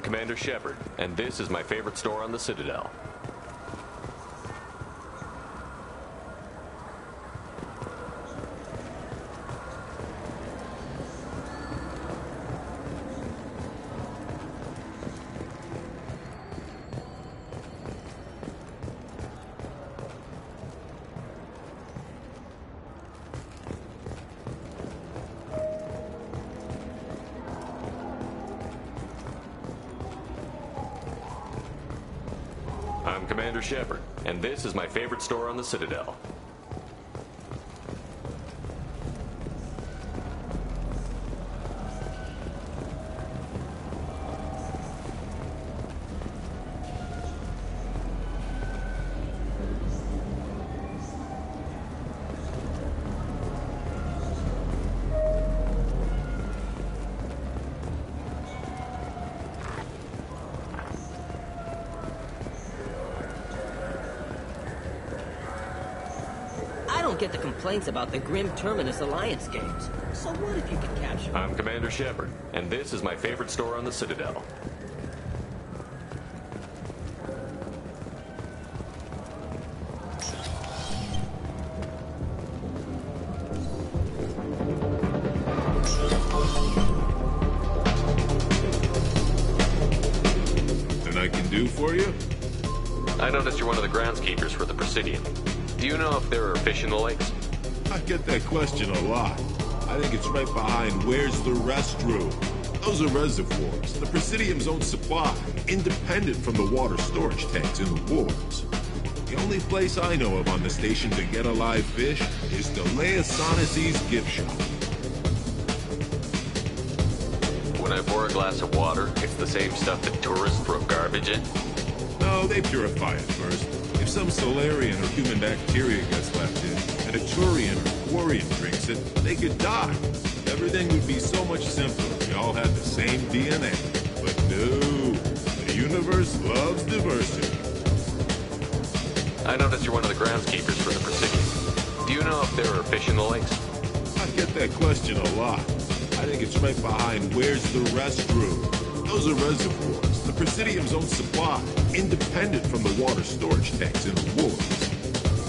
Commander Shepard, and this is my favorite store on the Citadel. I'm Commander Shepard, and this is my favorite store on the Citadel. I don't get the complaints about the Grim Terminus Alliance games. So what if you could capture them? I'm Commander Shepard, and this is my favorite store on the Citadel. Anything I can do for you? I noticed you're one of the groundskeepers for the Presidium. Do you know if there are fish in the lakes? I get that question a lot. I think it's right behind where's the restroom. Those are reservoirs, the Presidium's own supply, independent from the water storage tanks in the wars. The only place I know of on the station to get a live fish is Delea Sonesi's gift shop. When I pour a glass of water, it's the same stuff that tourists throw garbage in? No, they purify it first. If some Solarian or human bacteria gets left in, and a Turian or Quarian drinks it, they could die. Everything would be so much simpler if we all had the same DNA. But no, the universe loves diversity. I noticed you're one of the groundskeepers for the Presidium. Do you know if there are fish in the lakes? I get that question a lot. I think it's right behind where's the restroom. Those are reservoirs, the Presidium's own supply, independent from the water storage tanks in the wars.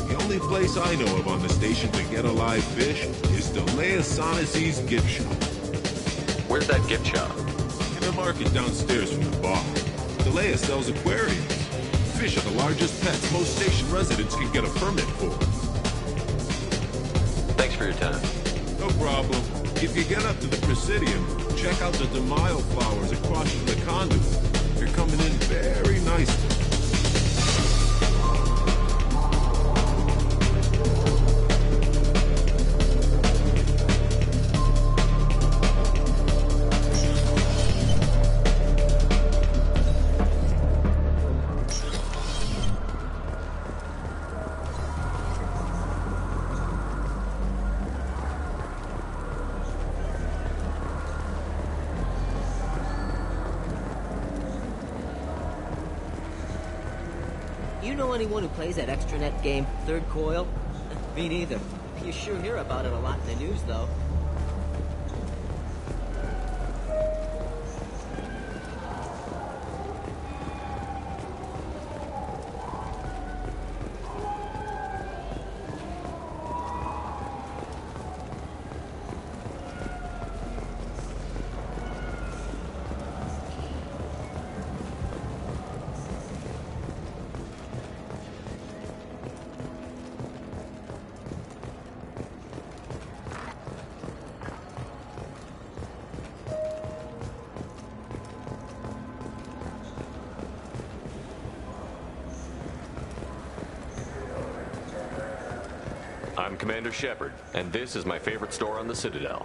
The only place I know of on the station to get a live fish is Delea Sonesi's gift shop. Where's that gift shop? In the market downstairs from the bar. Delea sells aquariums. Fish are the largest pets most station residents can get a permit for. Thanks for your time. No problem. If you get up to the Presidium, check out the DeMaio flowers across from the conduit. They're coming in very nicely. You know anyone who plays that extranet game, Third Coil? Me neither. You sure hear about it a lot in the news, though. I'm Commander Shepard, and this is my favorite store on the Citadel.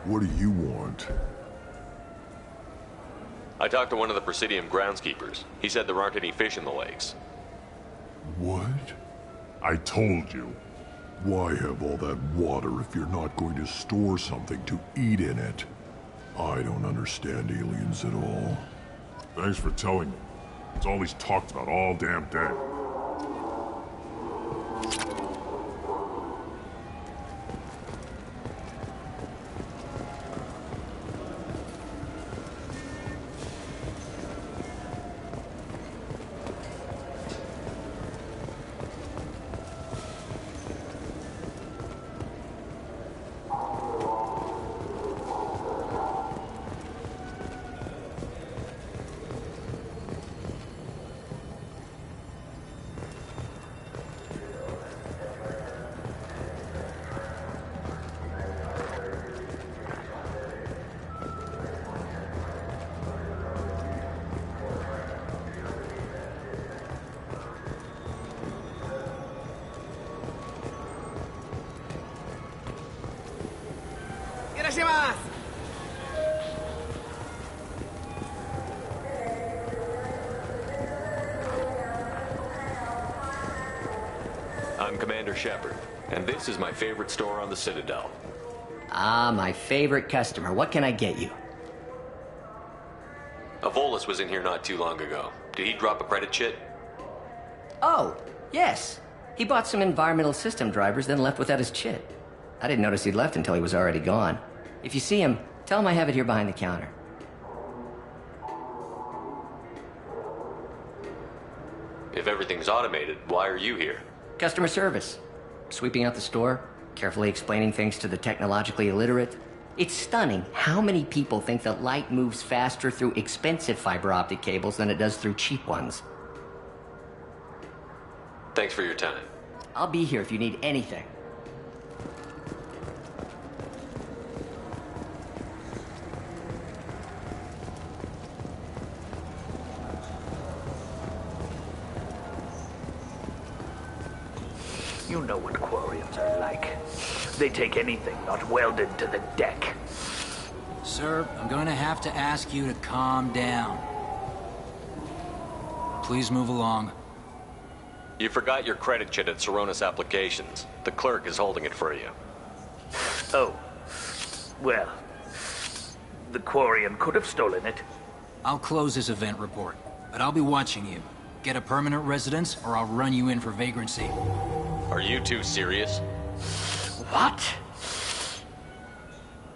What do you want? I talked to one of the Presidium groundskeepers. He said there aren't any fish in the lakes. What? I told you. Why have all that water if you're not going to store something to eat in it? I don't understand aliens at all. Thanks for telling me. It's all he's talked about all damn day. I'm Commander Shepard, and this is my favorite store on the Citadel. Ah, my favorite customer. What can I get you? Avolis was in here not too long ago. Did he drop a credit chit? Oh, yes. He bought some environmental system drivers, then left without his chit. I didn't notice he'd left until he was already gone. If you see him, tell him I have it here behind the counter. If everything's automated, why are you here? Customer service. Sweeping out the store, carefully explaining things to the technologically illiterate. It's stunning how many people think that light moves faster through expensive fiber optic cables than it does through cheap ones. Thanks for your time. I'll be here if you need anything. You know what Quarians are like. They take anything not welded to the deck. Sir, I'm going to have to ask you to calm down. Please move along. You forgot your credit chit at Saronis Applications. The clerk is holding it for you. Oh. Well, the Quarian could have stolen it. I'll close this event report, but I'll be watching you. Get a permanent residence, or I'll run you in for vagrancy. Are you two serious? What?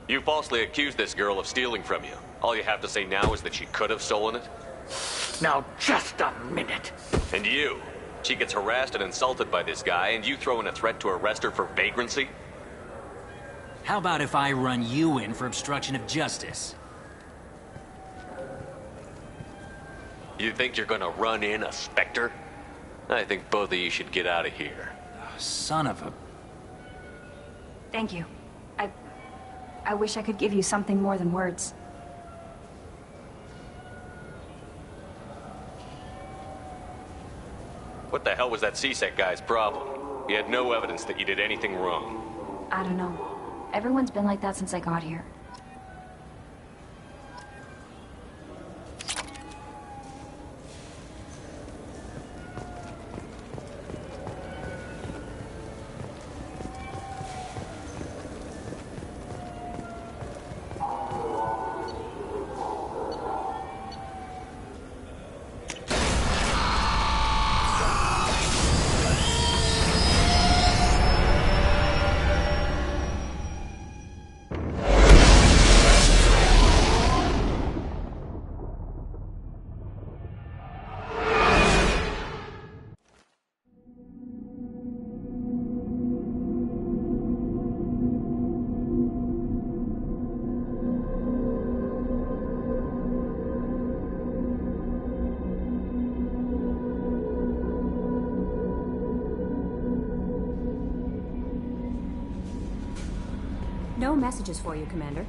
You falsely accused this girl of stealing from you. All you have to say now is that she could have stolen it? Now, just a minute. And you? She gets harassed and insulted by this guy, and you throw in a threat to arrest her for vagrancy? How about if I run you in for obstruction of justice? You think you're gonna run in a Spectre? I think both of you should get out of here. Son of a... Thank you. I wish I could give you something more than words. What the hell was that CSEC guy's problem? He had no evidence that you did anything wrong. I don't know. Everyone's been like that since I got here. No messages for you, Commander.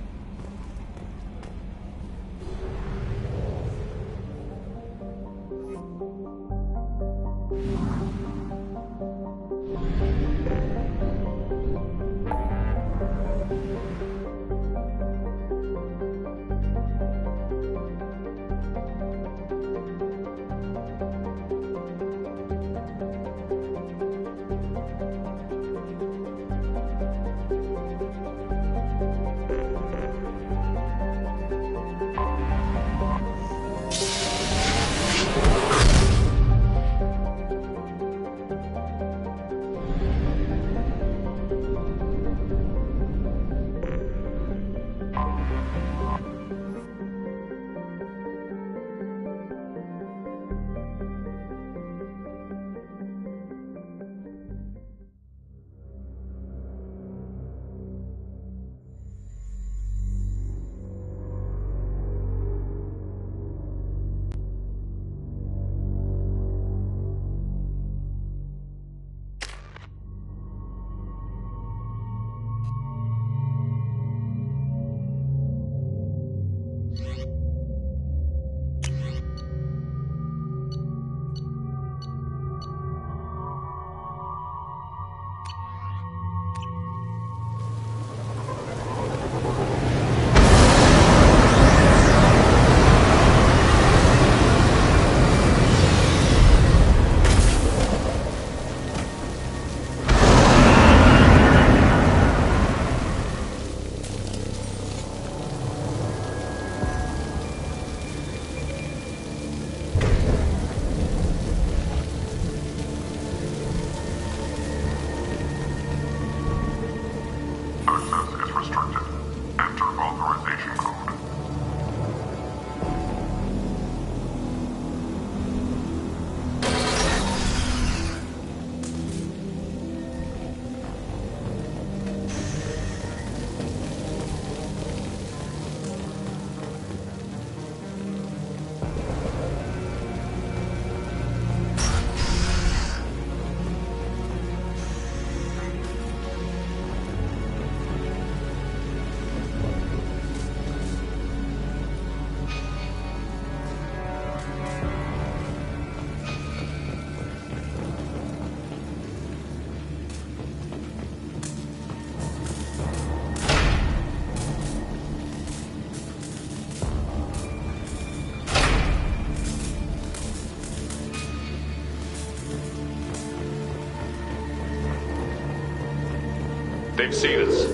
They've seen us.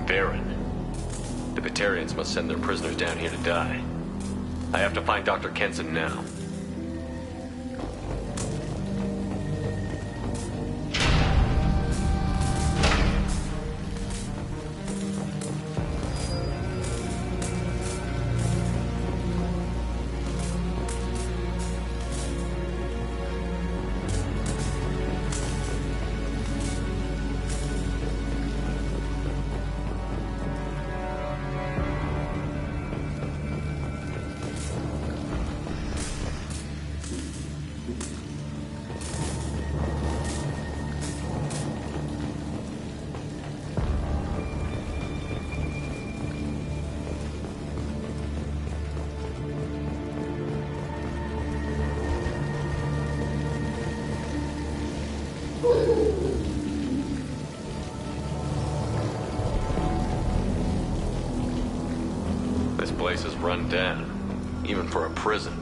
Baron. The Batarians must send their prisoners down here to die. I have to find Dr. Kenson now. This place is run down, even for a prison.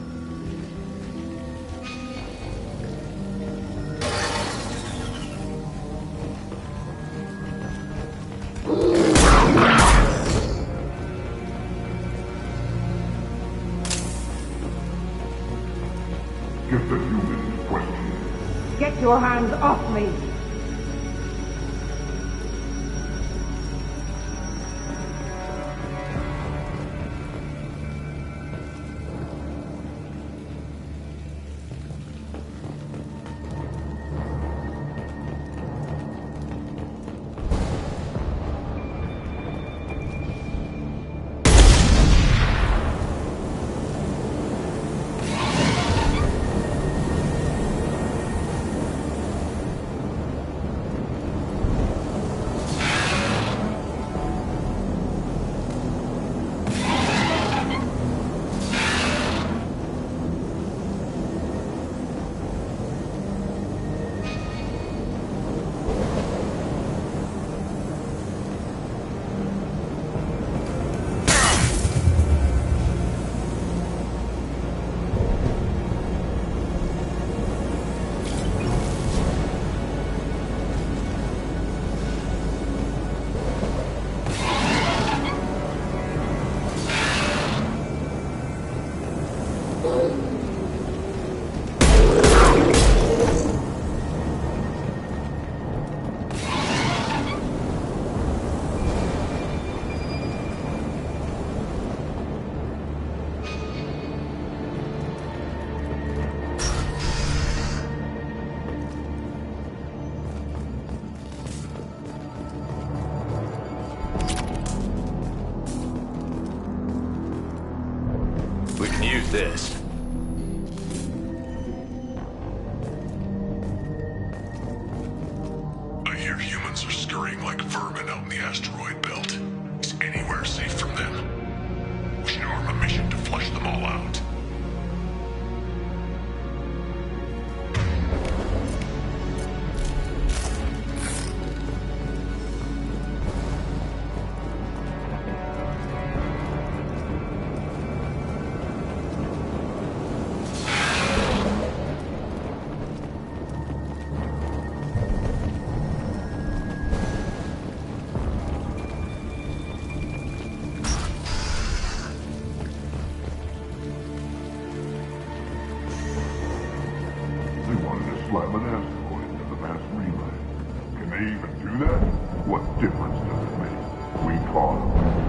Get the human in question. Get your hands off me! We can use this. I hear humans are scurrying like vermin out in the asteroid belt. Is anywhere safe from them? We should arm a mission to flush them all out. Slam an asteroid into the mass relay. Can they even do that? What difference does it make? We caught them.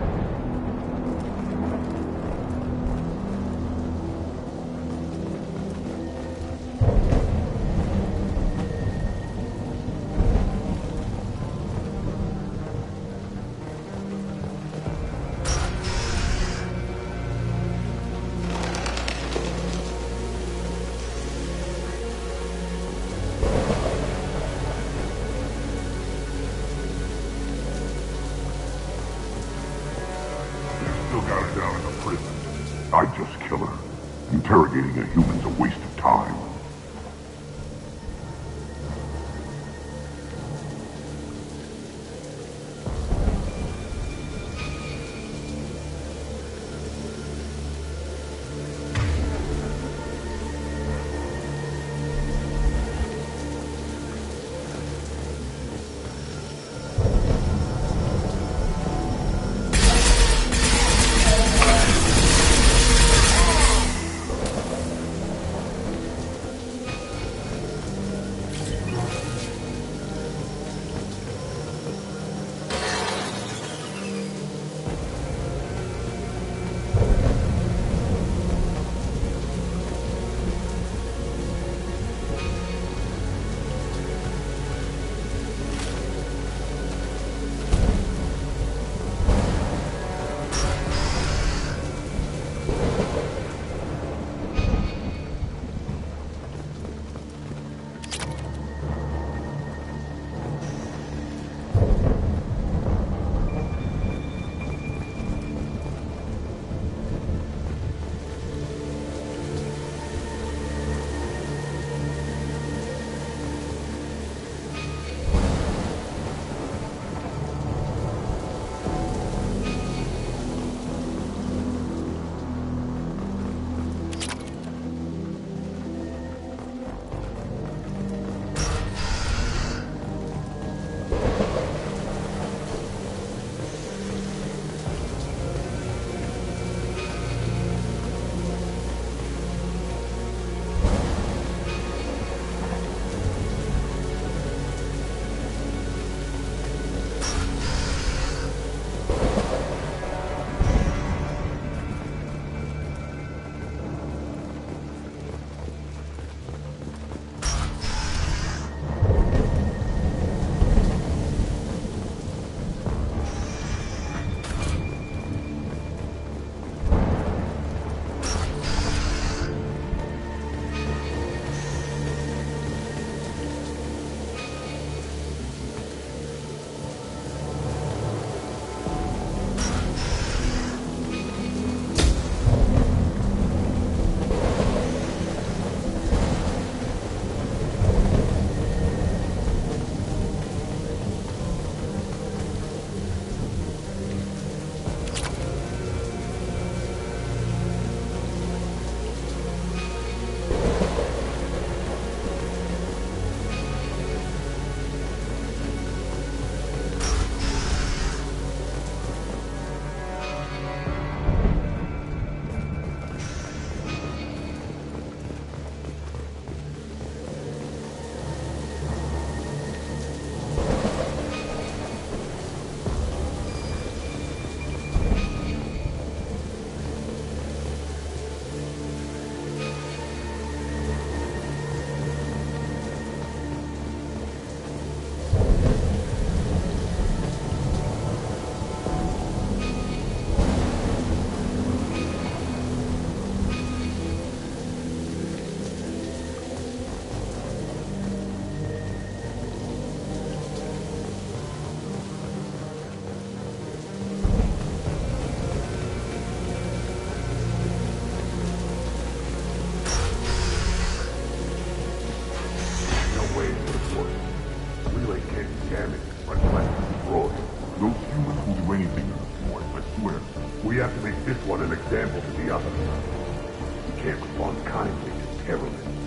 this one an example to the others. You can't respond kindly to terrorists.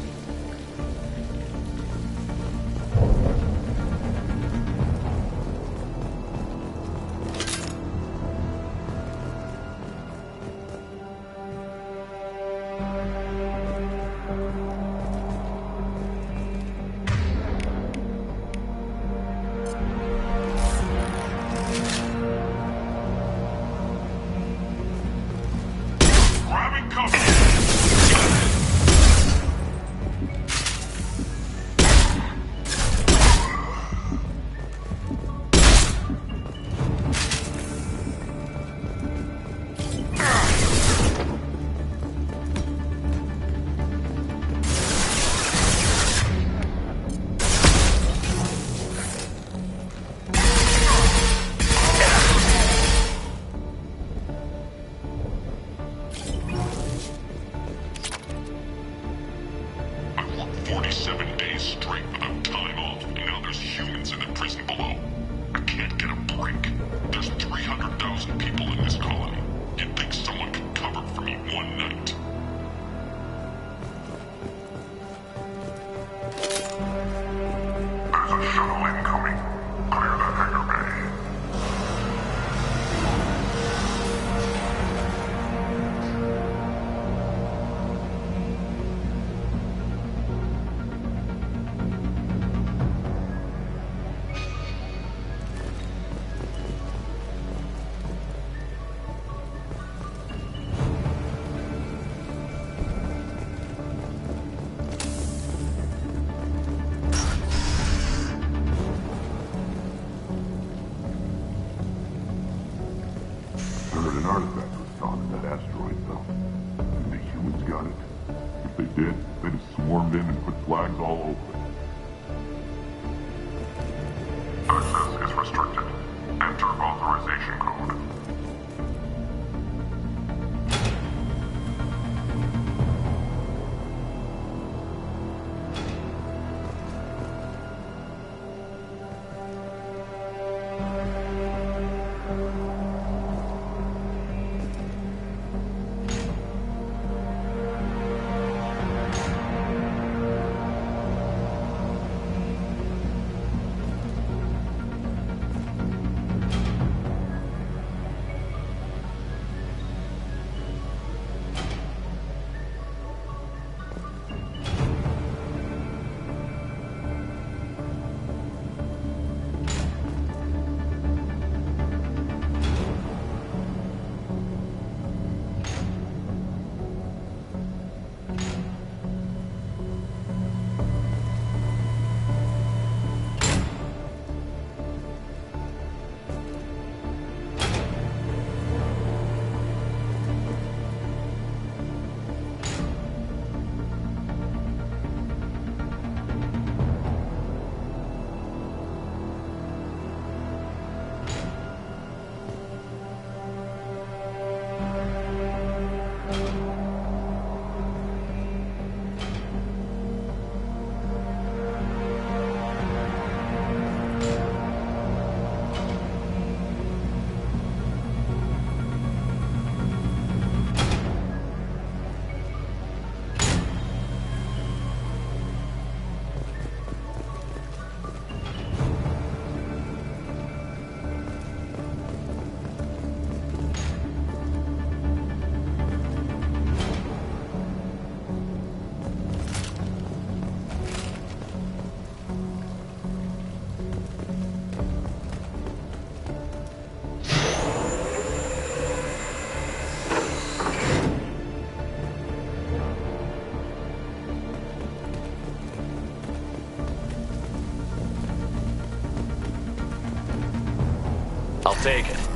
I'll take it.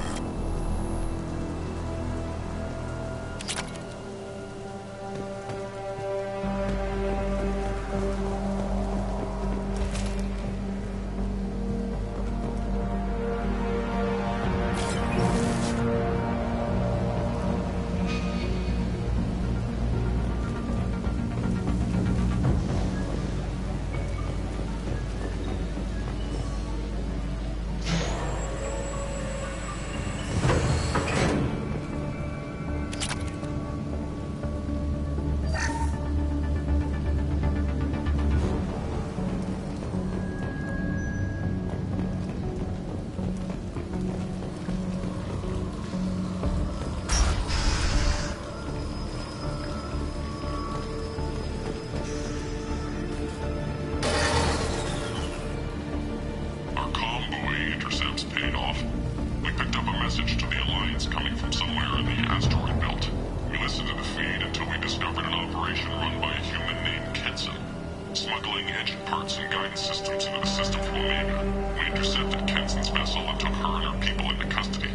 the systems into the system from Omega. We intercepted Kenson's vessel and took her and her people into custody.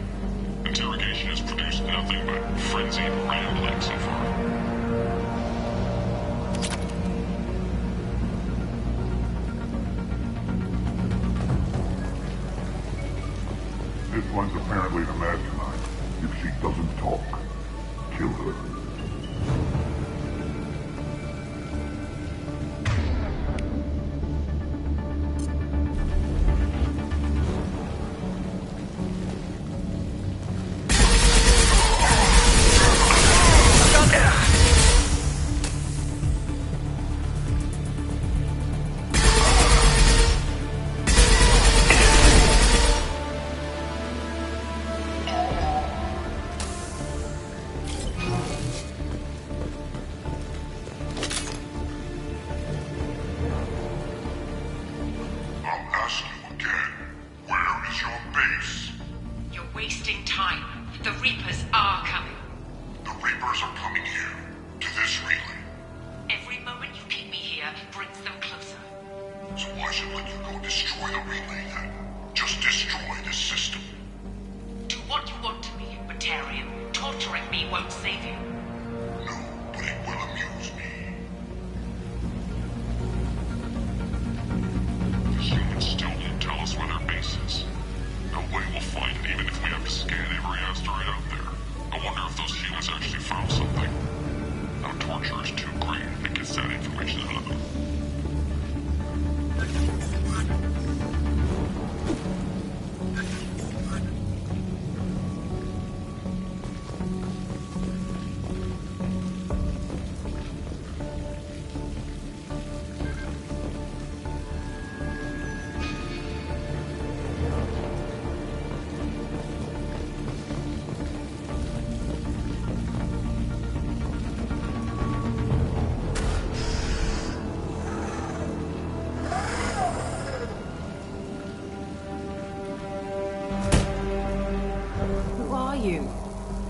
Interrogation has produced nothing but frenzied rambling so far. This one's apparently the mastermind. If she doesn't talk, kill her.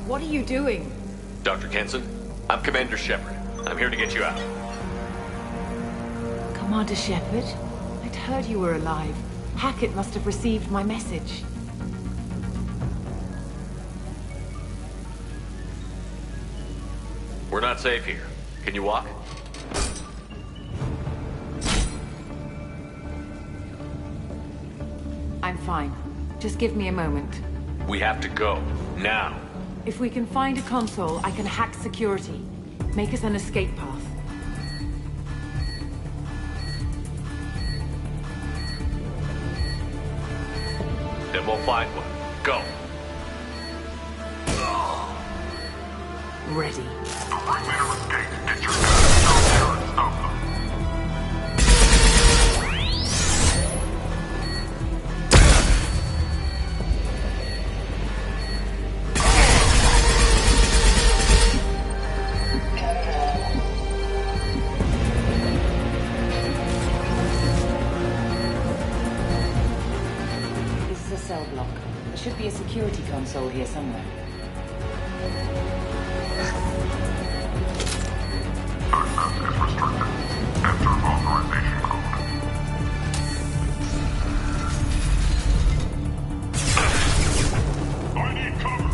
What are you doing? Dr. Kenson, I'm Commander Shepard. I'm here to get you out. Commander Shepard? I'd heard you were alive. Hackett must have received my message. We're not safe here. Can you walk? I'm fine. Just give me a moment. We have to go. Now. If we can find a console, I can hack security. Make us an escape path. Then we'll find one. Go. Ready. The perimeter escaped. Get your guns down there and stop them. Cell block. There should be a security console here somewhere. Access is restricted. Enter authorization code. I need cover.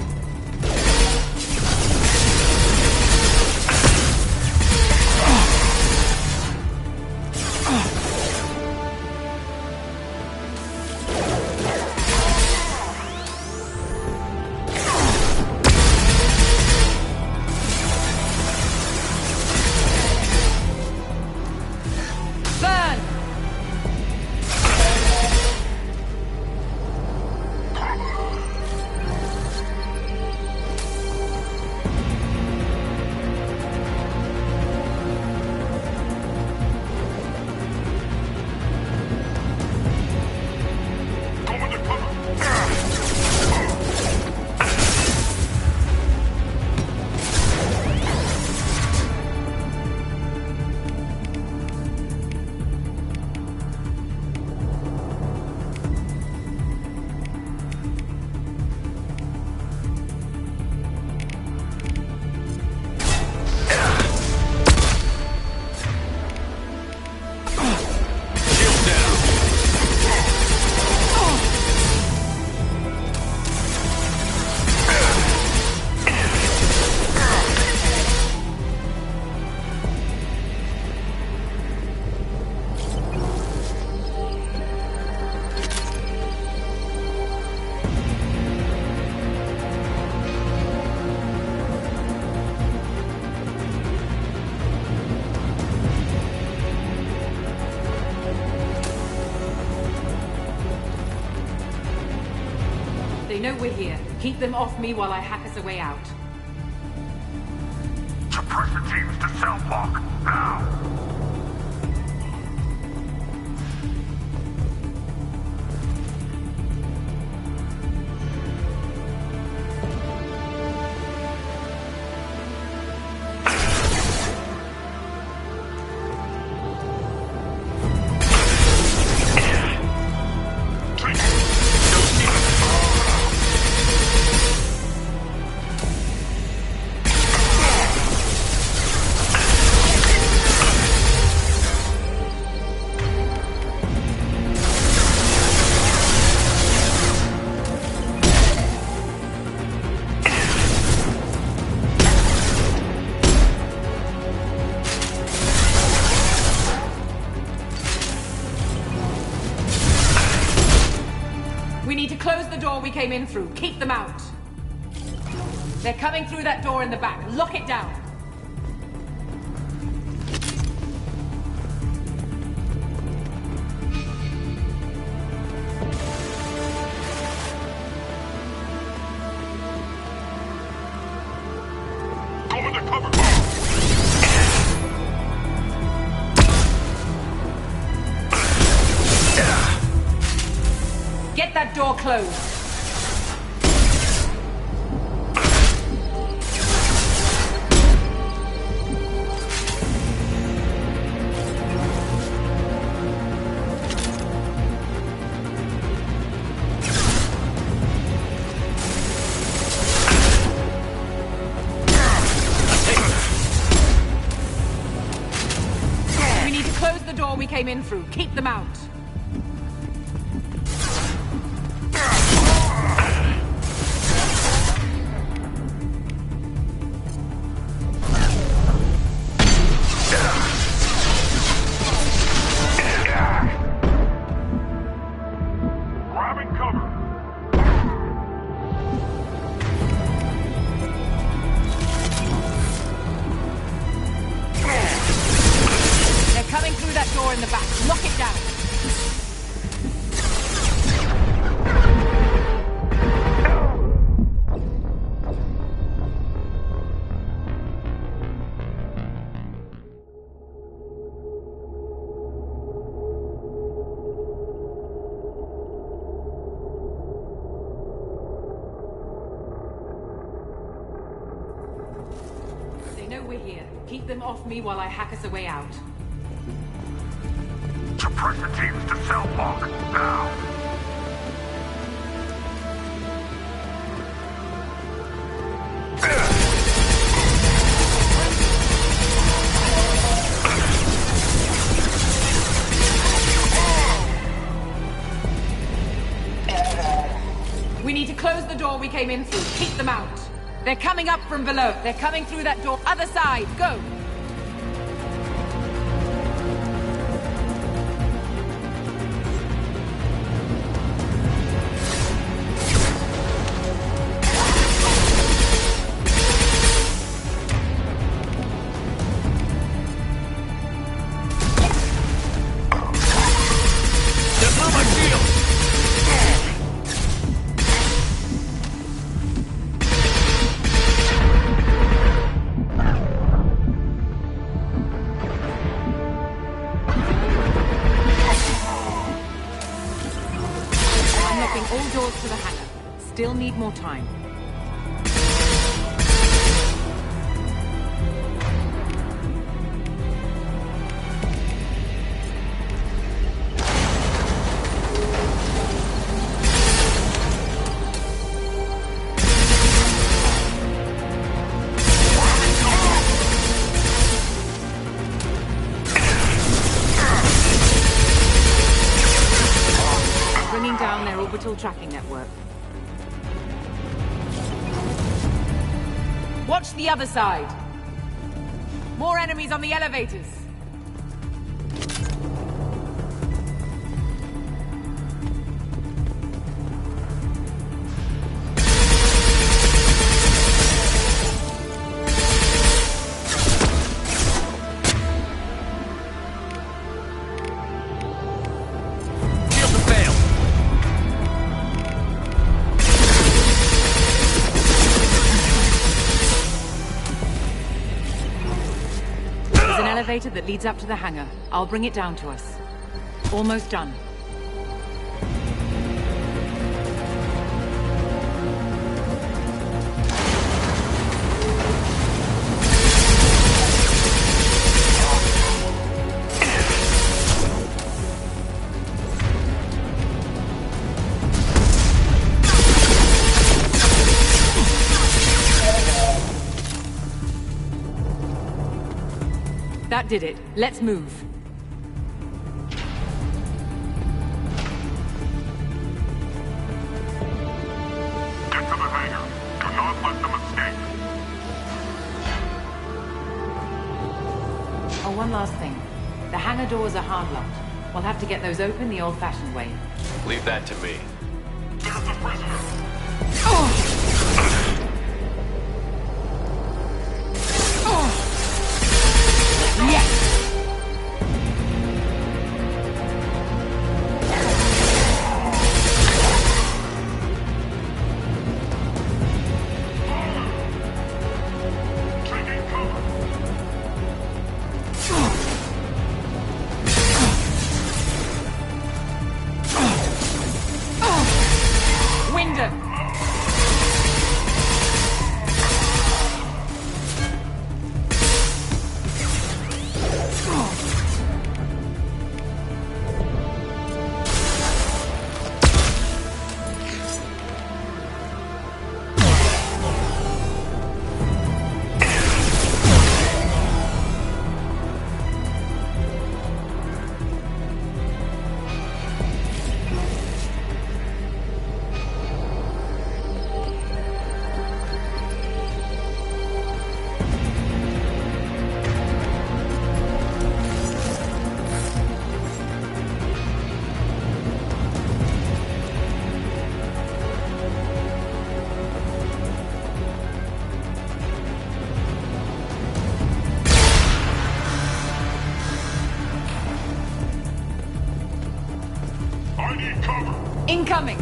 They know we're here. Keep them off me while I hack us a way out. Suppressor teams to cell block, now! We came in through. Keep them out. They're coming through that door in the back. Lock it down. Go into cover. Get that door closed. We came in through. Keep them out. Grabbing cover. Coming through that door in the back. Lock it down. They know we're here. Keep them off me while I hack us a way out. Suppressor teams to cell block, now! We need to close the door we came in through. Keep them out. They're coming up from below. They're coming through that door. Other side. Go! All doors to the hangar. Still need more time. Bringing down their orbital tracking network. Watch the other side. More enemies on the elevators. elevator that leads up to the hangar. I'll bring it down to us. Almost done. That did it. Let's move. Get to the hangar. Do not let them escape. Oh, one last thing. The hangar doors are hard-locked. We'll have to get those open the old-fashioned way. Leave that to me. There's the prisoner. Yes! Taking cover. Wyndham! I need cover. Incoming!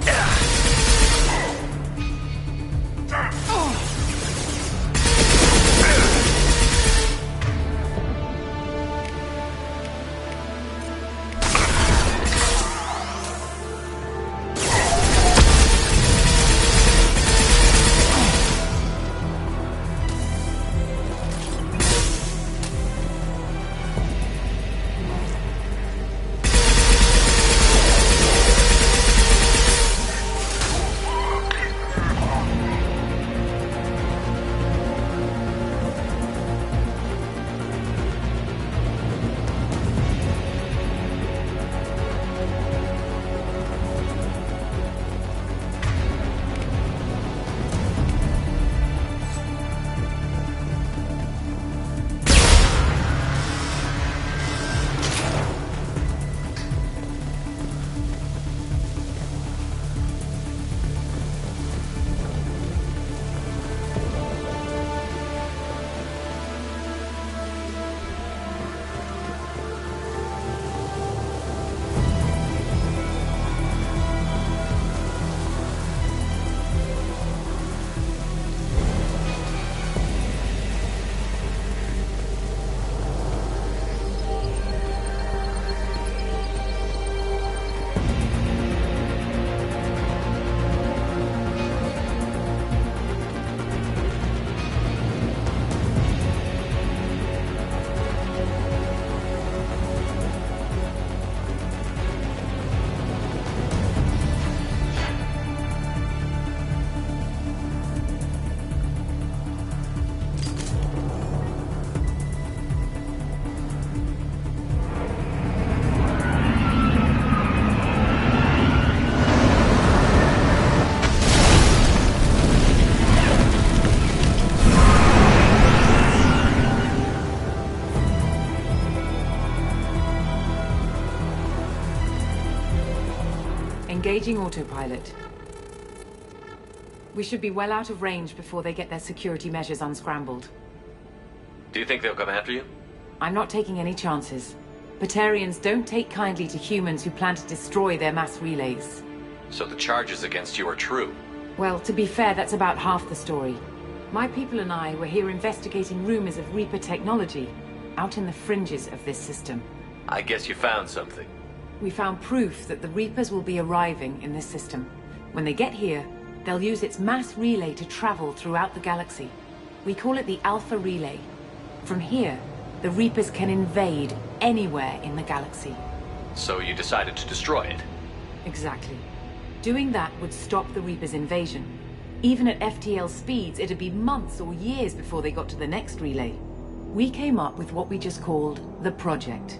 Engaging autopilot. We should be well out of range before they get their security measures unscrambled. Do you think they'll come after you? I'm not taking any chances. Batarians don't take kindly to humans who plan to destroy their mass relays. So the charges against you are true? Well, to be fair, that's about half the story. My people and I were here investigating rumors of Reaper technology. out in the fringes of this system. I guess you found something. We found proof that the Reapers will be arriving in this system. When they get here, they'll use its mass relay to travel throughout the galaxy. We call it the Alpha Relay. From here, the Reapers can invade anywhere in the galaxy. So you decided to destroy it? Exactly. Doing that would stop the Reapers' invasion. Even at FTL speeds, it'd be months or years before they got to the next relay. We came up with what we just called the Project.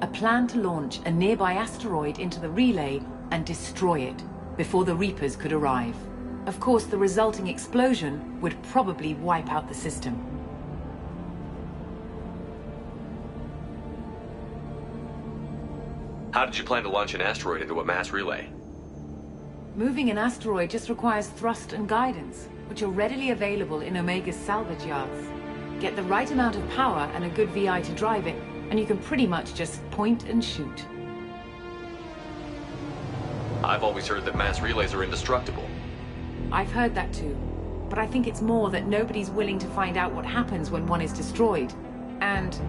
A plan to launch a nearby asteroid into the relay and destroy it before the Reapers could arrive. Of course, the resulting explosion would probably wipe out the system. How did you plan to launch an asteroid into a mass relay? Moving an asteroid just requires thrust and guidance, which are readily available in Omega's salvage yards. Get the right amount of power and a good VI to drive it, and you can pretty much just point and shoot. I've always heard that mass relays are indestructible. I've heard that too, but I think it's more that nobody's willing to find out what happens when one is destroyed. And,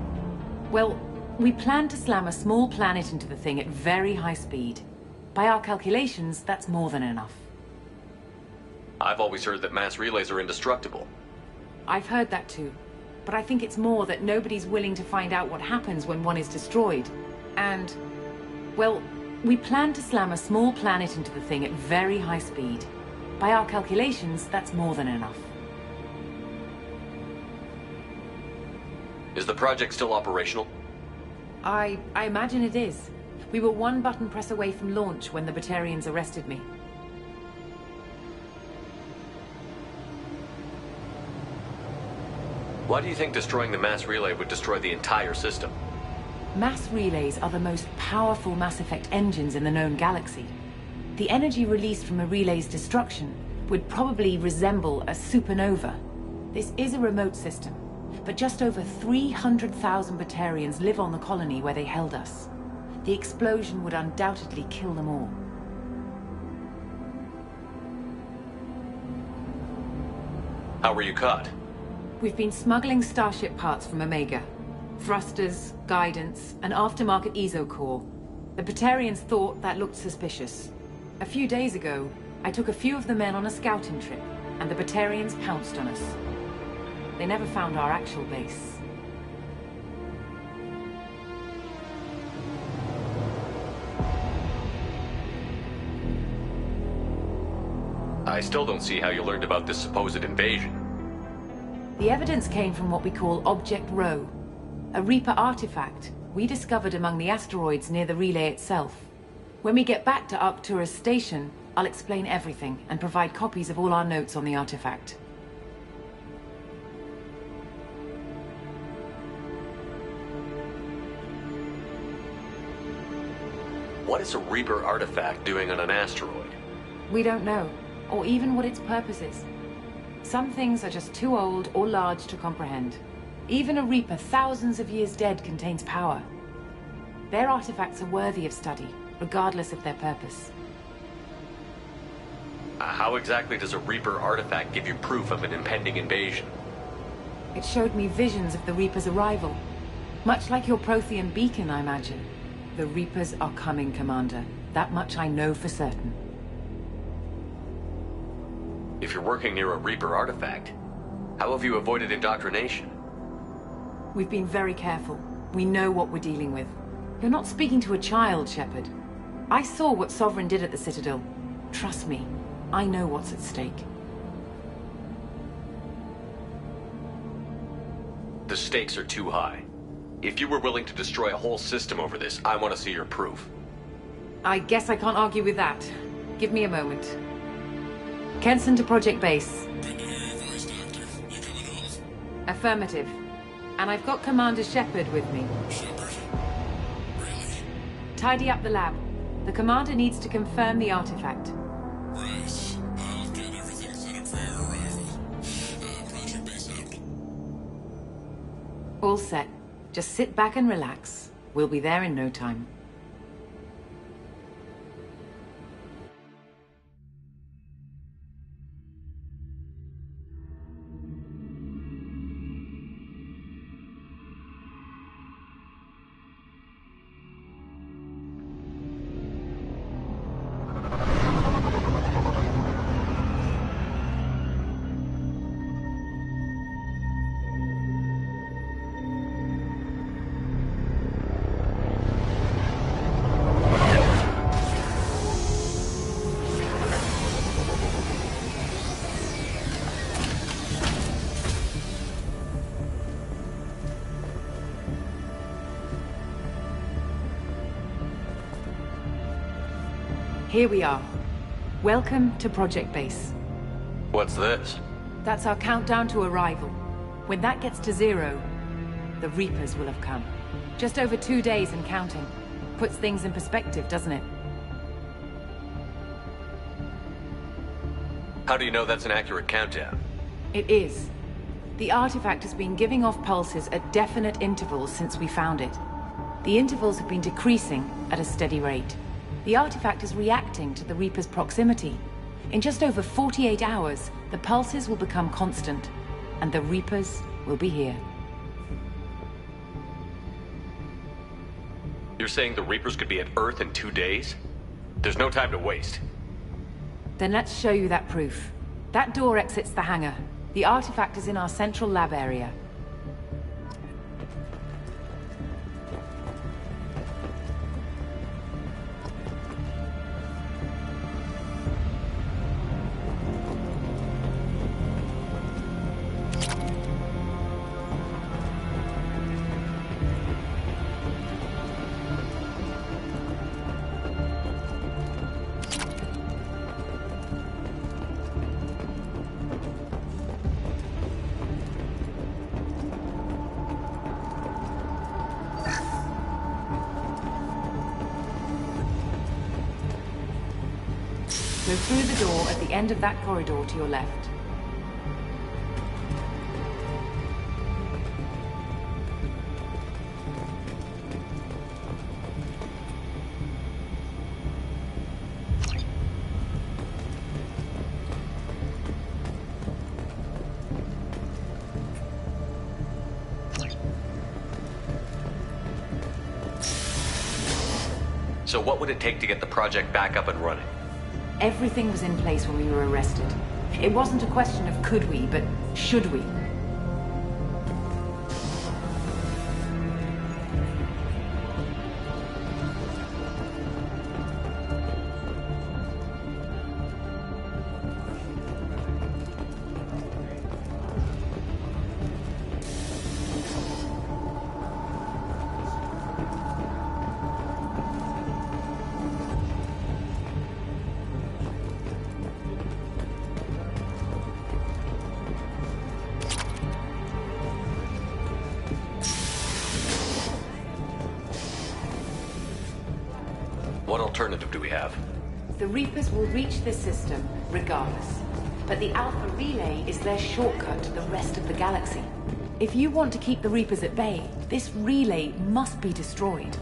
well, we plan to slam a small planet into the thing at very high speed. By our calculations, that's more than enough. I've always heard that mass relays are indestructible. I've heard that too, but I think it's more that nobody's willing to find out what happens when one is destroyed. And, well, we plan to slam a small planet into the thing at very high speed. By our calculations, that's more than enough. Is the project still operational? I imagine it is. We were one button press away from launch when the Batarians arrested me. Why do you think destroying the mass relay would destroy the entire system? Mass relays are the most powerful Mass Effect engines in the known galaxy. The energy released from a relay's destruction would probably resemble a supernova. This is a remote system, but just over 300,000 Batarians live on the colony where they held us. The explosion would undoubtedly kill them all. How were you caught? We've been smuggling Starship parts from Omega. Thrusters, guidance, an aftermarket ESO core. The Batarians thought that looked suspicious. A few days ago, I took a few of the men on a scouting trip, and the Batarians pounced on us. They never found our actual base. I still don't see how you learned about this supposed invasion. The evidence came from what we call Object Rho, a Reaper artifact we discovered among the asteroids near the relay itself. When we get back to Arcturus Station, I'll explain everything and provide copies of all our notes on the artifact. What is a Reaper artifact doing on an asteroid? We don't know, or even what its purpose is. Some things are just too old or large to comprehend. Even a Reaper thousands of years dead contains power. Their artifacts are worthy of study, regardless of their purpose. How exactly does a Reaper artifact give you proof of an impending invasion? It showed me visions of the Reaper's arrival. Much like your Prothean beacon, I imagine. The Reapers are coming, Commander. That much I know for certain. If you're working near a Reaper artifact, how have you avoided indoctrination? We've been very careful. We know what we're dealing with. You're not speaking to a child, Shepard. I saw what Sovereign did at the Citadel. Trust me, I know what's at stake. The stakes are too high. If you were willing to destroy a whole system over this, I want to see your proof. I guess I can't argue with that. Give me a moment. Kenson to Project Base. Good to hear your voice, Doctor. You coming home? Affirmative. And I've got Commander Shepard with me. Shepard? Really? Tidy up the lab. The Commander needs to confirm the artifact. Right. I'll get everything set up for your arrival. Project Base out. All set. Just sit back and relax. We'll be there in no time. Here we are. Welcome to Project Base. What's this? That's our countdown to arrival. When that gets to 0, the Reapers will have come. Just over 2 days and counting. Puts things in perspective, doesn't it? How do you know that's an accurate countdown? It is. The artifact has been giving off pulses at definite intervals since we found it. The intervals have been decreasing at a steady rate. The artifact is reacting to the Reaper's proximity. In just over 48 hours, the pulses will become constant, and the Reapers will be here. You're saying the Reapers could be at Earth in 2 days? There's no time to waste. Then let's show you that proof. That door exits the hangar. The artifact is in our central lab area. Go through the door at the end of that corridor to your left. So what would it take to get the project back up and running? Everything was in place when we were arrested. It wasn't a question of could we, but should we. What alternative do we have? The Reapers will reach this system regardless. But the Alpha Relay is their shortcut to the rest of the galaxy. If you want to keep the Reapers at bay, this relay must be destroyed.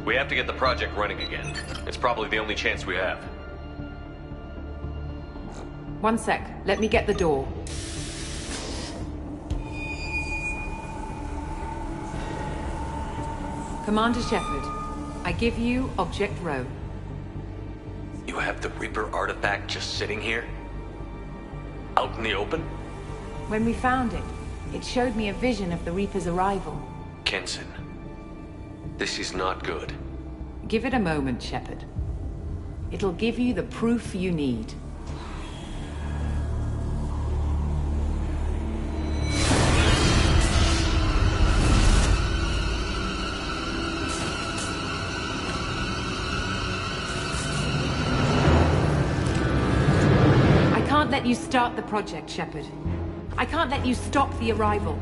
We have to get the project running again. It's probably the only chance we have. One sec. Let me get the door. Commander Shepard, I give you Object Row. You have the Reaper artifact just sitting here? Out in the open? When we found it, it showed me a vision of the Reaper's arrival. Kenson, this is not good. Give it a moment, Shepard. It'll give you the proof you need. I can't let you start the project, Shepard. I can't let you stop the arrival.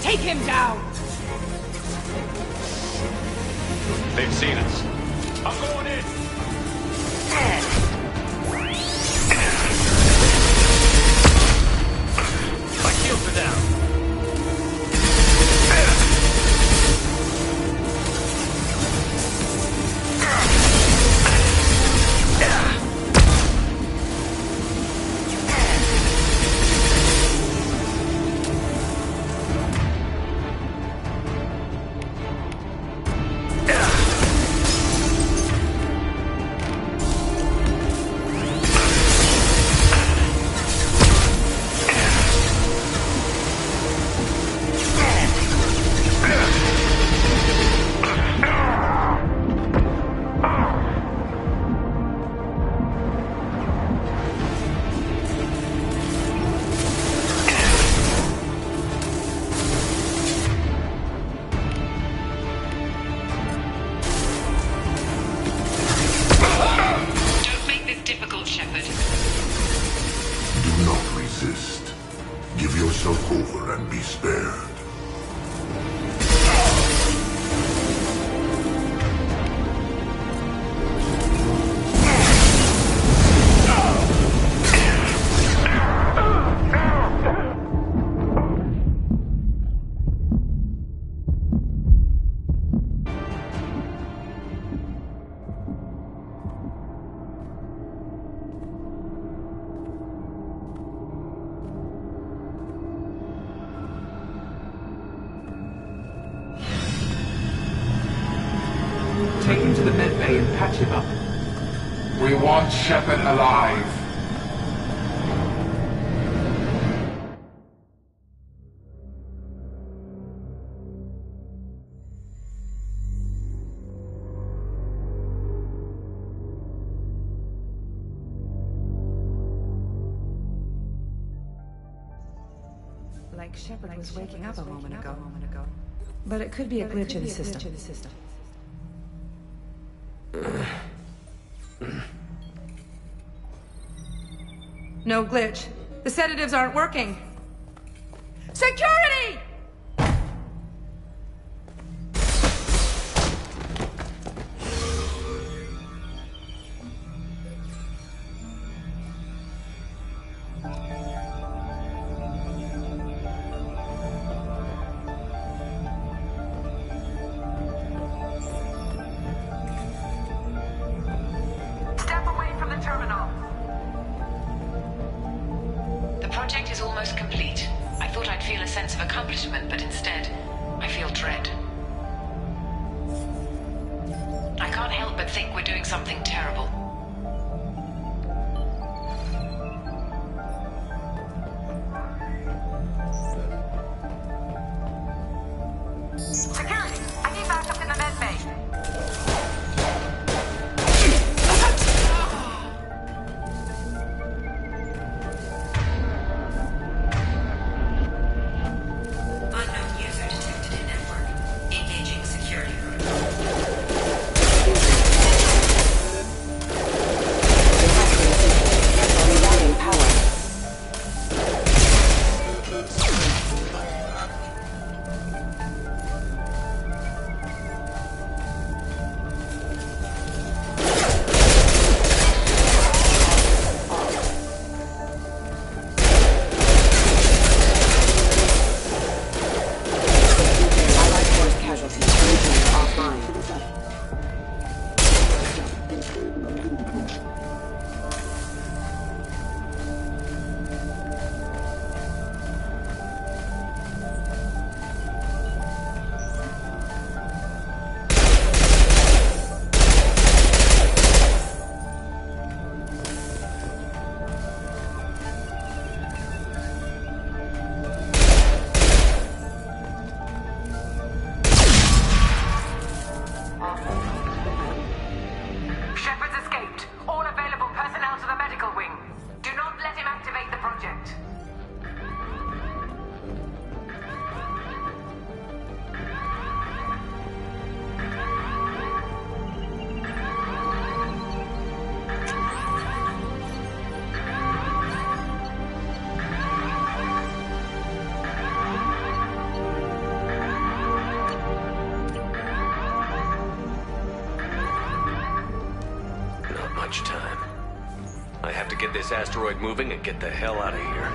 Take him down! They've seen us. I'm going in! My shields are down. We want Shepard alive. Like Shepard was waking up a moment ago. But it could be a glitch in the system. No glitch. The sedatives aren't working. Security! Step away from the terminal. The project is almost complete. I thought I'd feel a sense of accomplishment, but instead, I feel dread. I can't help but think we're doing something terrible. Security! I need backup in the med bay. Unknown user detected in network. Engaging security Rerouting power. Allied force casualties currently offline. Shepard's escaped. All available personnel to the medical wing. Do not let him activate the project. Not much time. I have to get this asteroid moving and get the hell out of here.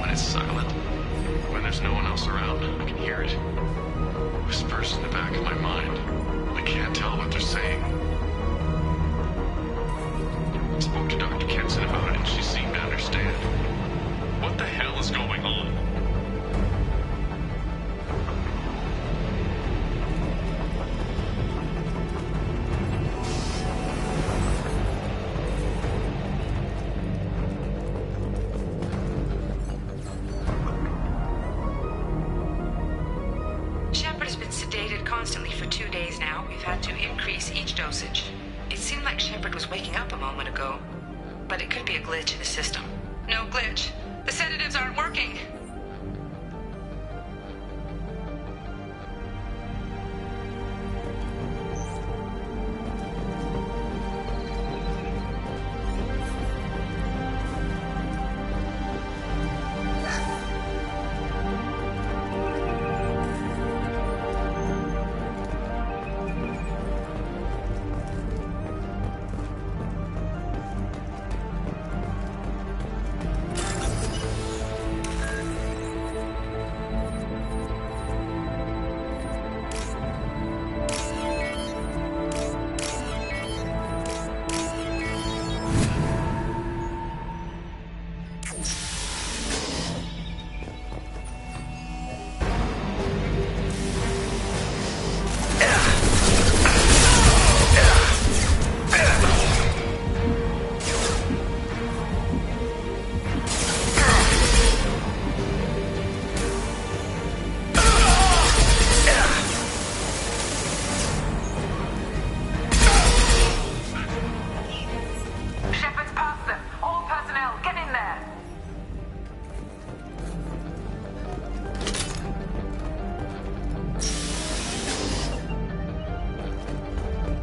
When it's silent, when there's no one else around, I can hear it. Whispers in the back of my mind. I can't tell what they're saying. I spoke to Dr. Kenson about it and she seemed to understand. What the hell is going on? Shepard has been sedated constantly for 2 days now. We've had to increase each dosage. It seemed like Shepard was waking up a moment ago, but it could be a glitch in the system. No glitch. The sedatives aren't working.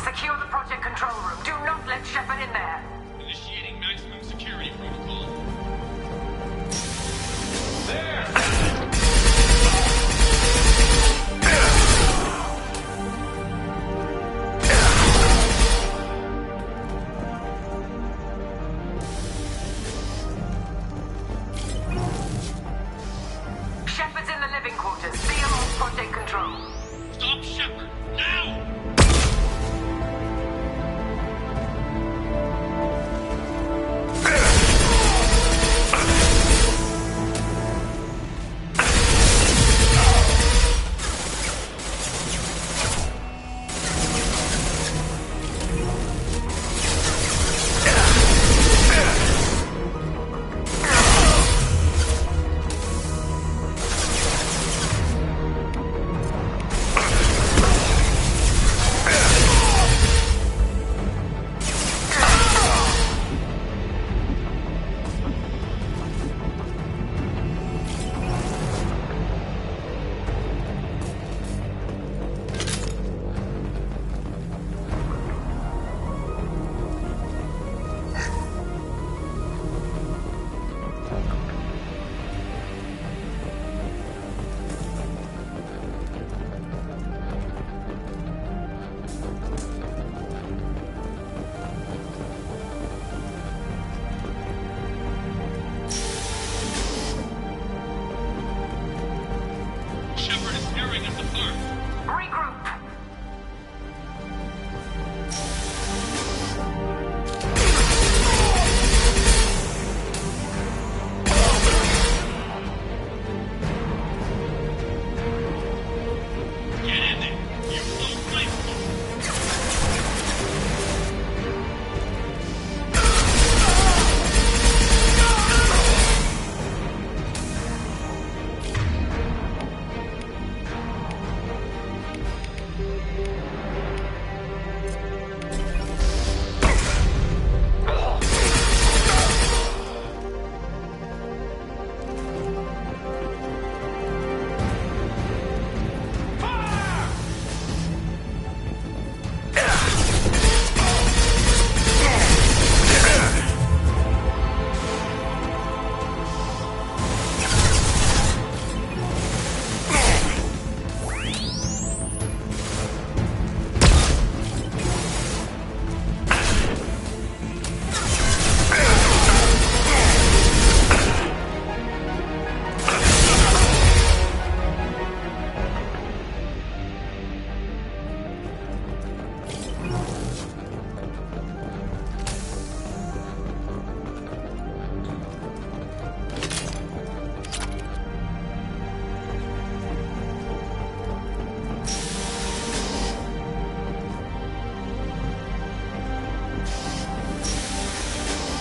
Secure the project control room. Do not let Shepard in there. Initiating maximum security protocol. Shepard's in the living quarters. See him on project control. Stop Shepard, now! Shepard is tearing us apart. Regroup. Get in there. You won't fight.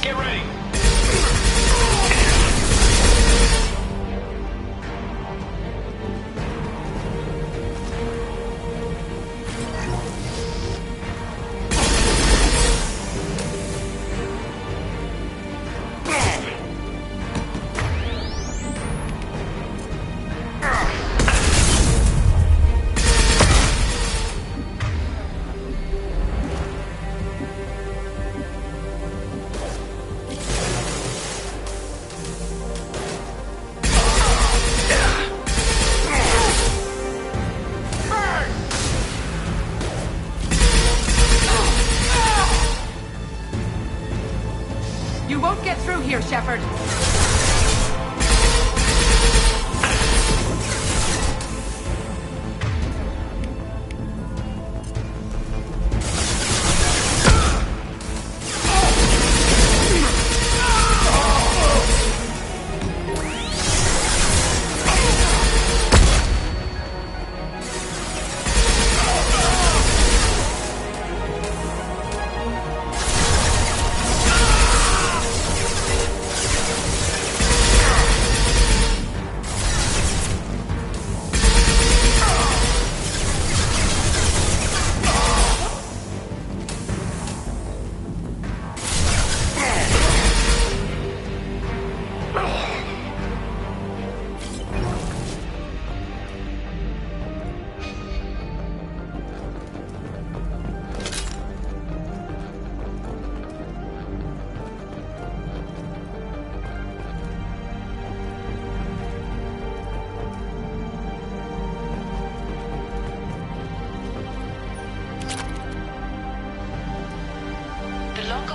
Get ready! You won't get through here, Shepard.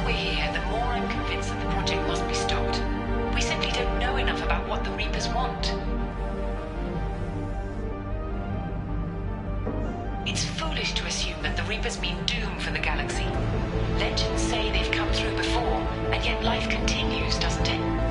longer we're here, the more I'm convinced that the project must be stopped. We simply don't know enough about what the Reapers want. It's foolish to assume that the Reapers mean doom for the galaxy. Legends say they've come through before, and yet life continues, doesn't it?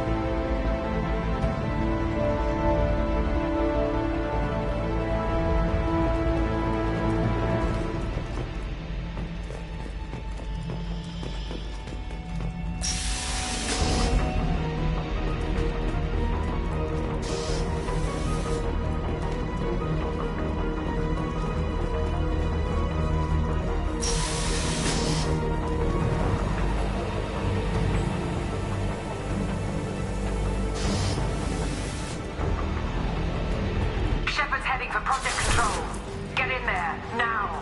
Heading for Project Control. Get in there, now!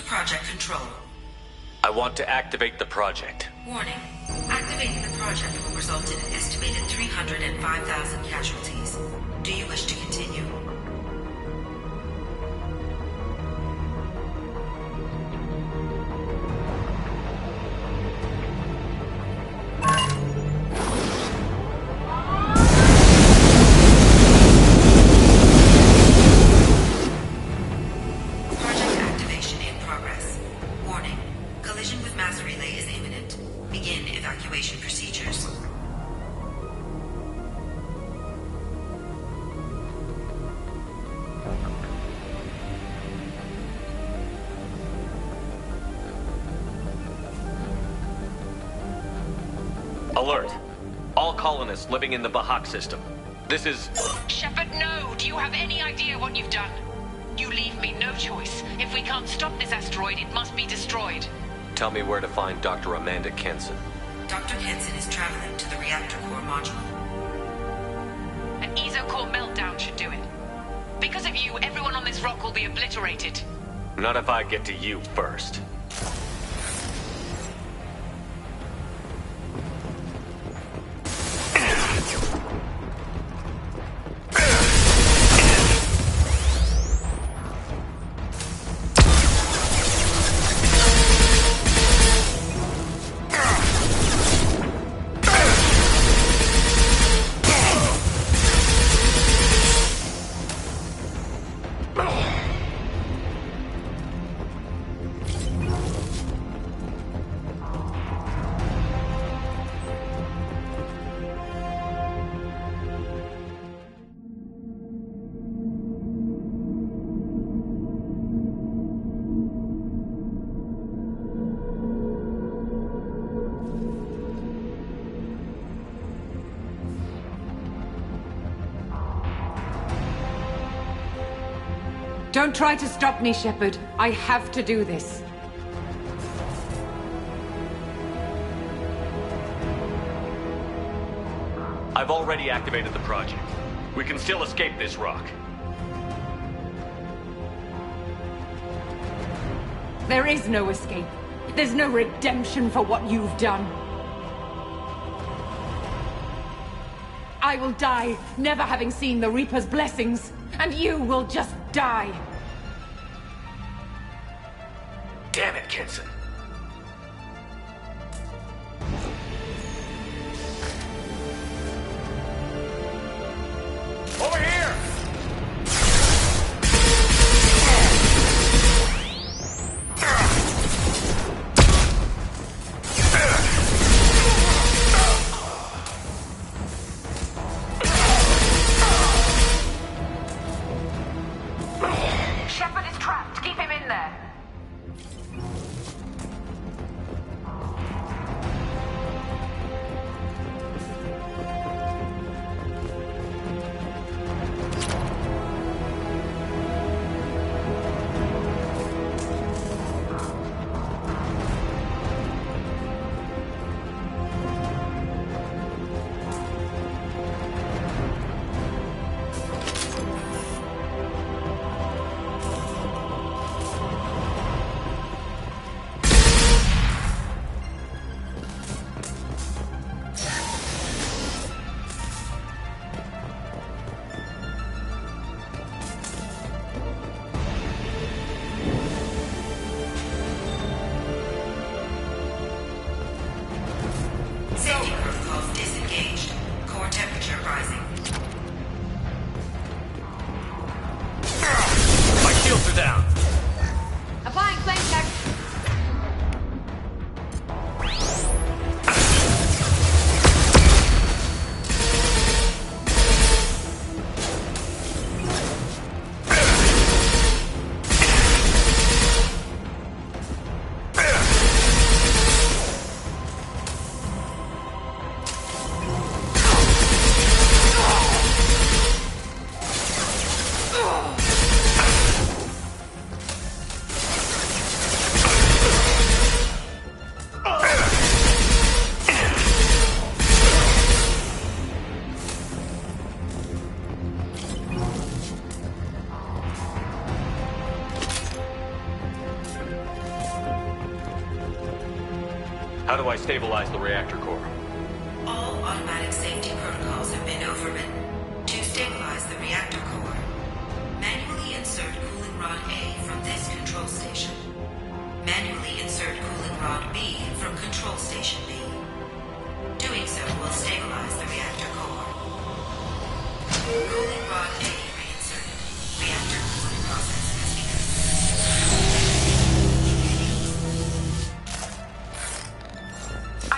Project Control. I want to activate the project. Warning. Activating the project will result in an estimated 305,000 casualties. Do you wish to continue? Begin evacuation procedures. Alert. All colonists living in the Bahak system. This is... Shepard, no! Do you have any idea what you've done? You leave me no choice. If we can't stop this asteroid, it must be destroyed. Tell me where to find Dr. Amanda Kenson. Dr. Kenson is traveling to the reactor core module. An ESO-core meltdown should do it. Because of you, everyone on this rock will be obliterated. Not if I get to you first. Don't try to stop me, Shepard. I have to do this. I've already activated the project. We can still escape this rock. There is no escape. There's no redemption for what you've done. I will die, never having seen the Reaper's blessings, and you will just die. Damn it, Kenson. Over here! Shepard is trapped. Keep him in there. Safety protocols disengaged. Core temperature rising. My shields are down. Applying flame check. How do I stabilize the reactor core? All automatic safety protocols have been overridden. To stabilize the reactor core, manually insert cooling rod A from this control station. Manually insert cooling rod B from control station B. Doing so will stabilize the reactor core. Cooling rod A reinserted. Reactor cooling process has begun. I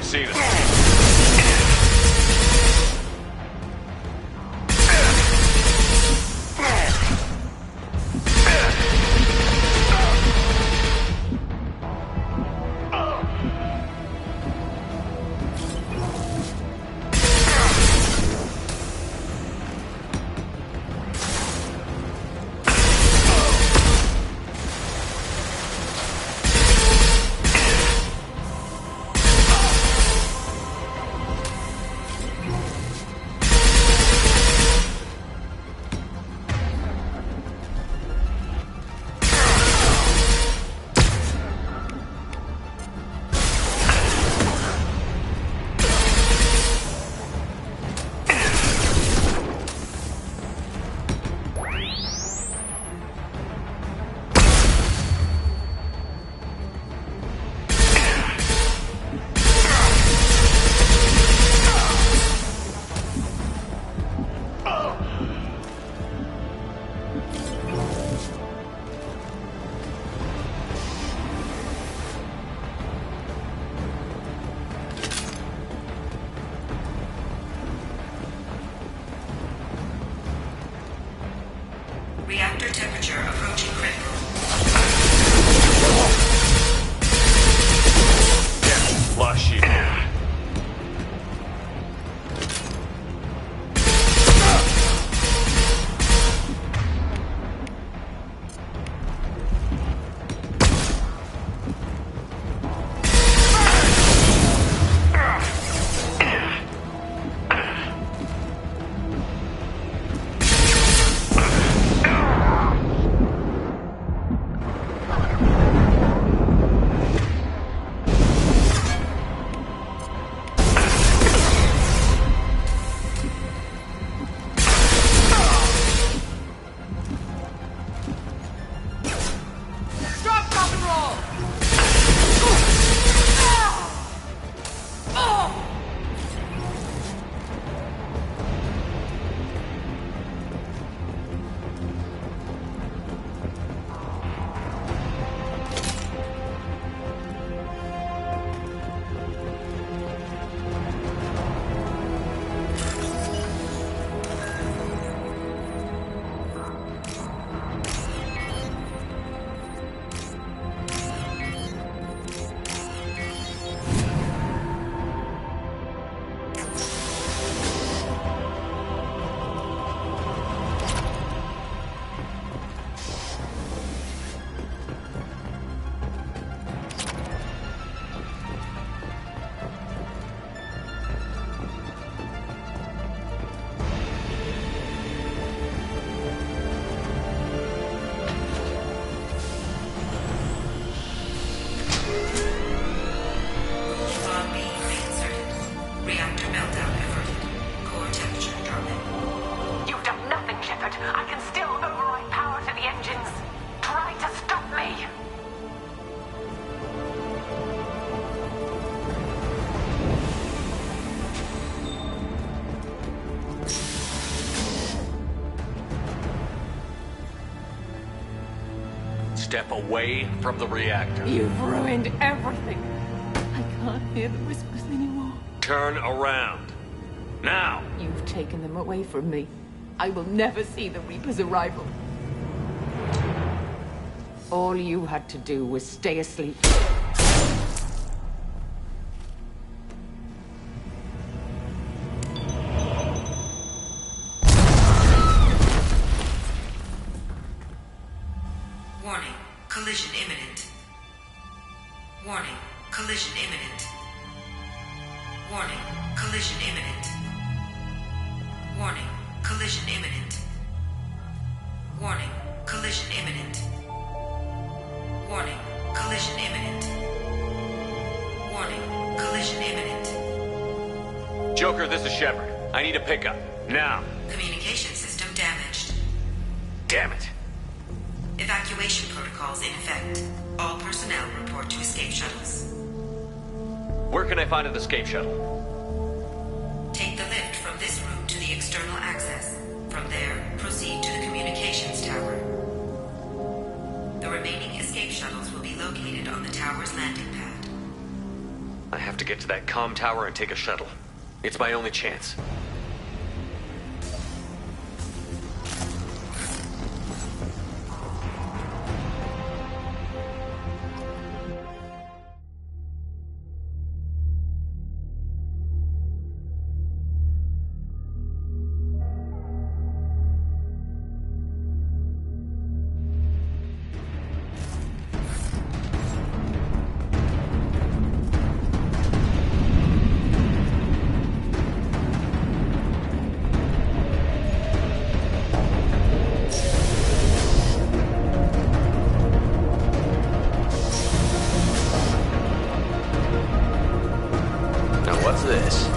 I've seen it. Reactor temperature approaching critical. Flush you. Step away from the reactor. You've ruined everything. I can't hear the whispers anymore. Turn around. Now! You've taken them away from me. I will never see the Reaper's arrival. All you had to do was stay asleep. Warning, collision imminent. Warning, collision imminent. Warning, collision imminent. Warning, collision imminent. Warning, collision imminent. Warning, collision imminent. Warning, collision imminent. Joker, this is Shepard. I need a pickup. Now. Communication system damaged. Damn it. Evacuation protocols in effect. All personnel report to escape shuttles. Where can I find an escape shuttle? Take the lift from this room to the external access. From there, proceed to the communications tower. The remaining escape shuttles will be located on the tower's landing pad. I have to get to that comm tower and take a shuttle. It's my only chance. What's this?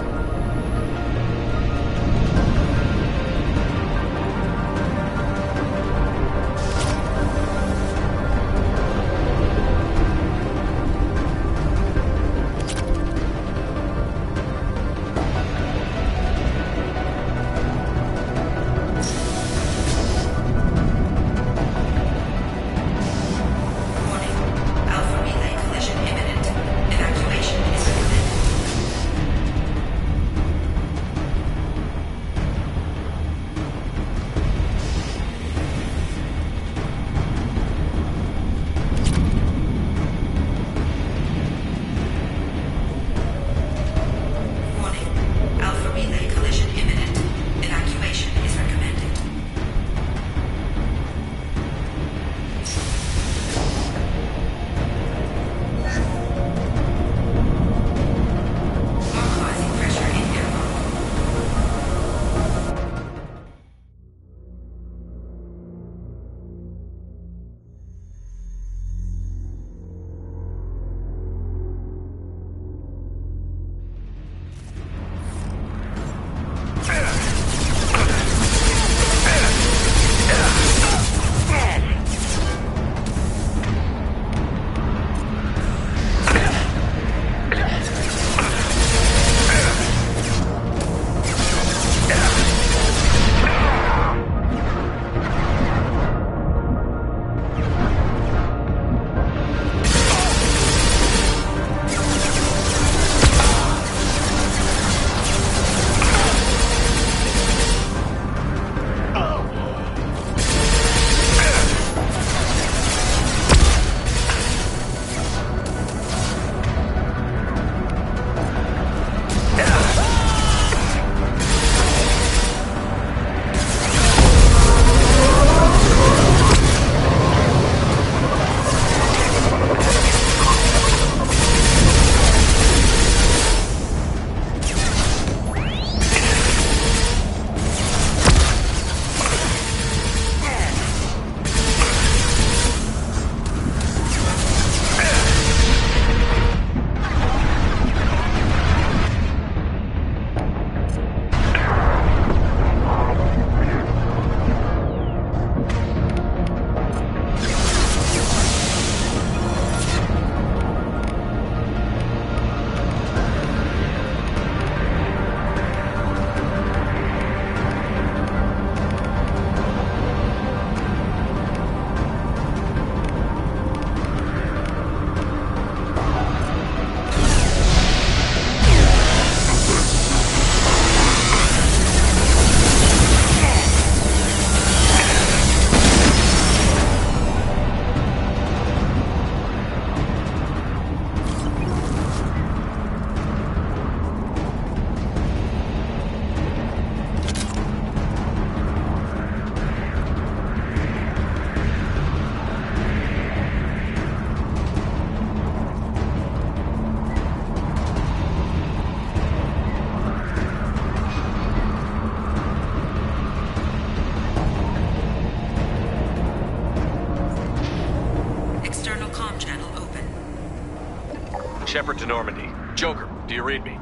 Shepard to Normandy. Joker, do you read me?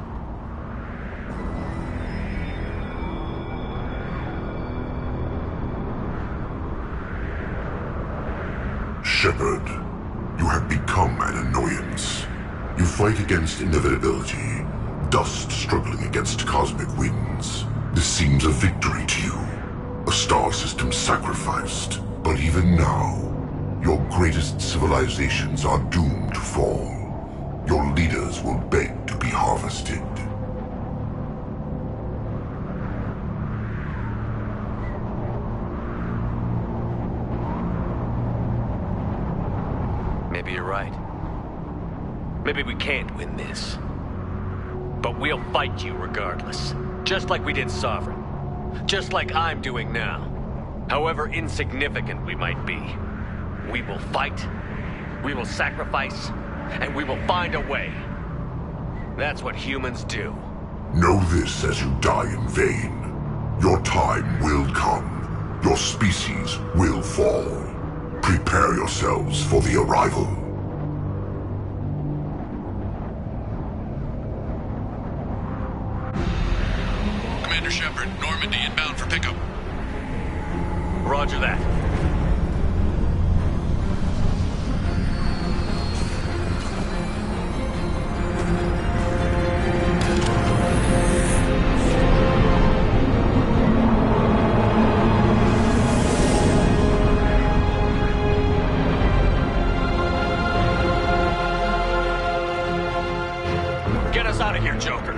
Shepard, you have become an annoyance. You fight against inevitability, dust struggling against cosmic winds. This seems a victory to you, a star system sacrificed. But even now, your greatest civilizations are doomed to fall. your leaders will beg to be harvested. Maybe you're right. Maybe we can't win this. But we'll fight you regardless. Just like we did Sovereign. Just like I'm doing now. However insignificant we might be. We will fight, we will sacrifice, and we will find a way. That's what humans do. Know this as you die in vain. Your time will come. Your species will fall. Prepare yourselves for the arrival. Commander Shepard, Normandy inbound for pickup. Roger that. Get us out of here, Joker.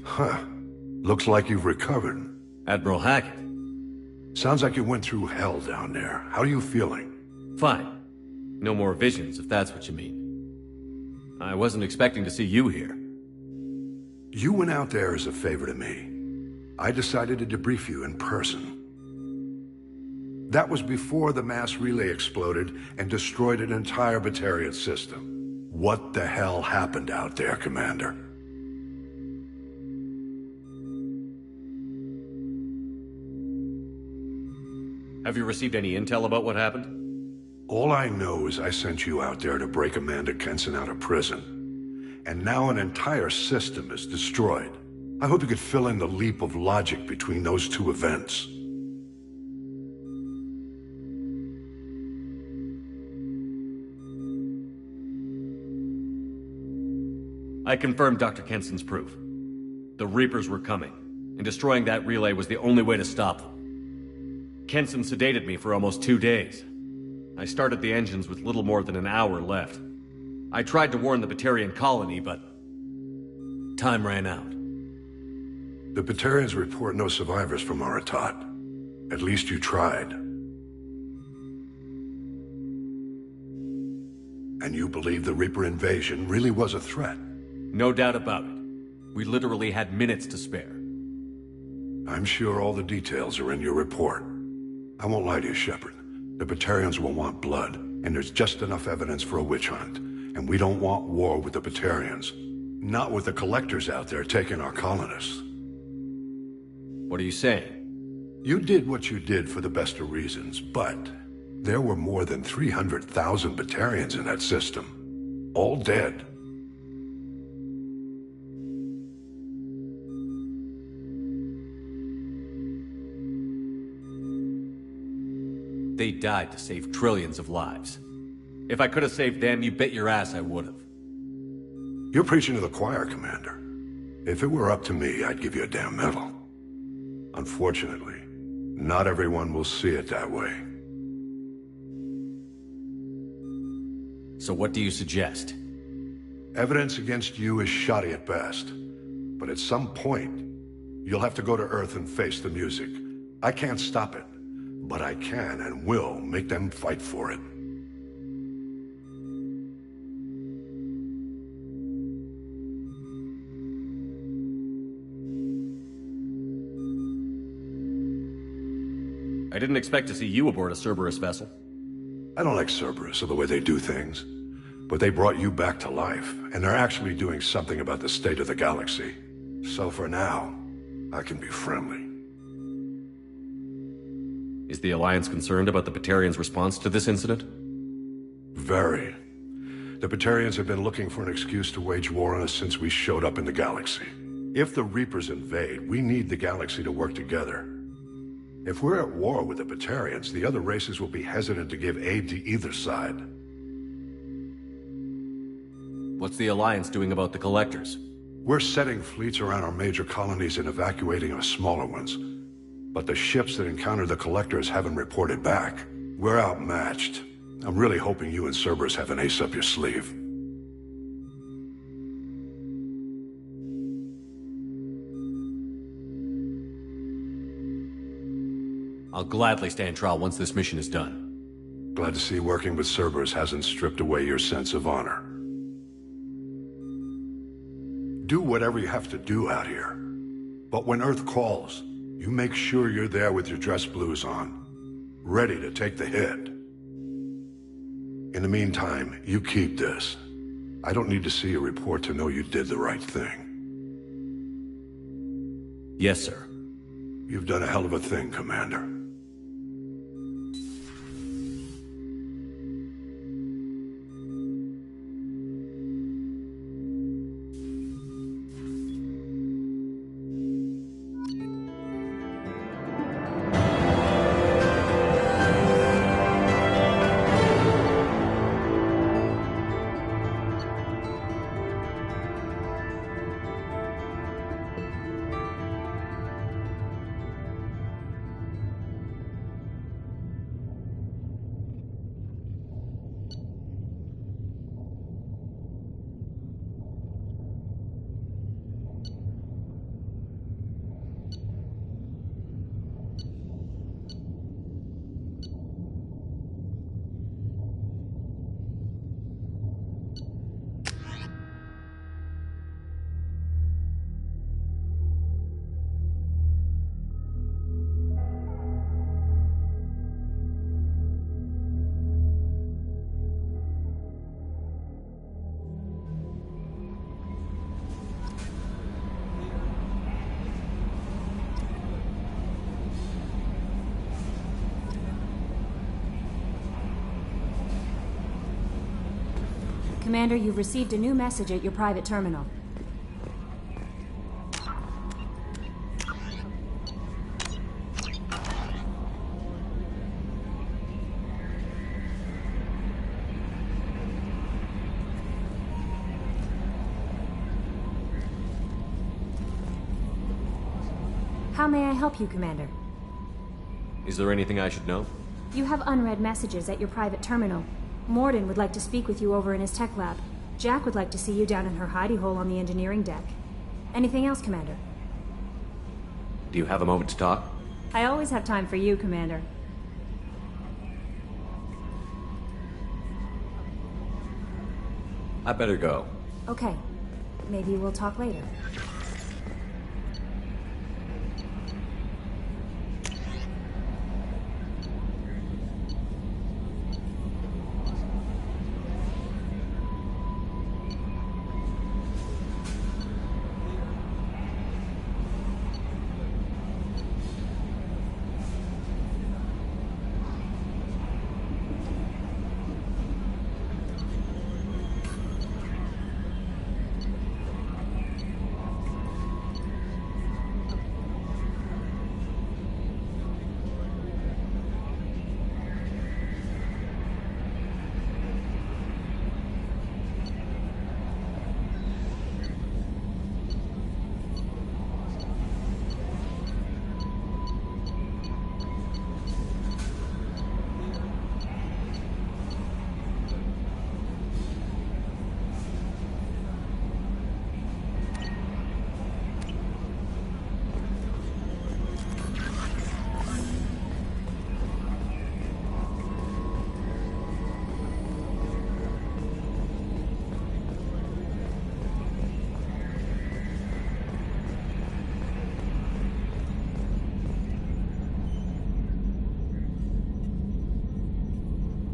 Huh. Looks like you've recovered. Admiral Hackett. Sounds like you went through hell down there. How are you feeling? Fine. No more visions, if that's what you mean. I wasn't expecting to see you here. You went out there as a favor to me. I decided to debrief you in person. That was before the mass relay exploded and destroyed an entire Batarian system. What the hell happened out there, Commander? Have you received any intel about what happened? All I know is I sent you out there to break Amanda Kenson out of prison. And now an entire system is destroyed. I hope you could fill in the leap of logic between those two events. I confirmed Dr. Kenson's proof. The Reapers were coming, and destroying that relay was the only way to stop them. Kenson sedated me for almost 2 days. I started the engines with little more than an hour left. I tried to warn the Batarian colony, but time ran out. The Batarians report no survivors from Aratat. At least you tried. And you believe the Reaper invasion really was a threat? No doubt about it. We literally had minutes to spare. I'm sure all the details are in your report. I won't lie to you, Shepard. The Batarians will want blood, and there's just enough evidence for a witch hunt. And we don't want war with the Batarians. Not with the collectors out there taking our colonists. What are you saying? You did what you did for the best of reasons, but there were more than 300,000 Batarians in that system. All dead. They died to save trillions of lives. If I could have saved them, you bet your ass I would have. You're preaching to the choir, Commander. If it were up to me, I'd give you a damn medal. Unfortunately, not everyone will see it that way. So what do you suggest? Evidence against you is shoddy at best. But at some point, you'll have to go to Earth and face the music. I can't stop it, but I can and will make them fight for it. I didn't expect to see you aboard a Cerberus vessel. I don't like Cerberus or the way they do things, but they brought you back to life, and they're actually doing something about the state of the galaxy. So for now, I can be friendly. Is the Alliance concerned about the Batarians' response to this incident? Very. The Batarians have been looking for an excuse to wage war on us since we showed up in the galaxy. If the Reapers invade, we need the galaxy to work together. If we're at war with the Batarians, the other races will be hesitant to give aid to either side. What's the Alliance doing about the Collectors? We're setting fleets around our major colonies and evacuating our smaller ones. But the ships that encountered the Collectors haven't reported back. We're outmatched. I'm really hoping you and Cerberus have an ace up your sleeve. I'll gladly stand trial once this mission is done. Glad to see working with Cerberus hasn't stripped away your sense of honor. Do whatever you have to do out here. But when Earth calls, you make sure you're there with your dress blues on, ready to take the hit. In the meantime, you keep this. I don't need to see a report to know you did the right thing. Yes, sir. You've done a hell of a thing, Commander. Commander, you've received a new message at your private terminal. How may I help you, Commander? Is there anything I should know? You have unread messages at your private terminal. Morden would like to speak with you over in his tech lab. Jack would like to see you down in her hidey hole on the engineering deck. Anything else, Commander? Do you have a moment to talk? I always have time for you, Commander. I better go. Okay. Maybe we'll talk later.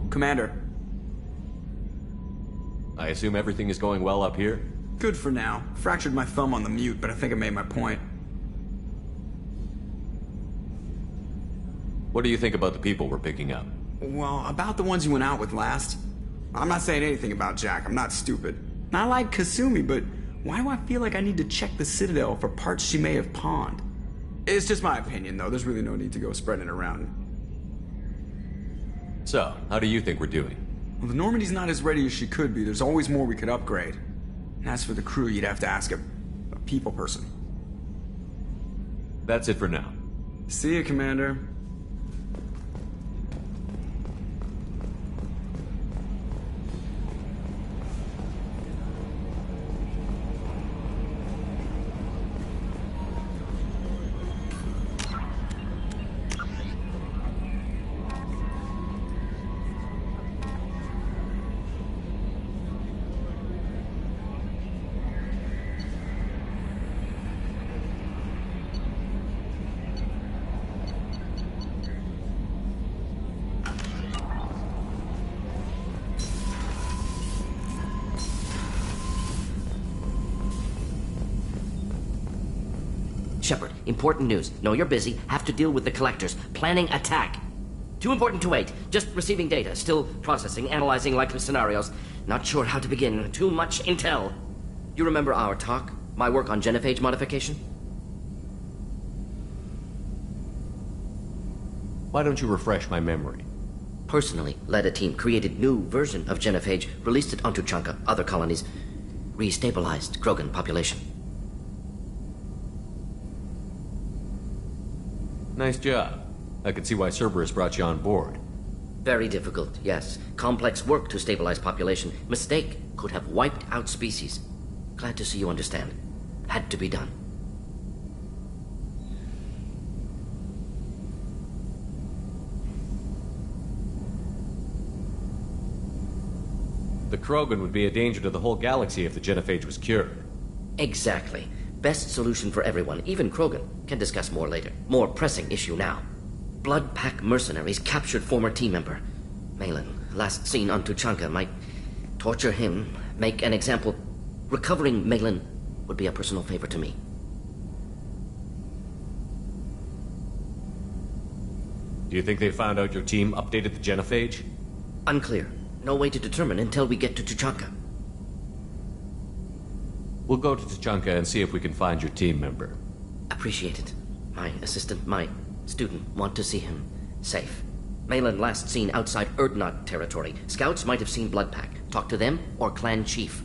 Commander. I assume everything is going well up here? Good for now. Fractured my thumb on the mute, but I think I made my point. What do you think about the people we're picking up? Well, about the ones you went out with last. I'm not saying anything about Jack, I'm not stupid. I like Kasumi, but why do I feel like I need to check the Citadel for parts she may have pawned? It's just my opinion, though. There's really no need to go spreading it around. So, how do you think we're doing? Well, the Normandy's not as ready as she could be. There's always more we could upgrade. And as for the crew, you'd have to ask a people person. That's it for now. See you, Commander. Shepard, important news. Know you're busy. Have to deal with the collectors. Planning attack. Too important to wait. Just receiving data. Still processing, analyzing likely scenarios. Not sure how to begin. Too much intel. You remember our talk? My work on genophage modification? Why don't you refresh my memory? Personally led a team, created new version of genophage, released it onto Chanka, other colonies, restabilized Krogan population. Nice job. I can see why Cerberus brought you on board. Very difficult, yes. Complex work to stabilize population. Mistake could have wiped out species. Glad to see you understand. Had to be done. The Krogan would be a danger to the whole galaxy if the genophage was cured. Exactly. Best solution for everyone, even Krogan. Can discuss more later. More pressing issue now. Blood Pack mercenaries captured former team member. Malin, last seen on Tuchanka, might torture him, make an example. Recovering Malin would be a personal favor to me. Do you think they found out your team updated the genophage? Unclear. No way to determine until we get to Tuchanka. We'll go to Tuchanka and see if we can find your team member. Appreciate it. My assistant, my student, want to see him safe. Malin last seen outside Erdnot territory. Scouts might have seen Blood Pack. Talk to them or clan chief.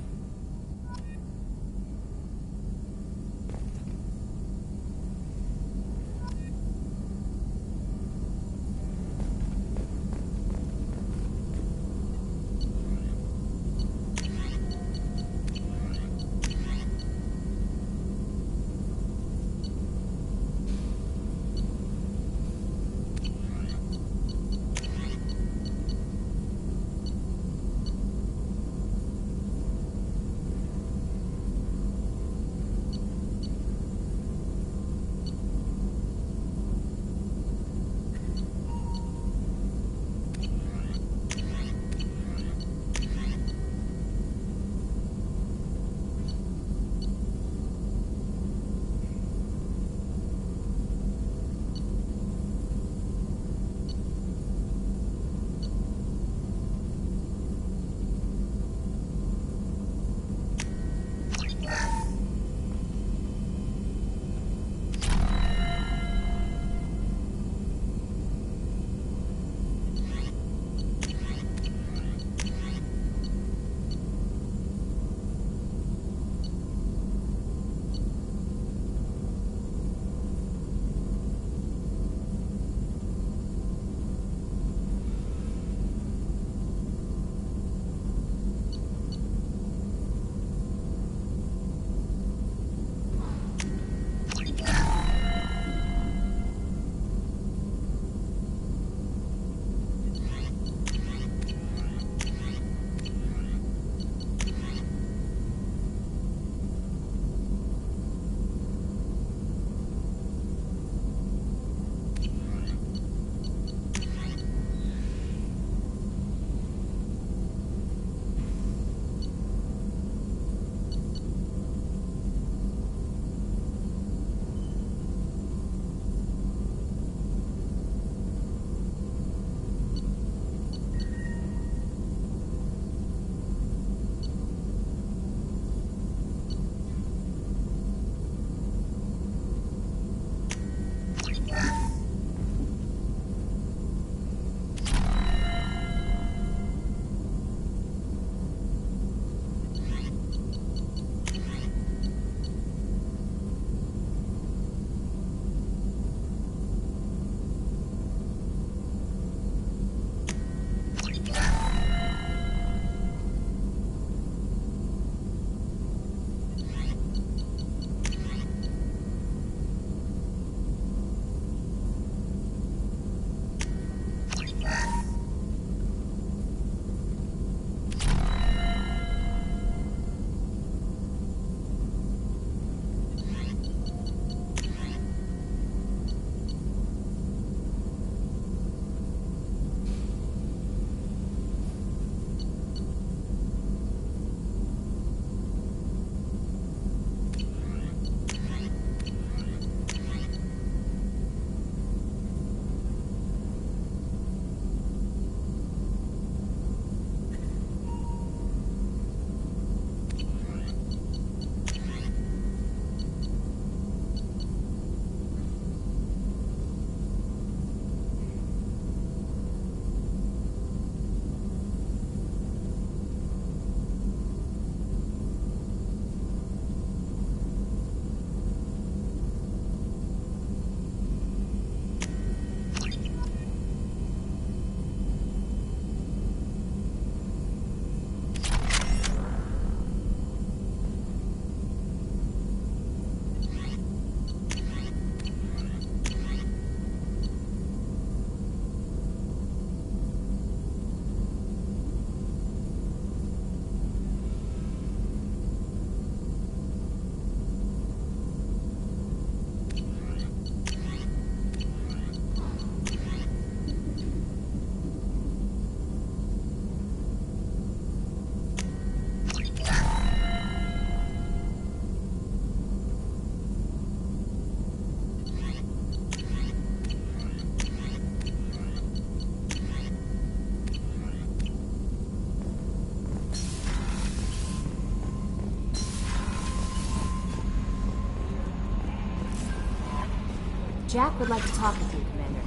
Jack would like to talk with you, Commander.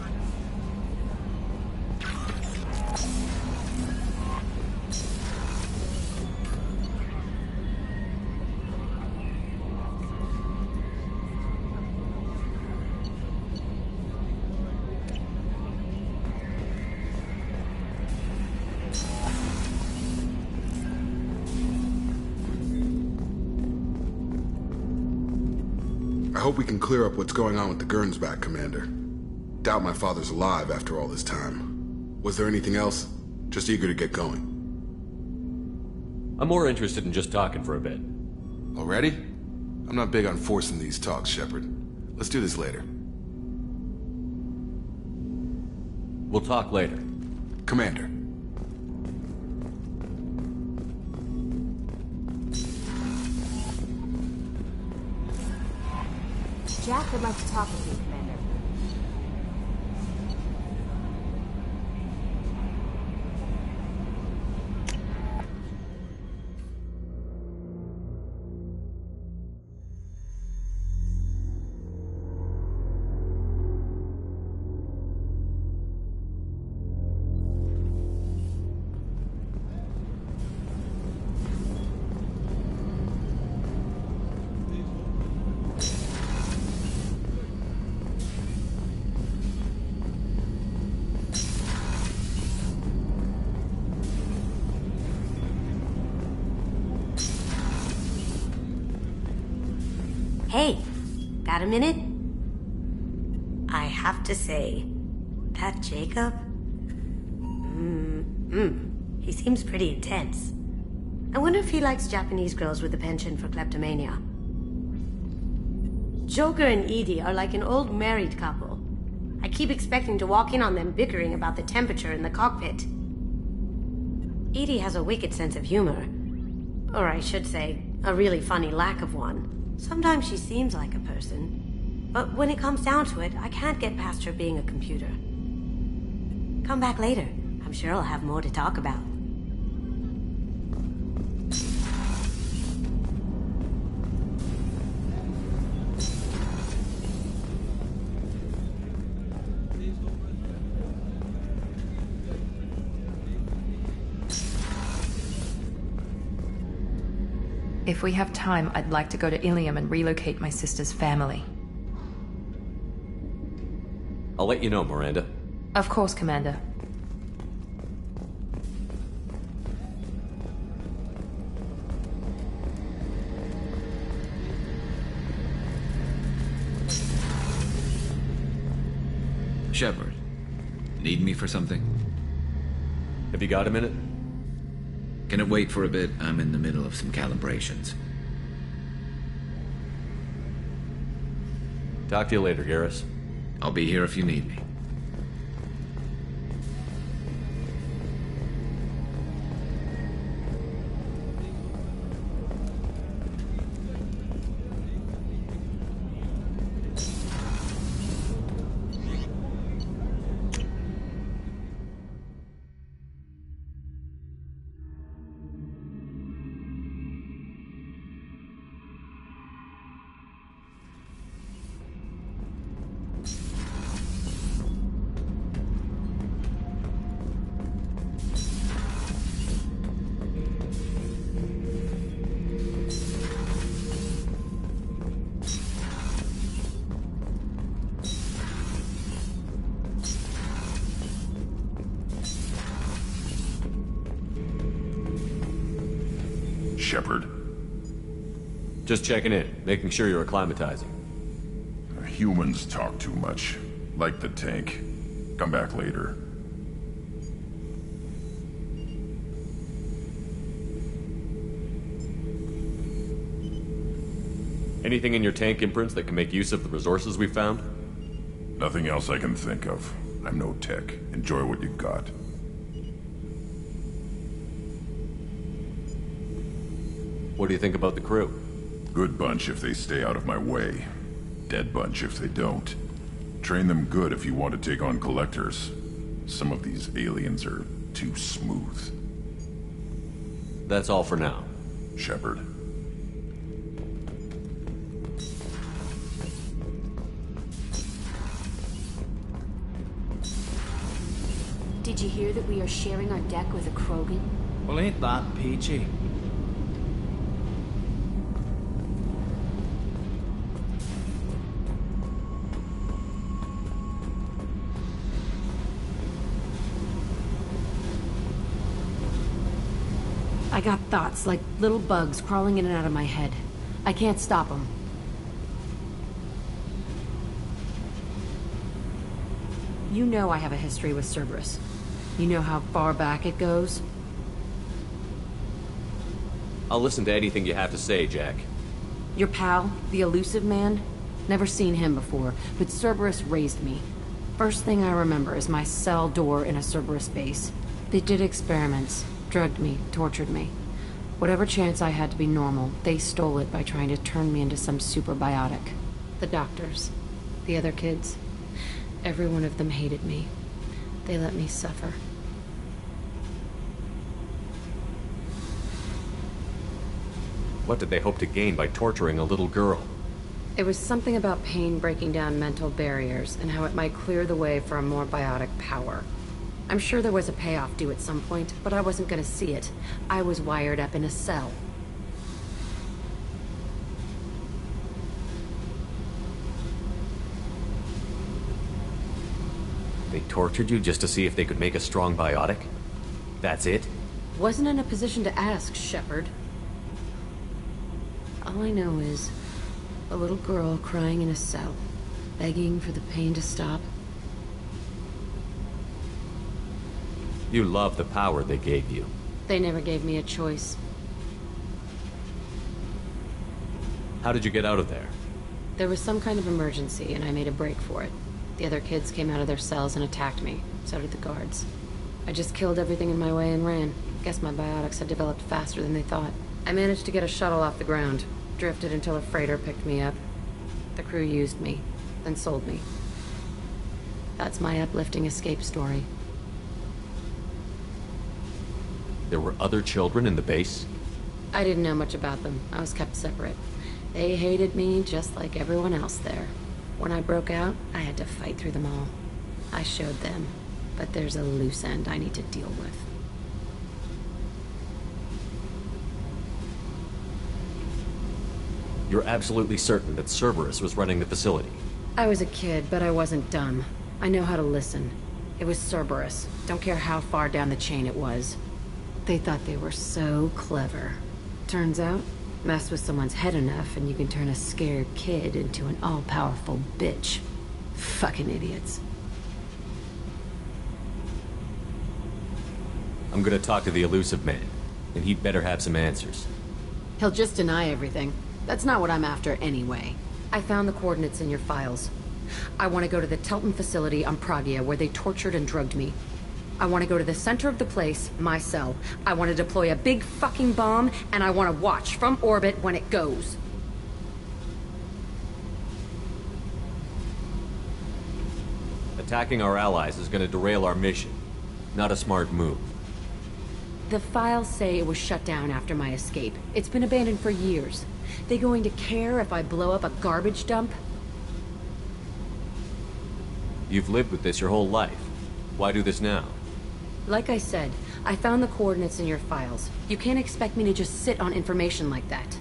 I hope we can clear up what's going on with the Gernsback, Commander. Doubt my father's alive after all this time. Was there anything else? Just eager to get going. I'm more interested in just talking for a bit. Already? I'm not big on forcing these talks, Shepard. Let's do this later. We'll talk later. Commander. Jack would like to talk with you, Commander. Hey, got a minute? I have to say, that Jacob? He seems pretty intense. I wonder if he likes Japanese girls with a penchant for kleptomania. Joker and Edie are like an old married couple. I keep expecting to walk in on them bickering about the temperature in the cockpit. Edie has a wicked sense of humor. Or I should say, a really funny lack of one. Sometimes she seems like a person, but when it comes down to it, I can't get past her being a computer. Come back later. I'm sure I'll have more to talk about. If we have time, I'd like to go to Ilium and relocate my sister's family. I'll let you know, Miranda. Of course, Commander. Shepard, need me for something? Have you got a minute? Can it wait for a bit? I'm in the middle of some calibrations. Talk to you later, Garrus. I'll be here if you need me. Shepard. Just checking in, making sure you're acclimatizing. Humans talk too much. Like the tank. Come back later. Anything in your tank imprints that can make use of the resources we found? Nothing else I can think of. I'm no tech. Enjoy what you got. What do you think about the crew? Good bunch if they stay out of my way. Dead bunch if they don't. Train them good if you want to take on collectors. Some of these aliens are too smooth. That's all for now. Shepard. Did you hear that we are sharing our deck with a Krogan? Well, ain't that peachy? I got thoughts like little bugs crawling in and out of my head. I can't stop them. You know I have a history with Cerberus. You know how far back it goes? I'll listen to anything you have to say, Jack. Your pal, the elusive man? Never seen him before, but Cerberus raised me. First thing I remember is my cell door in a Cerberus base. They did experiments, drugged me, tortured me. Whatever chance I had to be normal, they stole it by trying to turn me into some superbiotic. The doctors, the other kids, every one of them hated me. They let me suffer. What did they hope to gain by torturing a little girl? It was something about pain breaking down mental barriers and how it might clear the way for a more biotic power. I'm sure there was a payoff due at some point, but I wasn't gonna see it. I was wired up in a cell. They tortured you just to see if they could make a strong biotic? That's it? Wasn't in a position to ask, Shepard. All I know is a little girl crying in a cell, begging for the pain to stop. You love the power they gave you. They never gave me a choice. How did you get out of there? There was some kind of emergency, and I made a break for it. The other kids came out of their cells and attacked me. So did the guards. I just killed everything in my way and ran. Guess my biotics had developed faster than they thought. I managed to get a shuttle off the ground. Drifted until a freighter picked me up. The crew used me, then sold me. That's my uplifting escape story. There were other children in the base? I didn't know much about them. I was kept separate. They hated me just like everyone else there. When I broke out, I had to fight through them all. I showed them, but there's a loose end I need to deal with. You're absolutely certain that Cerberus was running the facility? I was a kid, but I wasn't dumb. I know how to listen. It was Cerberus. Don't care how far down the chain it was. They thought they were so clever. Turns out, mess with someone's head enough and you can turn a scared kid into an all-powerful bitch. Fucking idiots. I'm gonna talk to the elusive man, and he'd better have some answers. He'll just deny everything. That's not what I'm after anyway. I found the coordinates in your files. I want to go to the Telton facility on Pragia where they tortured and drugged me. I want to go to the center of the place, my cell. I want to deploy a big fucking bomb, and I want to watch from orbit when it goes. Attacking our allies is gonna derail our mission. Not a smart move. The files say it was shut down after my escape. It's been abandoned for years. They going to care if I blow up a garbage dump? You've lived with this your whole life. Why do this now? Like I said, I found the coordinates in your files. You can't expect me to just sit on information like that.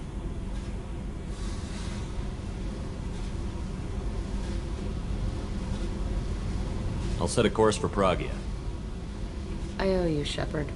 I'll set a course for Pragia. I owe you, Shepard.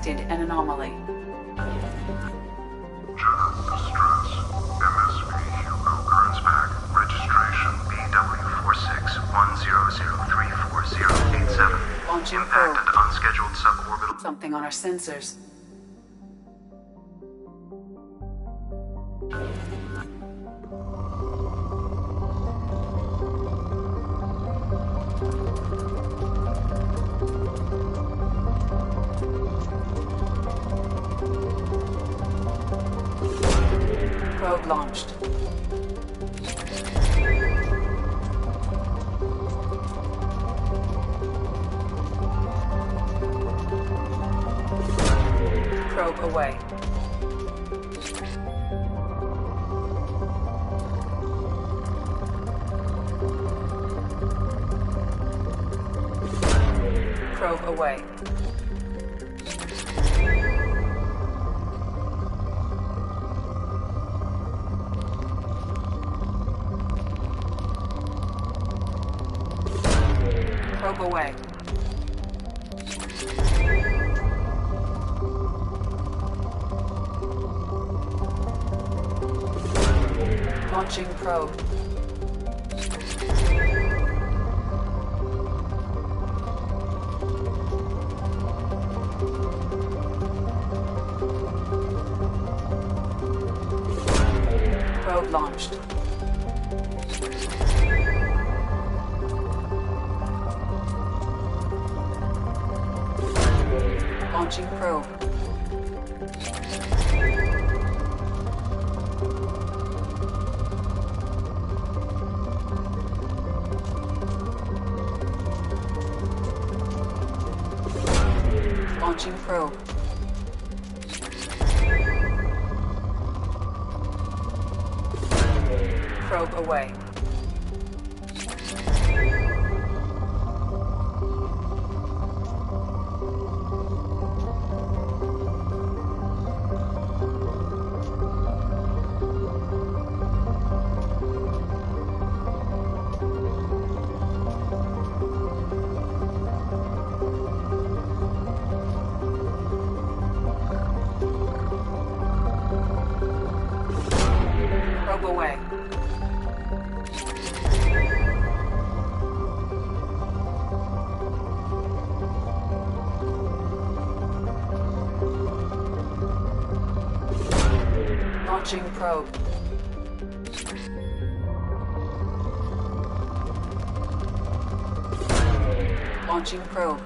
detected an anomaly. General distress. MSV Hugo Gernsback. Registration BW4610034087. Launching Impacted unscheduled suborbital. Something on our sensors. Probe launched. Probe away. Probe away. Probe away. Launching probe. Probe launched. Launching probe. Launching probe. Probe away. Probe away. Launching probe. Launching probe.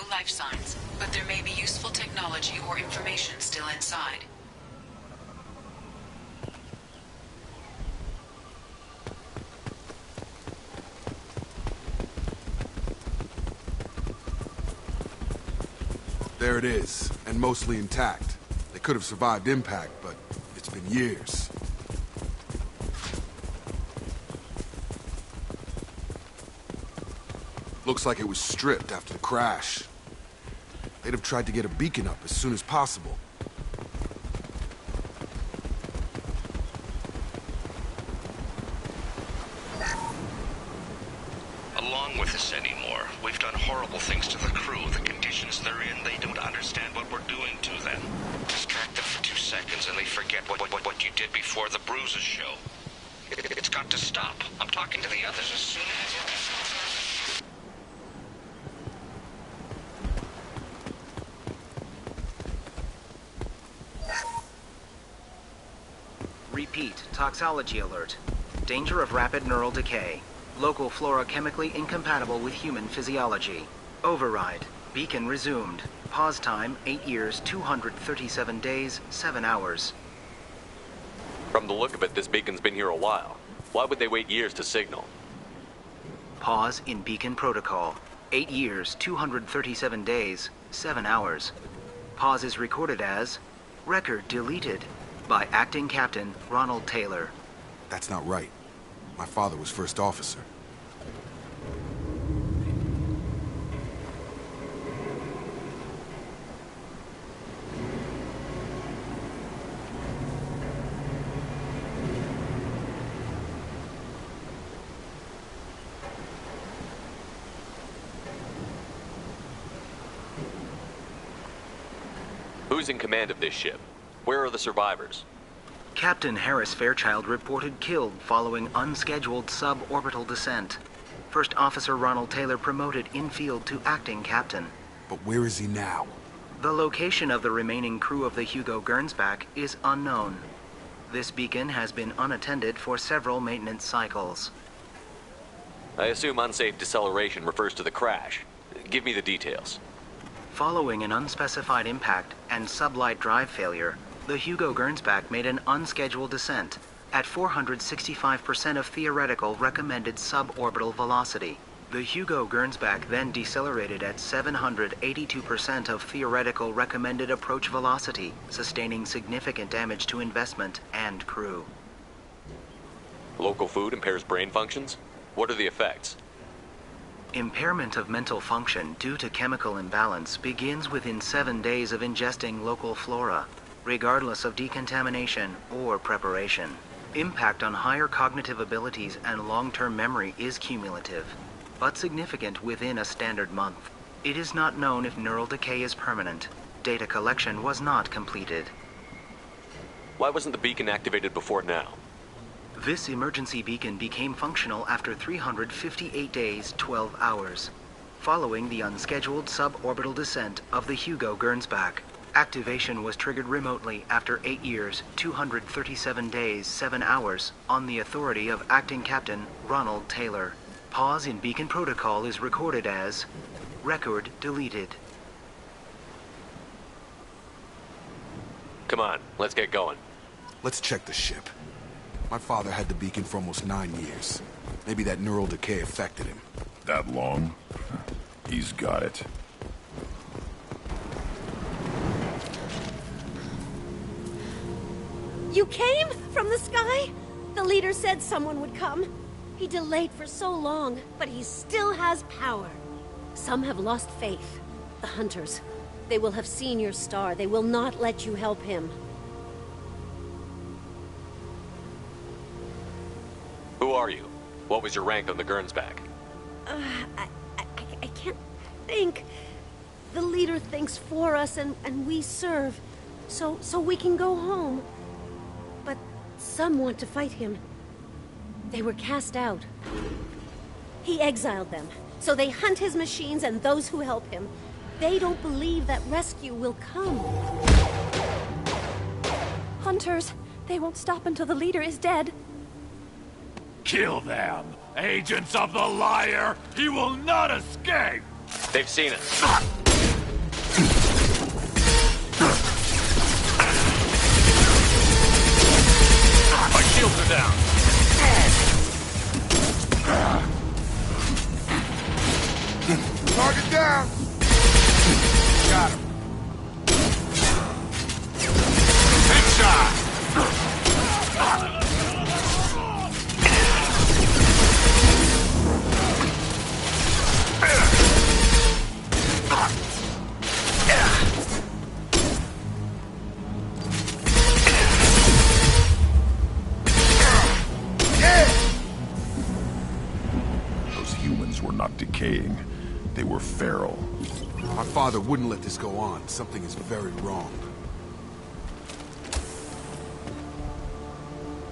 no life signs, but there may be useful technology or information still inside. There it is, and mostly intact. They could have survived impact, but it's been years. Looks like it was stripped after the crash. They'd have tried to get a beacon up as soon as possible. Along with this anymore. We've done horrible things to the crew. The conditions they're in, they don't understand what we're doing to them. Distract them for 2 seconds and they forget what you did before the bruises show. It's got to stop. I'm talking to the others as soon as... Repeat, toxology alert. Danger of rapid neural decay. Local flora chemically incompatible with human physiology. Override. Beacon resumed. Pause time, 8 years, 237 days, 7 hours. From the look of it, this beacon's been here a while. Why would they wait years to signal? Pause in beacon protocol. 8 years, 237 days, 7 hours. Pause is recorded as... Record deleted. By Acting Captain Ronald Taylor. That's not right. My father was first officer. Who's in command of this ship? Where are the survivors? Captain Harris Fairchild reported killed following unscheduled suborbital descent. First Officer Ronald Taylor promoted in-field to acting captain. But where is he now? The location of the remaining crew of the Hugo Gernsback is unknown. This beacon has been unattended for several maintenance cycles. I assume unsafe deceleration refers to the crash. Give me the details. Following an unspecified impact and sublight drive failure, the Hugo Gernsback made an unscheduled descent at 465% of theoretical recommended suborbital velocity. The Hugo Gernsback then decelerated at 782% of theoretical recommended approach velocity, sustaining significant damage to investment and crew. Local food impairs brain functions? What are the effects? Impairment of mental function due to chemical imbalance begins within 7 days of ingesting local flora, regardless of decontamination or preparation. Impact on higher cognitive abilities and long-term memory is cumulative, but significant within a standard month. It is not known if neural decay is permanent. Data collection was not completed. Why wasn't the beacon activated before now? This emergency beacon became functional after 358 days, 12 hours, following the unscheduled suborbital descent of the Hugo Gernsback. Activation was triggered remotely after 8 years, 237 days, 7 hours, on the authority of Acting Captain Ronald Taylor. Pause in beacon protocol is recorded as record deleted. Come on, let's get going. Let's check the ship. My father had the beacon for almost 9 years. Maybe that neural decay affected him. That long? He's got it. You came from the sky? The leader said someone would come. He delayed for so long, but he still has power. Some have lost faith. The hunters. They will have seen your star. They will not let you help him. Who are you? What was your rank on the Gernsback? I can't think. The leader thinks for us and we serve. So we can go home. But some want to fight him. They were cast out. He exiled them. So they hunt his machines and those who help him. They don't believe that rescue will come. Hunters, they won't stop until the leader is dead. Kill them! Agents of the liar! He will not escape! They've seen us. decaying. They were feral. My father wouldn't let this go on. Something is very wrong.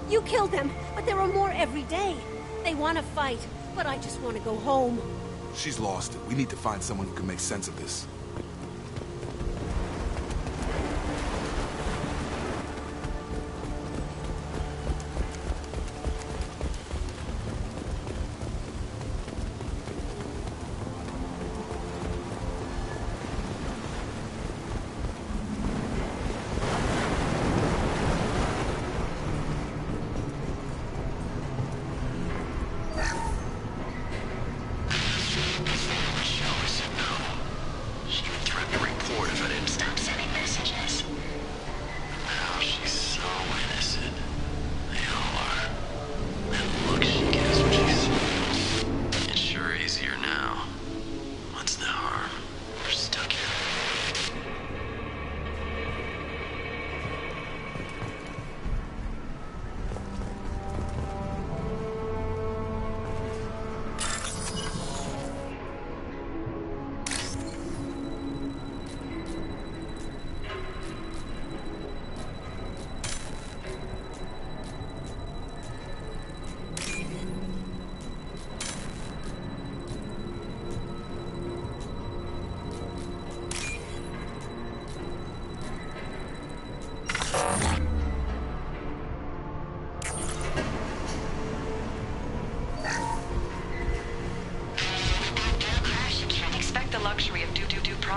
You killed them, but there are more every day. They want to fight, but I just want to go home. She's lost it. We need to find someone who can make sense of this.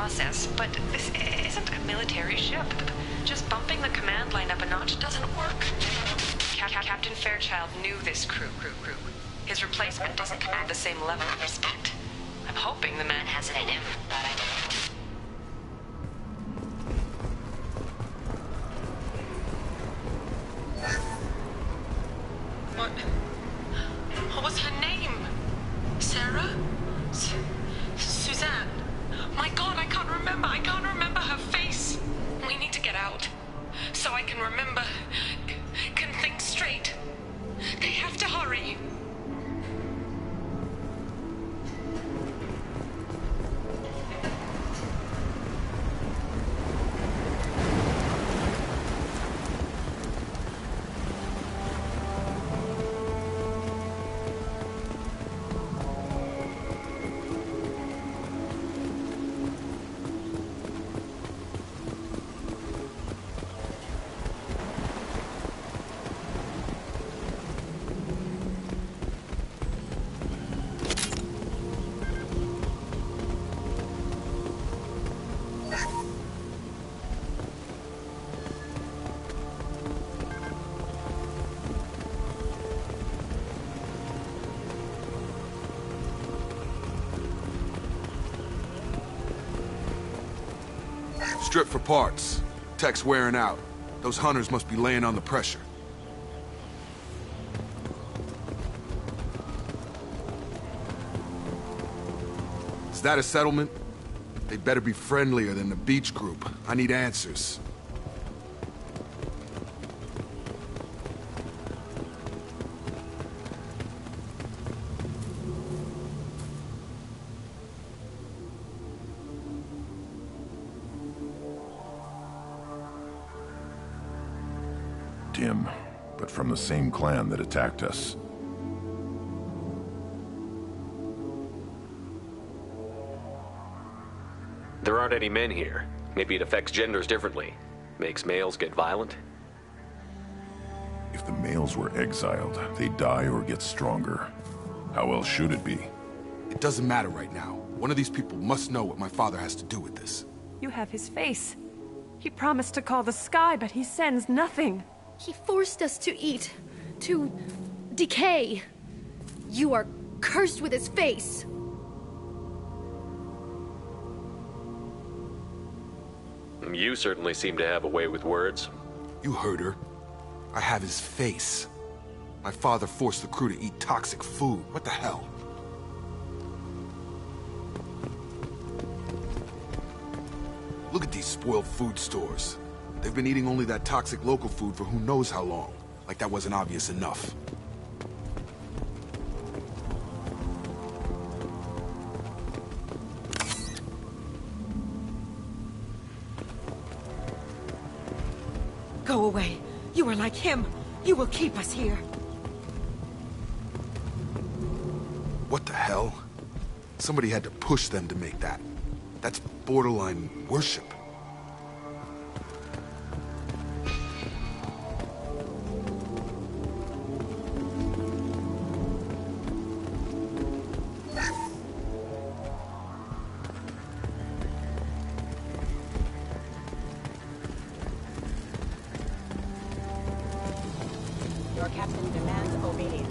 process, but this isn't a military ship. Just bumping the command line up a notch doesn't work. Captain Fairchild knew this crew. His replacement doesn't command the same level of respect. I'm hoping the man has it in him, but I don't. What was her name? Sarah? Suzanne? My God, I can't remember. I can't remember her face. We need to get out. So I can remember. Can think straight. They have to hurry. Strip for parts. Tech's wearing out. Those hunters must be laying on the pressure. Is that a settlement? They better be friendlier than the beach group. I need answers. Tim, but from the same clan that attacked us. There aren't any men here. Maybe it affects genders differently. Makes males get violent? If the males were exiled, they die or get stronger. How else should it be? It doesn't matter right now. One of these people must know what my father has to do with this. You have his face. He promised to call the sky, but he sends nothing. He forced us to eat, to decay. You are cursed with his face. You certainly seem to have a way with words. You heard her. I have his face. My father forced the crew to eat toxic food. What the hell? Look at these spoiled food stores. They've been eating only that toxic local food for who knows how long. Like that wasn't obvious enough. Go away. You are like him. You will keep us here. What the hell? Somebody had to push them to make that. That's borderline worship. Your captain demands obedience.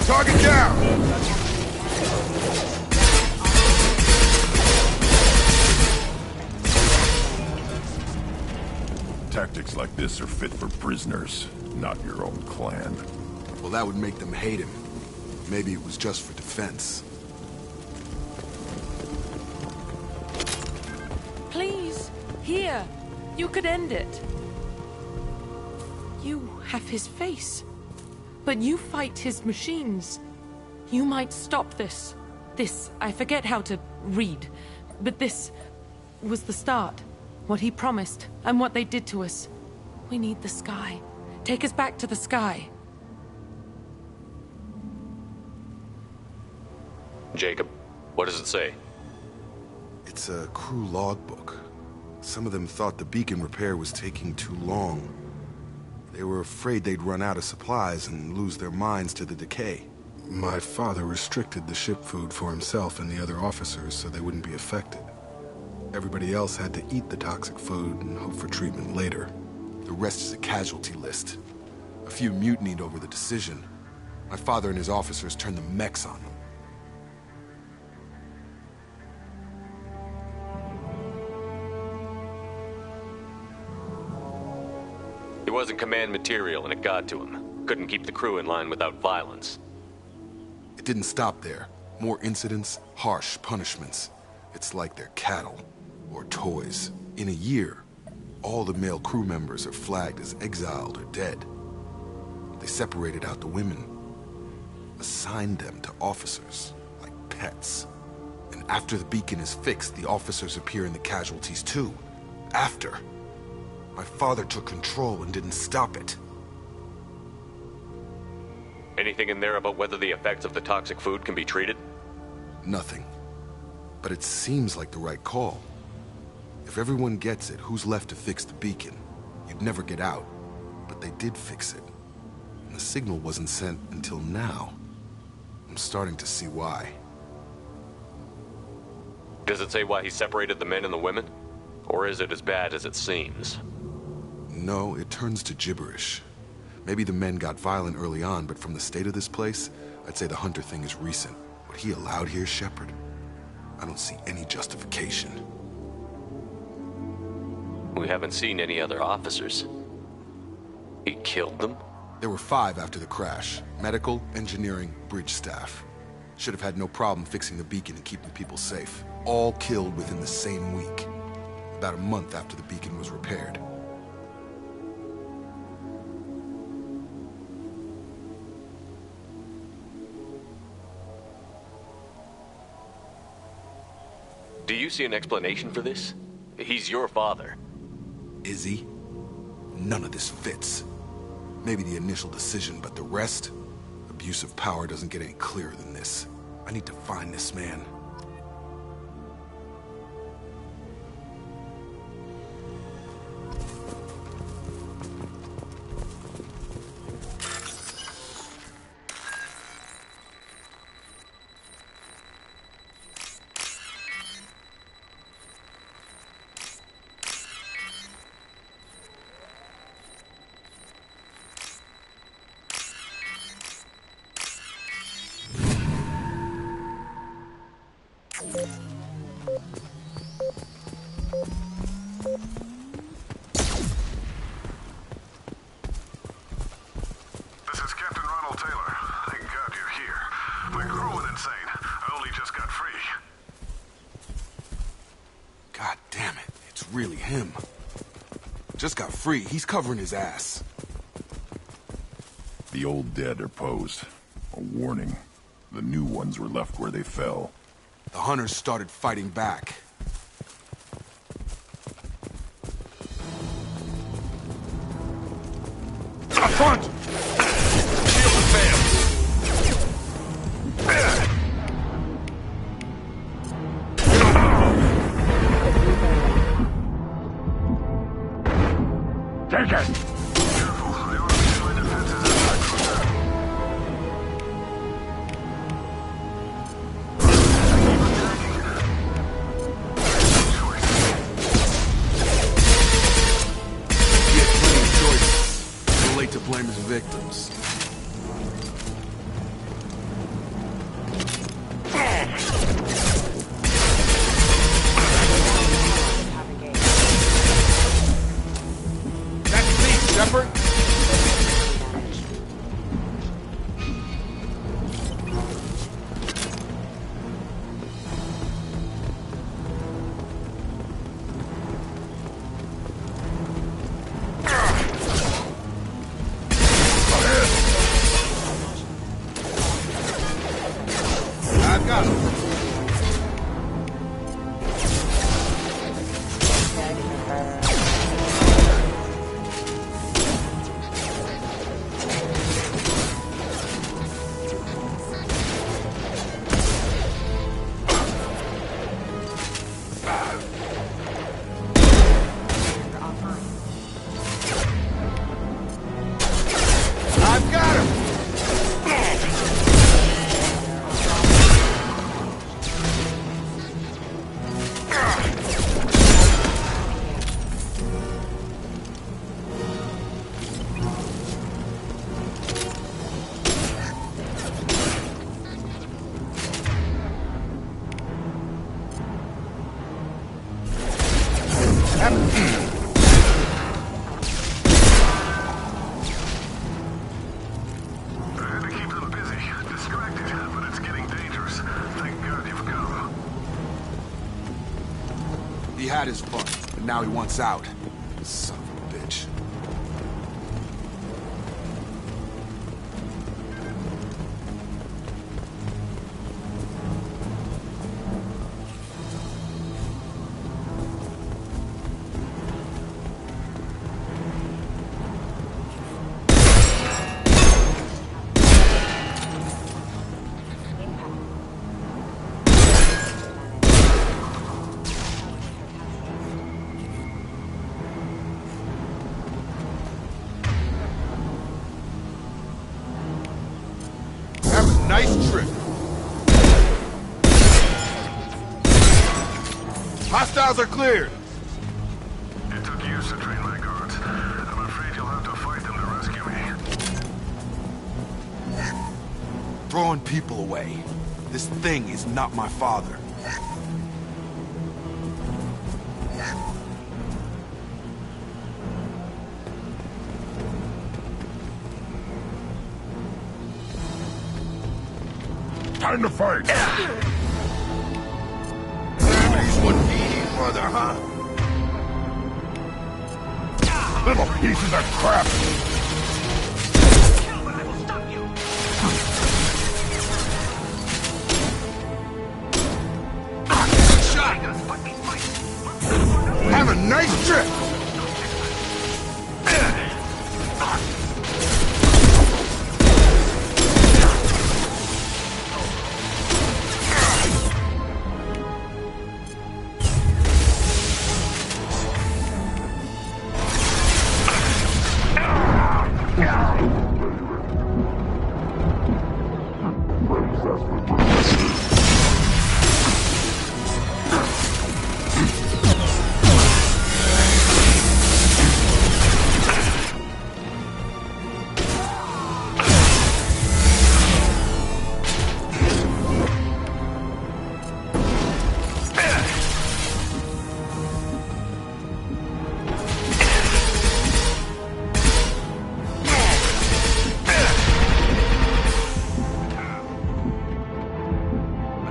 Target down! Tactics like this are fit for prisoners, not your own clan. Well, that would make them hate him. Maybe it was just for defense. Please, here. You could end it. You have his face. But you fight his machines. You might stop this. This, I forget how to read. But this was the start. What he promised, and what they did to us. We need the sky. Take us back to the sky. Jacob, what does it say? It's a crew logbook. Some of them thought the beacon repair was taking too long. They were afraid they'd run out of supplies and lose their minds to the decay. My father restricted the ship food for himself and the other officers so they wouldn't be affected. Everybody else had to eat the toxic food and hope for treatment later. The rest is a casualty list. A few mutinied over the decision. My father and his officers turned the mechs on them. He wasn't command material and it got to him. Couldn't keep the crew in line without violence. It didn't stop there. More incidents, harsh punishments. It's like they're cattle or toys. In a year, all the male crew members are flagged as exiled or dead. They separated out the women, assigned them to officers like pets. And after the beacon is fixed, the officers appear in the casualties too. After. My father took control and didn't stop it. Anything in there about whether the effects of the toxic food can be treated? Nothing. But it seems like the right call. If everyone gets it, who's left to fix the beacon? You'd never get out. But they did fix it. And the signal wasn't sent until now. I'm starting to see why. Does it say why he separated the men and the women? Or is it as bad as it seems? No, it turns to gibberish. Maybe the men got violent early on, but from the state of this place, I'd say the Hunter thing is recent. What he allowed here, Shepard, I don't see any justification. We haven't seen any other officers. He killed them? There were 5 after the crash. Medical, engineering, bridge staff. Should have had no problem fixing the beacon and keeping people safe. All killed within the same week. About a month after the beacon was repaired. Do you see an explanation for this? He's your father. Is he? None of this fits. Maybe the initial decision, but the rest? Abuse of power doesn't get any clearer than this. I need to find this man. Really him. Just got free. He's covering his ass. The The old dead are posed. A warning. The new ones were left where they fell. The hunters started fighting back. Up front! Shield the fam! Take it! To blame his victims. That's me, Shepard. He had his fun, but now he wants out. Son of a bitch. Nice trip. Hostiles are cleared. It took years to train my guards. I'm afraid you'll have to fight them to rescue me. Throwing people away. This thing is not my father. Time to fight! Gravity's one needy mother, huh? Little pieces of crap! Have a nice trip!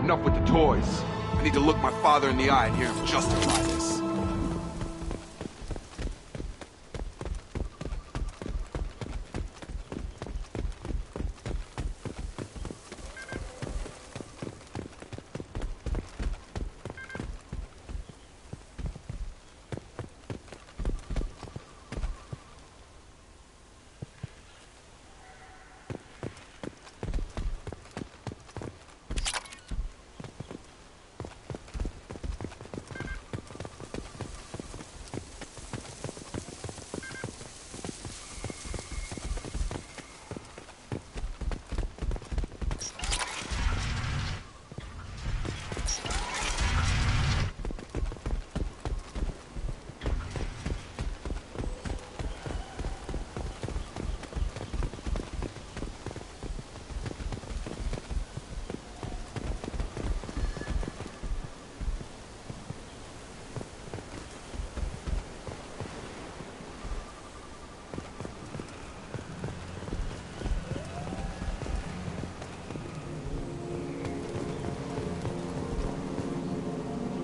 Enough with the toys. I need to look my father in the eye and hear him justify this.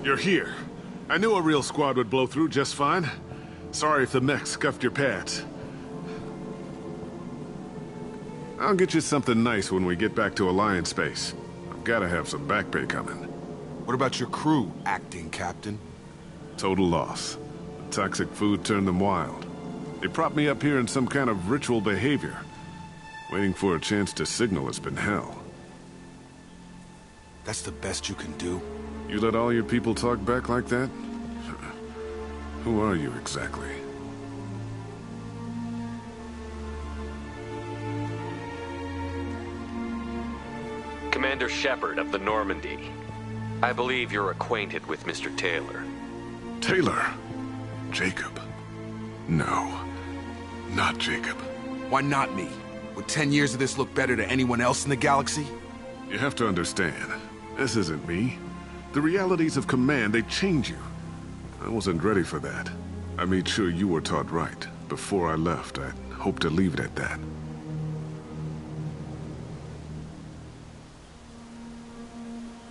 You're here. I knew a real squad would blow through just fine. Sorry if the mech scuffed your pads. I'll get you something nice when we get back to Alliance space. I've gotta have some back pay coming. What about your crew, acting captain? Total loss. The toxic food turned them wild. They propped me up here in some kind of ritual behavior. Waiting for a chance to signal has been hell. That's the best you can do? You let all your people talk back like that? Who are you exactly? Commander Shepard of the Normandy. I believe you're acquainted with Mr. Taylor. Taylor? Jacob? No. Not Jacob. Why not me? Would 10 years of this look better to anyone else in the galaxy? You have to understand, this isn't me. The realities of command, they change you. I wasn't ready for that. I made sure you were taught right. Before I left, I hoped to leave it at that.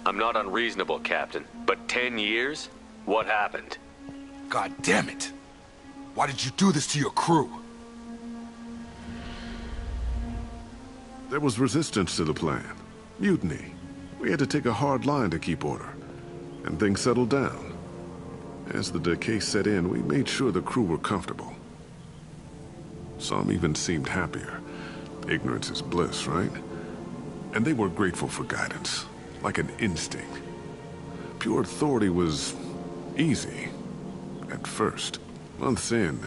I'm not unreasonable, Captain, but 10 years? What happened? God damn it! Why did you do this to your crew? There was resistance to the plan. Mutiny. We had to take a hard line to keep order. And things settled down. As the decay set in, we made sure the crew were comfortable. Some even seemed happier. Ignorance is bliss, right? And they were grateful for guidance, like an instinct. Pure authority was easy, at first. Months in,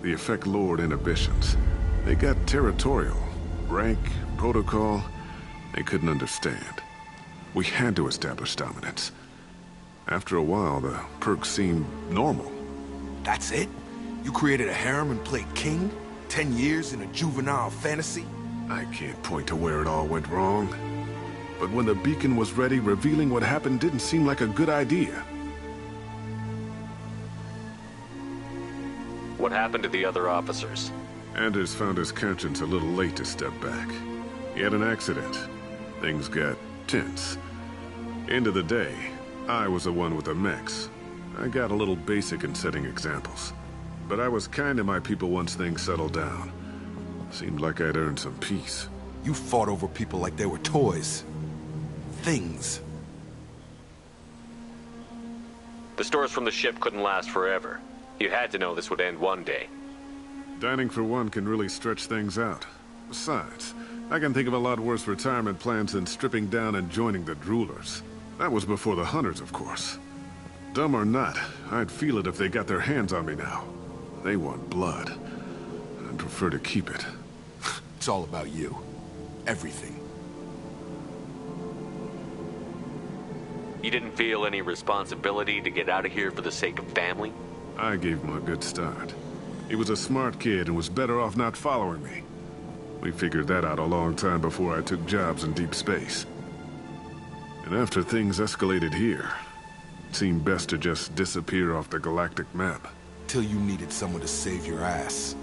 the effect lowered inhibitions. They got territorial. Rank, protocol, they couldn't understand. We had to establish dominance. After a while, the perks seemed normal. That's it? You created a harem and played king? 10 years in a juvenile fantasy? I can't point to where it all went wrong. But when the beacon was ready, revealing what happened didn't seem like a good idea. What happened to the other officers? Anders found his conscience a little late to step back. He had an accident. Things got tense. End of the day, I was the one with the mechs. I got a little basic in setting examples. But I was kind to my people once things settled down. Seemed like I'd earned some peace. You fought over people like they were toys. Things. The stores from the ship couldn't last forever. You had to know this would end one day. Dining for one can really stretch things out. Besides, I can think of a lot worse retirement plans than stripping down and joining the droolers. That was before the hunters, of course. Dumb or not, I'd feel it if they got their hands on me now. They want blood. I'd prefer to keep it. It's all about you. Everything. You didn't feel any responsibility to get out of here for the sake of family? I gave him a good start. He was a smart kid and was better off not following me. We figured that out a long time before I took jobs in deep space. And after things escalated here, it seemed best to just disappear off the galactic map. Till you needed someone to save your ass.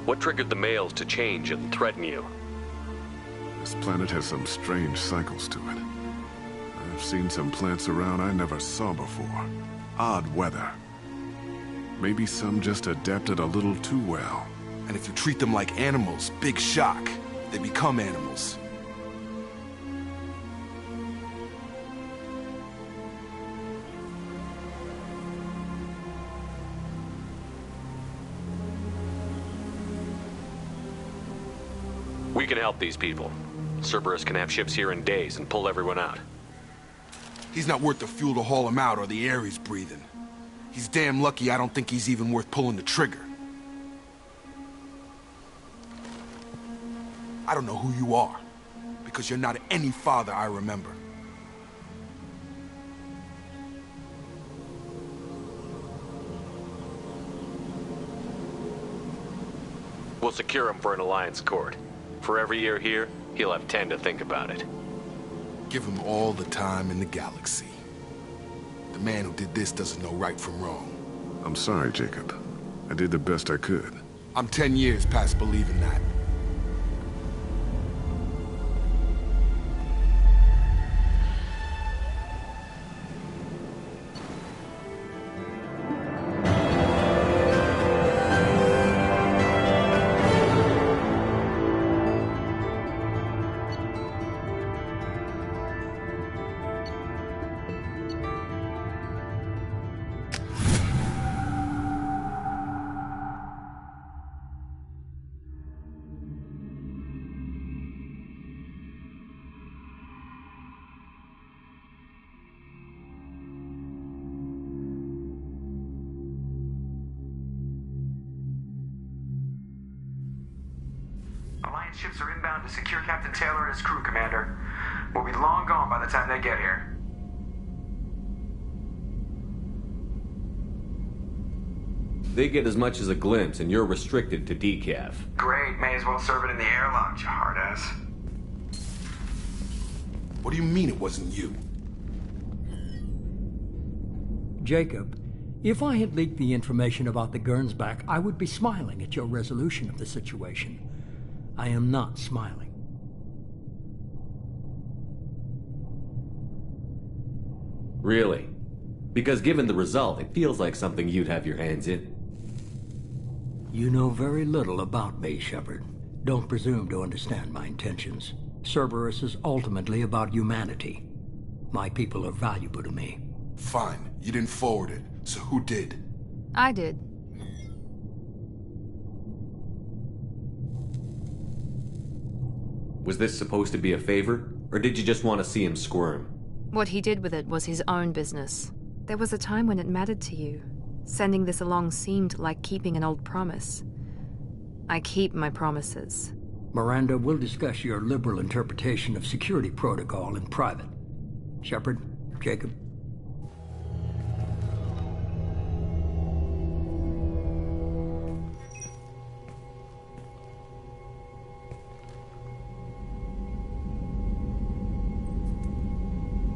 What triggered the males to change and threaten you? This planet has some strange cycles to it. I've seen some plants around I never saw before. Odd weather. Maybe some just adapted a little too well. And if you treat them like animals, big shock. They become animals. We can help these people. Cerberus can have ships here in days and pull everyone out. He's not worth the fuel to haul him out or the air he's breathing. He's damn lucky I don't think he's even worth pulling the trigger. I don't know who you are, because you're not any father I remember. We'll secure him for an Alliance court. For every year here, he'll have 10 to think about it. Give him all the time in the galaxy. The man who did this doesn't know right from wrong. I'm sorry, Jacob. I did the best I could. I'm 10 years past believing that. Alliance ships are inbound to secure Captain Taylor and his crew, Commander. We'll be long gone by the time they get here. They get as much as a glimpse, and you're restricted to decaf. Great, may as well serve it in the airlock, you hard ass. What do you mean it wasn't you? Jacob, if I had leaked the information about the Gernsback, I would be smiling at your resolution of the situation. I am not smiling. Really? Because given the result, it feels like something you'd have your hands in. You know very little about me, Shepard. Don't presume to understand my intentions. Cerberus is ultimately about humanity. My people are valuable to me. Fine. You didn't forward it. So who did? I did. Was this supposed to be a favor? Or did you just want to see him squirm? What he did with it was his own business. There was a time when it mattered to you. Sending this along seemed like keeping an old promise. I keep my promises. Miranda, we'll discuss your liberal interpretation of security protocol in private. Shepard, Jacob.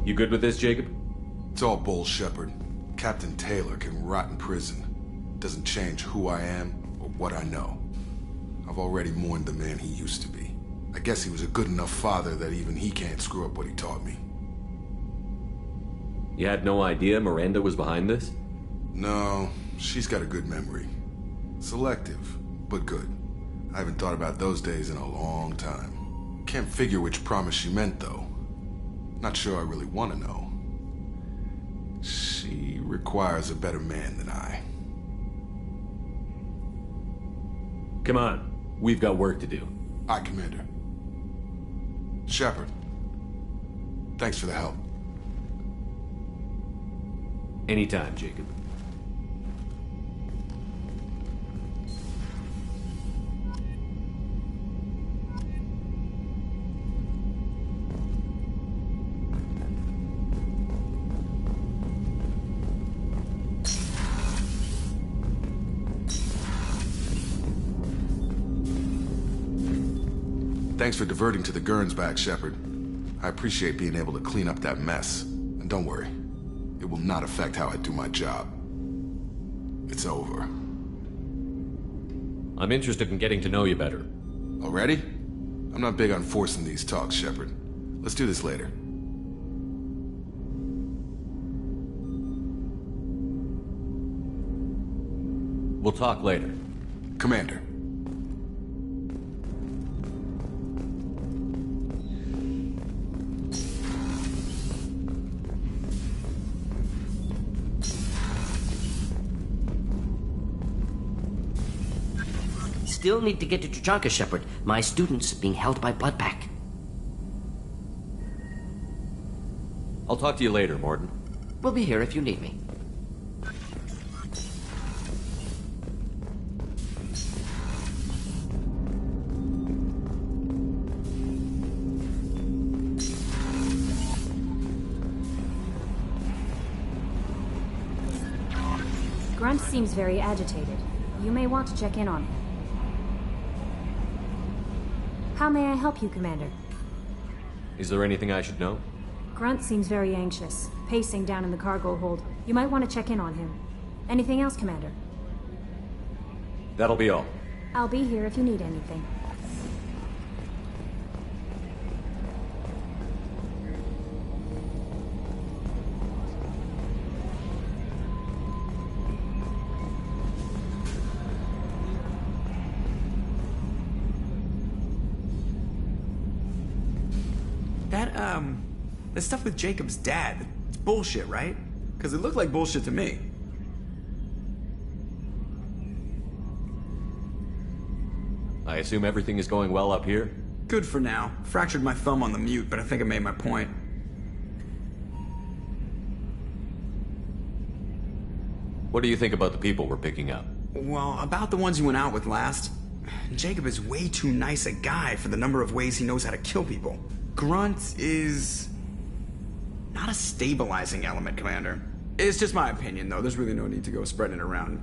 You good with this, Jacob? It's all bull, Shepard. Captain Taylor can rot in prison. Doesn't change who I am or what I know. I've already mourned the man he used to be. I guess he was a good enough father that even he can't screw up what he taught me. You had no idea Miranda was behind this? No, she's got a good memory. Selective, but good. I haven't thought about those days in a long time. Can't figure which promise she meant, though. Not sure I really want to know. She requires a better man than I. Come on. We've got work to do. Aye, Commander. Shepard. Thanks for the help. Anytime, Jacob. Thanks for diverting to the Gernsback, Shepard. I appreciate being able to clean up that mess. And don't worry, it will not affect how I do my job. It's over. I'm interested in getting to know you better. Already? I'm not big on forcing these talks, Shepard. Let's do this later. We'll talk later. Commander. Still need to get to Tuchanka, Shepard. My student's being held by Bloodpack. I'll talk to you later, Morden. We'll be here if you need me. Grunt seems very agitated. You may want to check in on him. How may I help you, Commander? Is there anything I should know? Grunt seems very anxious, pacing down in the cargo hold. You might want to check in on him. Anything else, Commander? That'll be all. I'll be here if you need anything. That stuff with Jacob's dad, it's bullshit, right? Because it looked like bullshit to me. I assume everything is going well up here? Good for now. Fractured my thumb on the mute, but I think I made my point. What do you think about the people we're picking up? Well, about the ones you went out with last. Jacob is way too nice a guy for the number of ways he knows how to kill people. Grunt is not a stabilizing element, Commander. It's just my opinion, though. There's really no need to go spreading it around.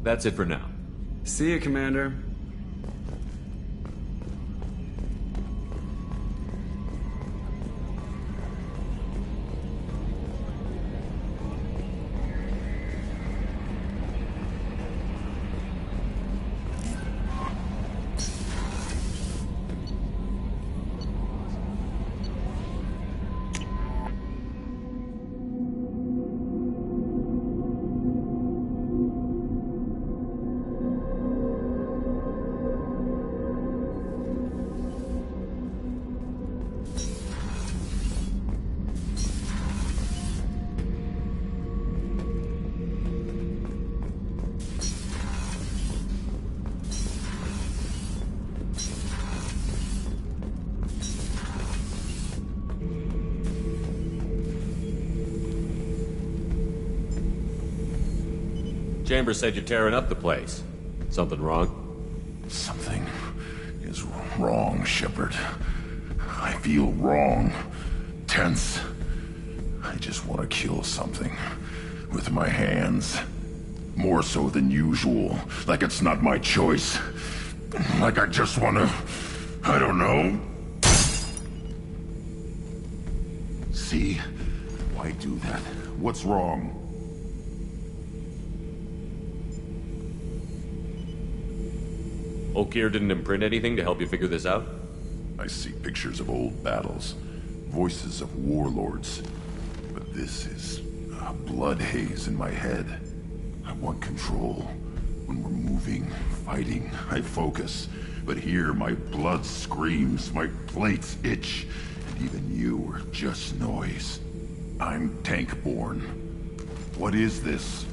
That's it for now. See you, Commander. Chambers said you're tearing up the place. Something wrong? Something is wrong, Shepard. I feel wrong. Tense. I just want to kill something. With my hands. More so than usual. Like it's not my choice. Like I just want to... I don't know. See? Why do that? What's wrong? Okeer didn't imprint anything to help you figure this out? I see pictures of old battles, voices of warlords. But this is a blood haze in my head. I want control. When we're moving, fighting, I focus. But here, my blood screams, my plates itch, and even you are just noise. I'm tank-born. What is this?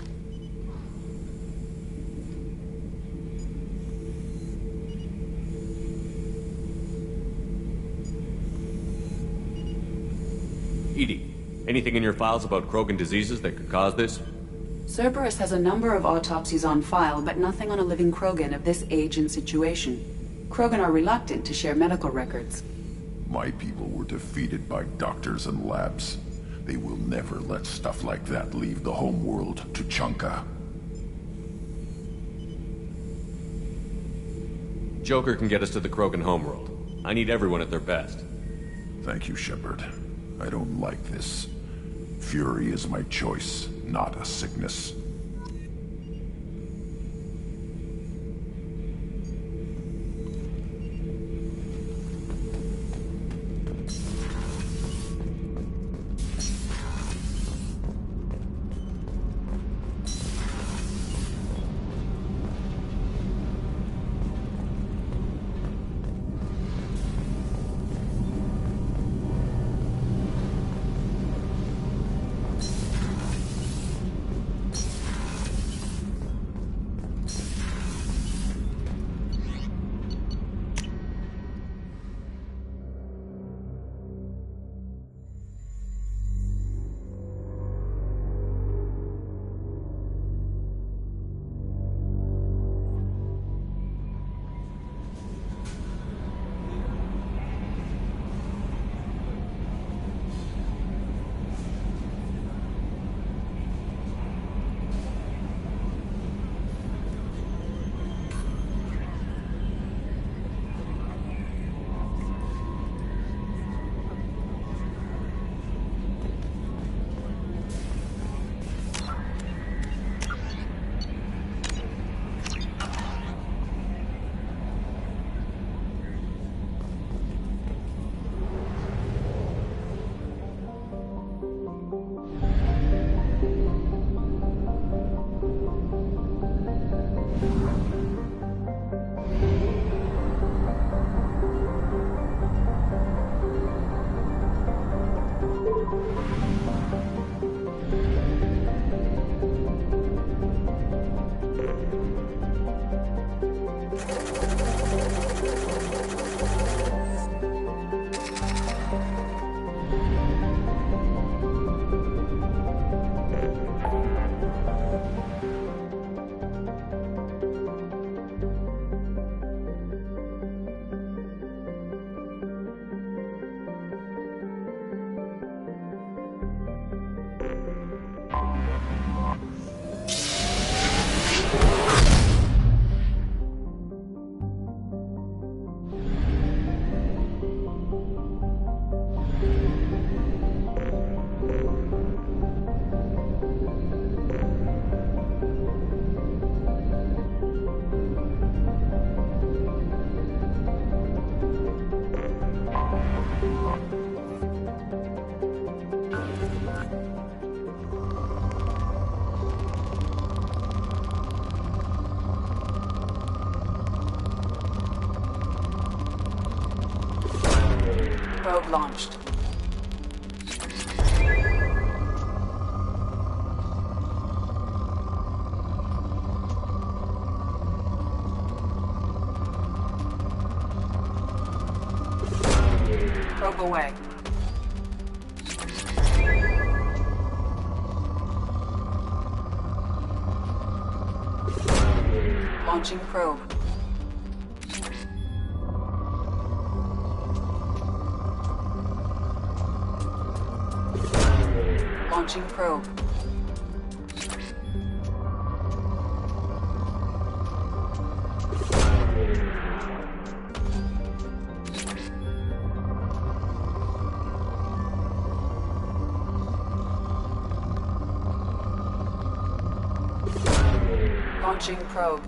Edie, anything in your files about Krogan diseases that could cause this? Cerberus has a number of autopsies on file, but nothing on a living Krogan of this age and situation. Krogan are reluctant to share medical records. My people were defeated by doctors and labs. They will never let stuff like that leave the homeworld to Chunka. Joker can get us to the Krogan homeworld. I need everyone at their best. Thank you, Shepard. I don't like this. Fury is my choice, not a sickness. Probe launched. Probe away. Launching probe. Launching probe. Launching probe.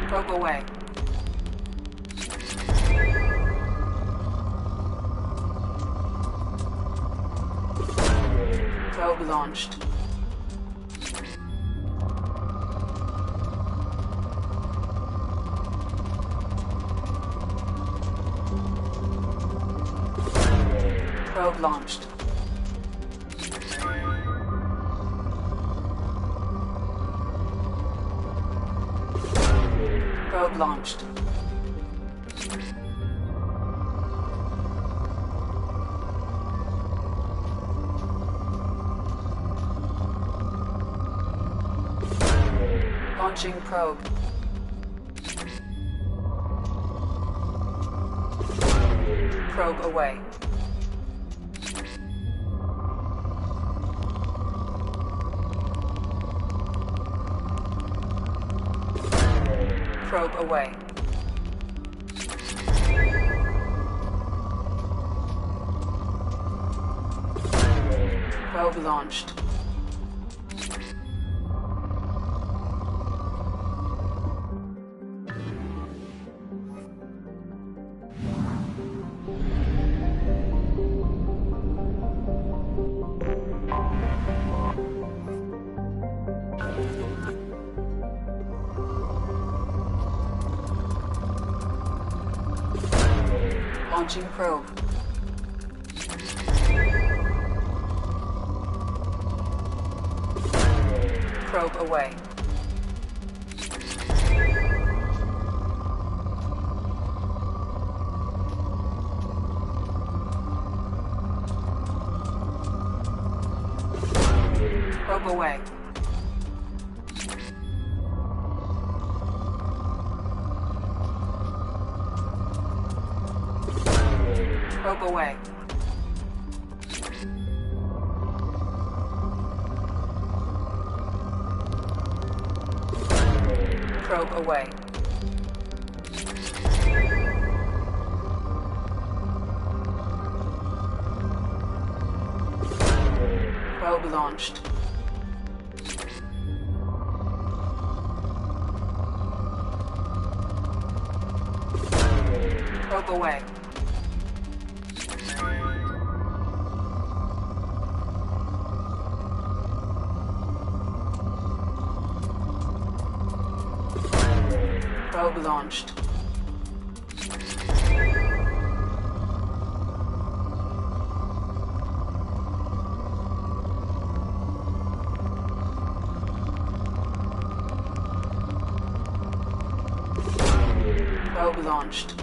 Probe away. Probe launched. Probe launched. Probe launched. Launching probe. Probe away. Probe away. Probe launched. Launching probe. Probe away. Probe away. Probe away. Probe away. Probe launched. Probe away. Probe launched. Probe launched.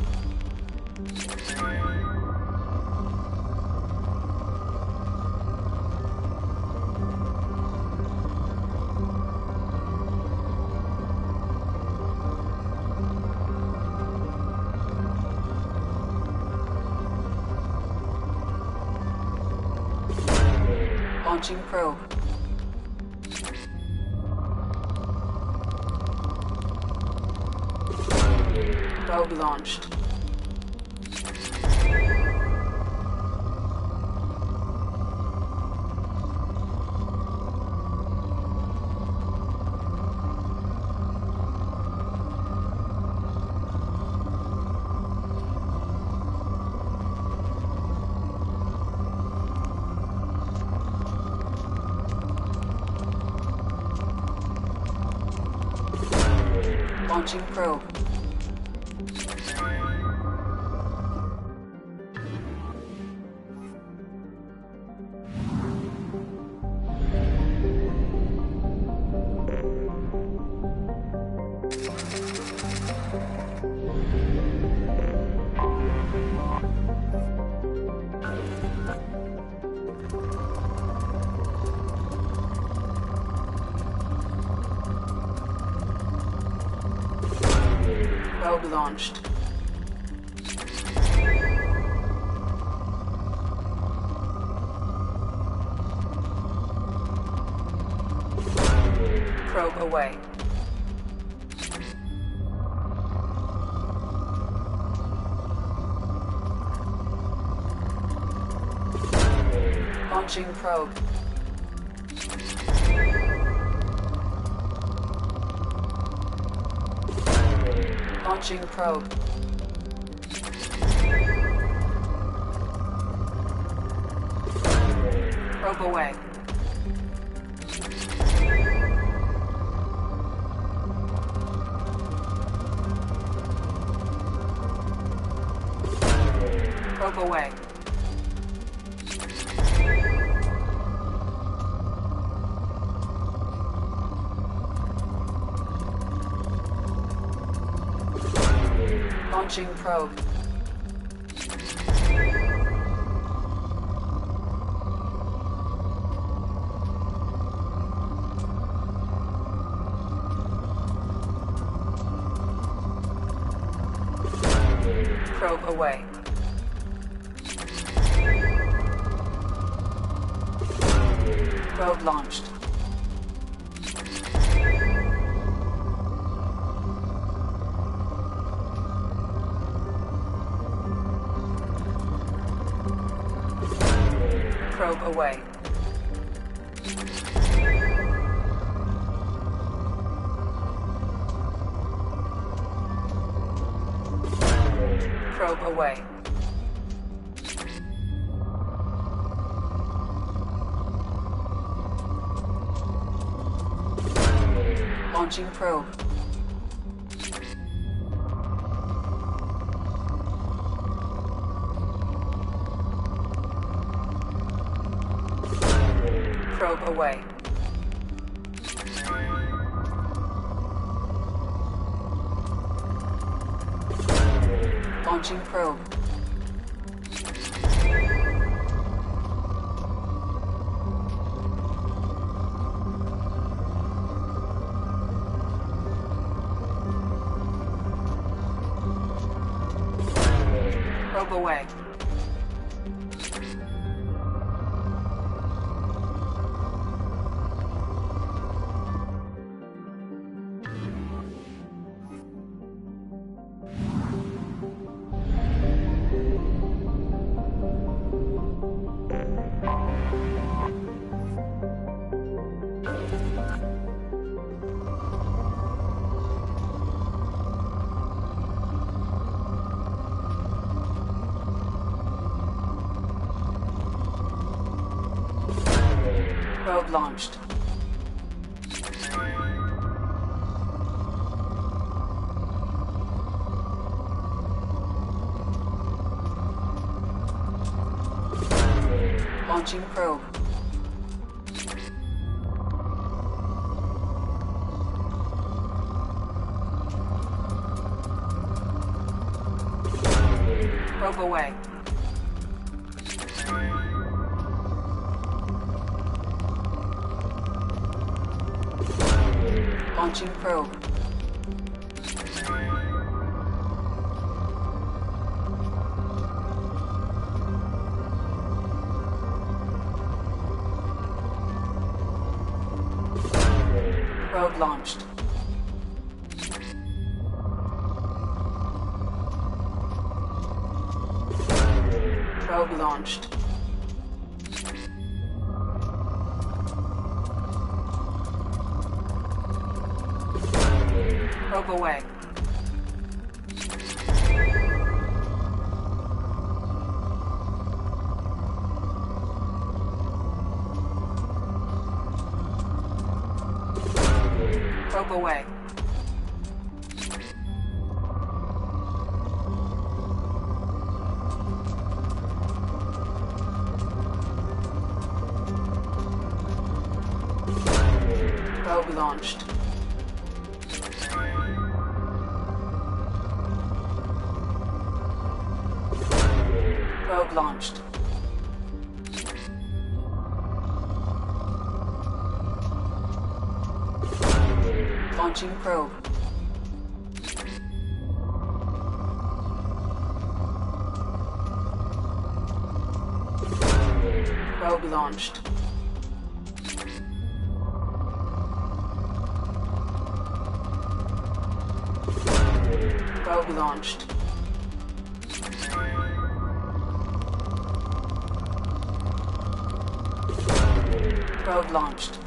Launching probe. Probe launched. Launching probe. Probe launched. Probe away. Launching probe. Launching probe. Probe away. Probe away. Launching probe. Probe away. Probe launched. Probe away. Probe away. Launching probe. Probe away. Launching probe. Probe away. Probe launched. Launching probe. Probe away. Launching probe. Probe launched. Probe launched. Probe away. Probe away. Probe launched. Probe launched. Launching probe. Probe launched. Probe launched. Probe launched.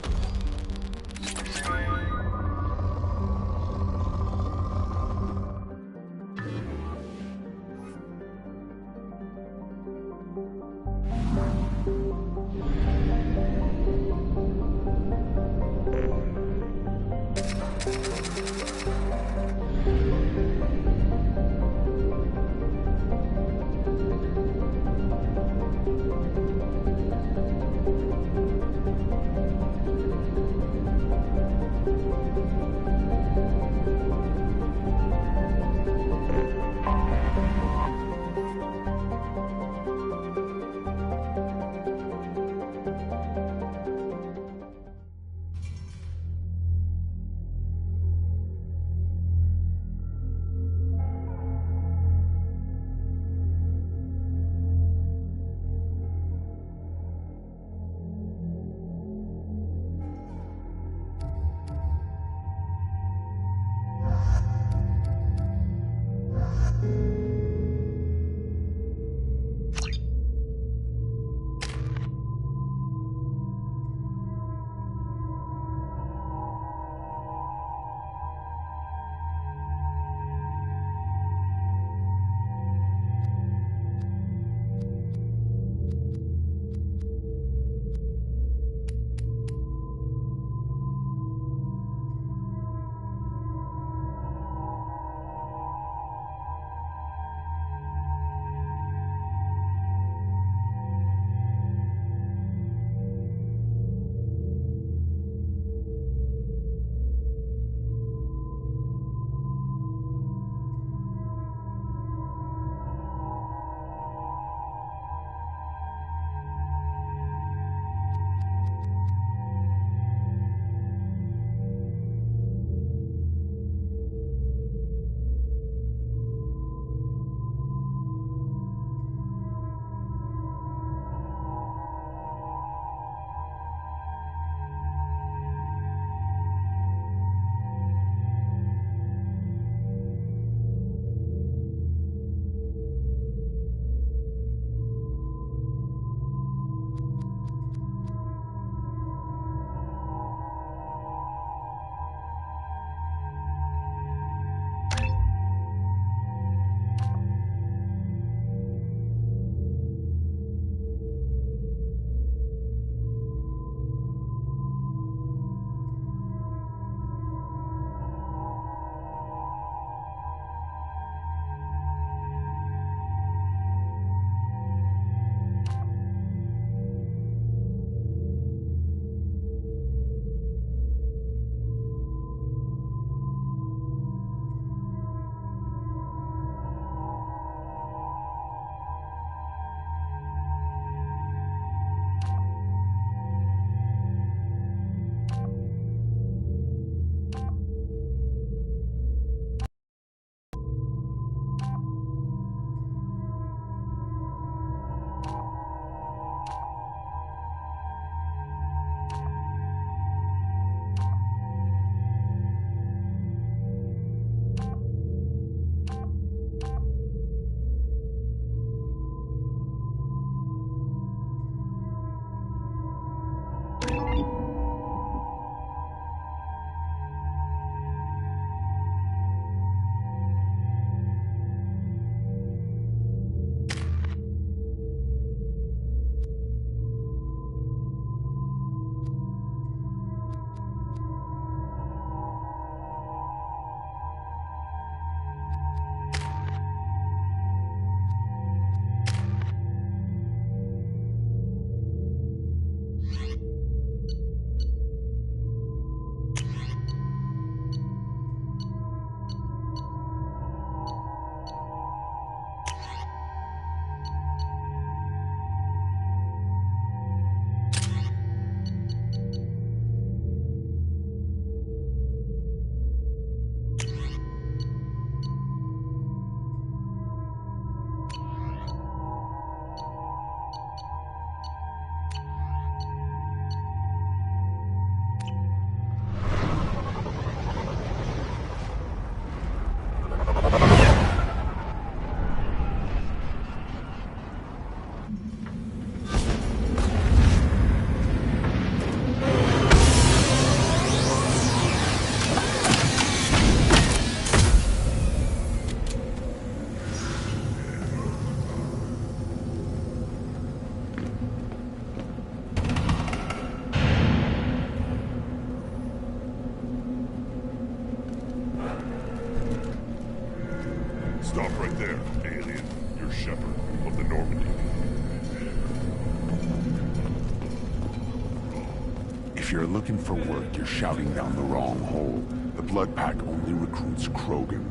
If you're looking for work, you're shouting down the wrong hole. The Blood Pack only recruits Krogan.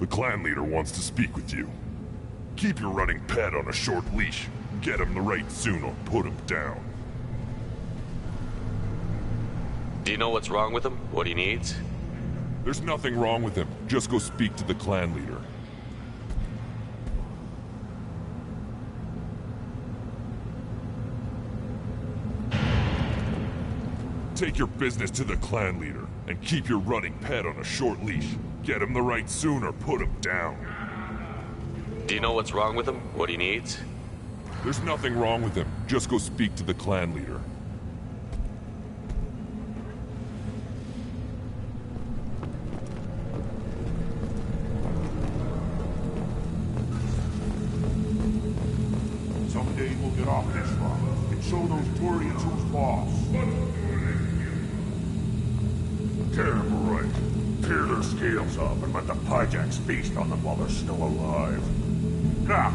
The clan leader wants to speak with you. Keep your running pet on a short leash. Get him the right soon or put him down. Do you know what's wrong with him? What he needs? There's nothing wrong with him. Just go speak to the clan leader. Take your business to the clan leader, and keep your running pet on a short leash. Get him the right soon or put him down. Do you know what's wrong with him? What he needs? There's nothing wrong with him. Just go speak to the clan leader. Someday we'll get off this rock and show those Turians who's boss. Tear them right. Tear their scales up and let the Pyjaks feast on them while they're still alive. Now!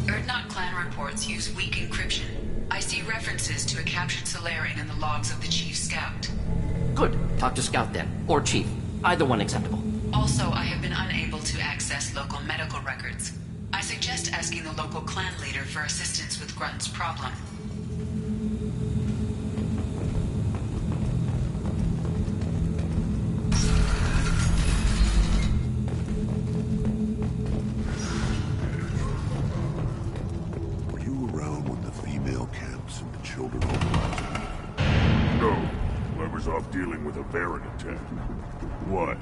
Erdnot clan reports use weak encryption. I see references to a captured Solarian in the logs of the Chief Scout. Good. Talk to Scout then. Or Chief. Either one acceptable. Also, I have been unable to access local medical records. I suggest asking the local clan leader for assistance with Grunt's problem. Were you around when the female camps and the children organized? No. I was off dealing with a Baron attack. What?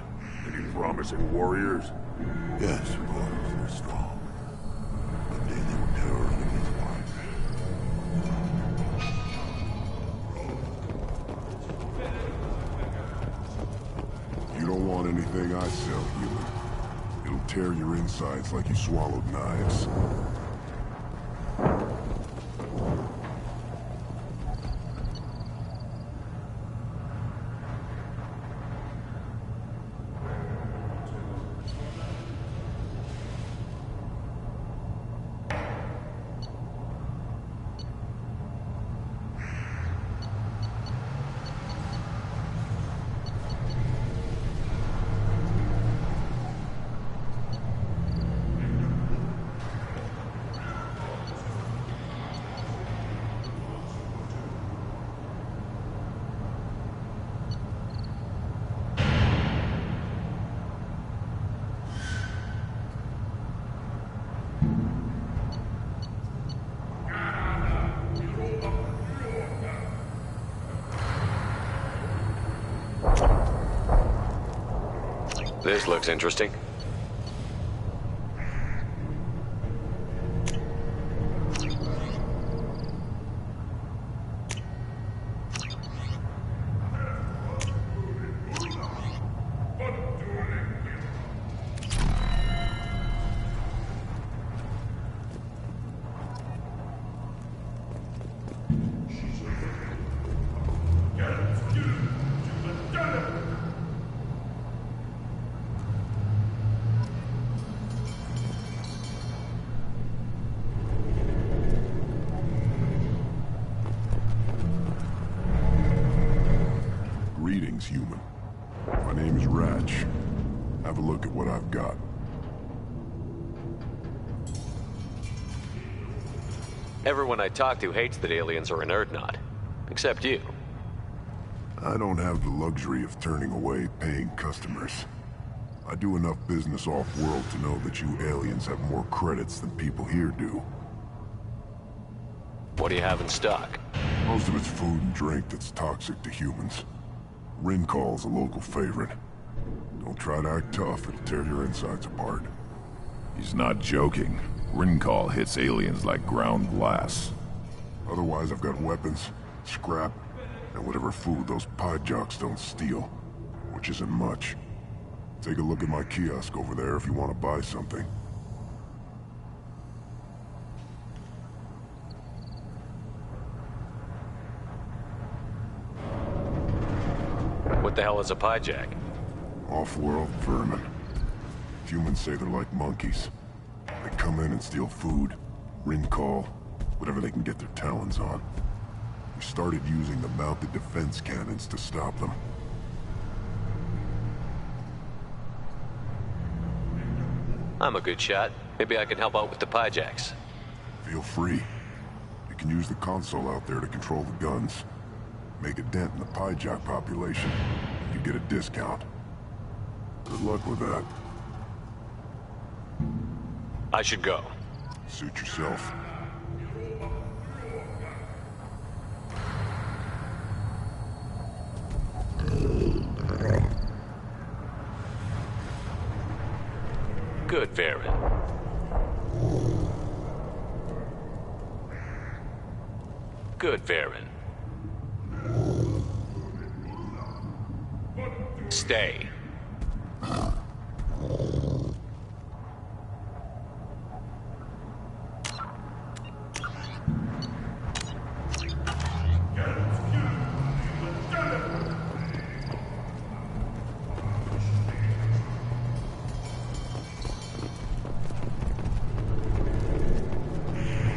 Any promising warriors? Yes, of course. They're strong. One day they were terrorizing his wife. You don't want anything I sell, human. It'll tear your insides like you swallowed knives. This looks interesting. Greetings, human. My name is Ratch. Have a look at what I've got. Everyone I talk to hates that aliens are an Erdnot. Except you. I don't have the luxury of turning away paying customers. I do enough business off-world to know that you aliens have more credits than people here do. What do you have in stock? Most of it's food and drink that's toxic to humans. Rincall's a local favorite. Don't try to act tough, it'll tear your insides apart. He's not joking. Rincall hits aliens like ground glass. Otherwise, I've got weapons, scrap, and whatever food those pod jocks don't steal, which isn't much. Take a look at my kiosk over there if you want to buy something. What the hell is a pyjack? Off-world vermin. Humans say they're like monkeys. They come in and steal food, ring call, whatever they can get their talons on. We started using the mounted defense cannons to stop them. I'm a good shot. Maybe I can help out with the pyjacks. Feel free. You can use the console out there to control the guns. Make a dent in the pyjack population. You get a discount. Good luck with that. I should go. Suit yourself. Good, Varen. Good, Varen. Stay.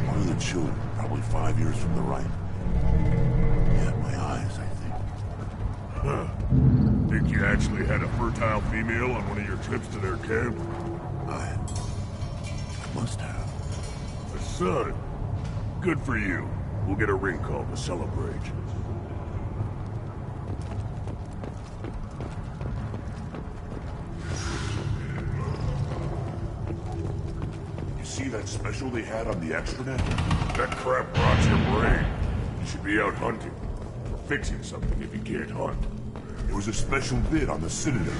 One of the children, probably 5 years from the right. Yeah, my eyes, I think. Huh. Think you actually had a fertile female on one of your trips to their camp? I must have. A son. Good for you. We'll get a ring call to celebrate. You see that special they had on the extranet? That crap rots your brain. You should be out hunting. Or fixing something if you can't hunt. It was a special bid on the Citadel.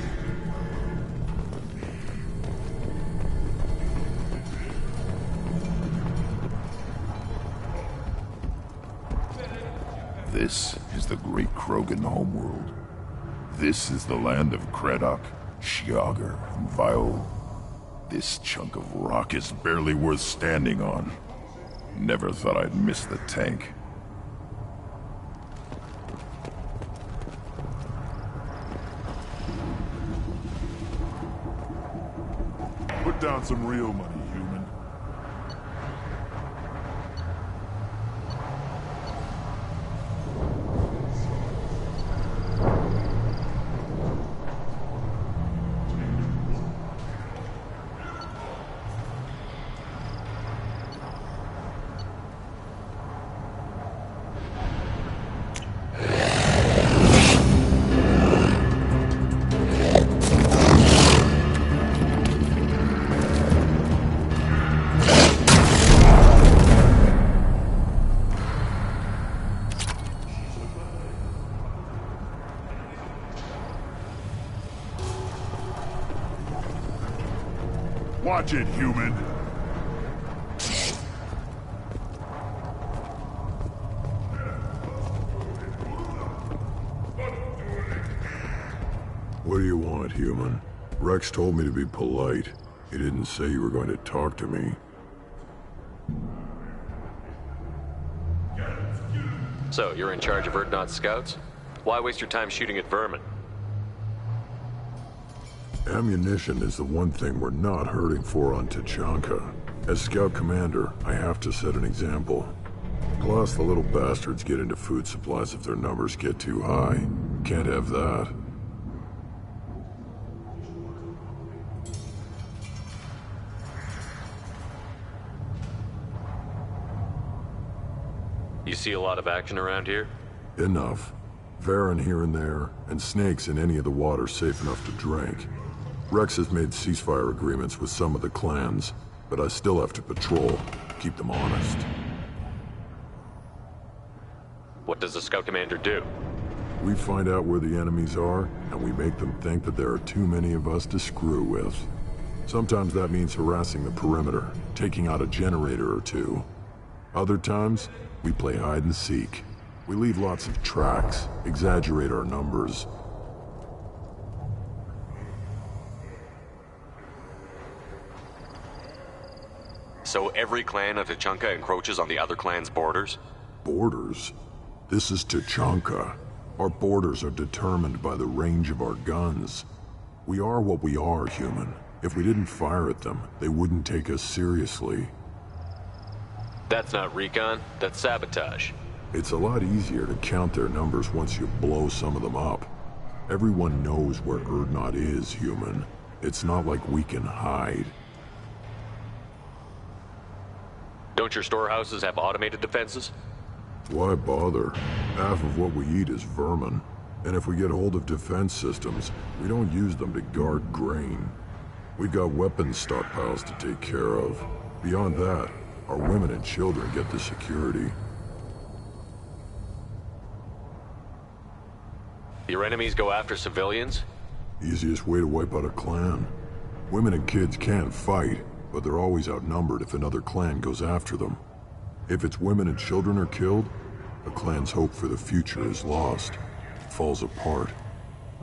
This is the great Krogan homeworld. This is the land of Kredok, Shiagar, and Viol. This chunk of rock is barely worth standing on. Never thought I'd miss the tank. Put down some real money, human. Watch it, human. What do you want, human? Rex told me to be polite. He didn't say you were going to talk to me. So, you're in charge of Urdnot's scouts? Why waste your time shooting at vermin? Ammunition is the one thing we're not hurting for on Tachanka. As scout commander, I have to set an example. Plus, the little bastards get into food supplies if their numbers get too high. Can't have that. You see a lot of action around here? Enough. Varen here and there, and snakes in any of the water safe enough to drink. Rex has made ceasefire agreements with some of the clans, but I still have to patrol, keep them honest. What does the scout commander do? We find out where the enemies are, and we make them think that there are too many of us to screw with. Sometimes that means harassing the perimeter, taking out a generator or two. Other times, we play hide and seek. We leave lots of tracks, exaggerate our numbers. So every clan of Tachanka encroaches on the other clan's borders? Borders? This is Tachanka. Our borders are determined by the range of our guns. We are what we are, human. If we didn't fire at them, they wouldn't take us seriously. That's not recon, that's sabotage. It's a lot easier to count their numbers once you blow some of them up. Everyone knows where Urdnot is, human. It's not like we can hide. Don't your storehouses have automated defenses? Why bother? Half of what we eat is vermin. And if we get hold of defense systems, we don't use them to guard grain. We got weapons stockpiles to take care of. Beyond that, our women and children get the security. Your enemies go after civilians? Easiest way to wipe out a clan. Women and kids can't fight, but they're always outnumbered if another clan goes after them. If its women and children are killed, a clan's hope for the future is lost. Falls apart.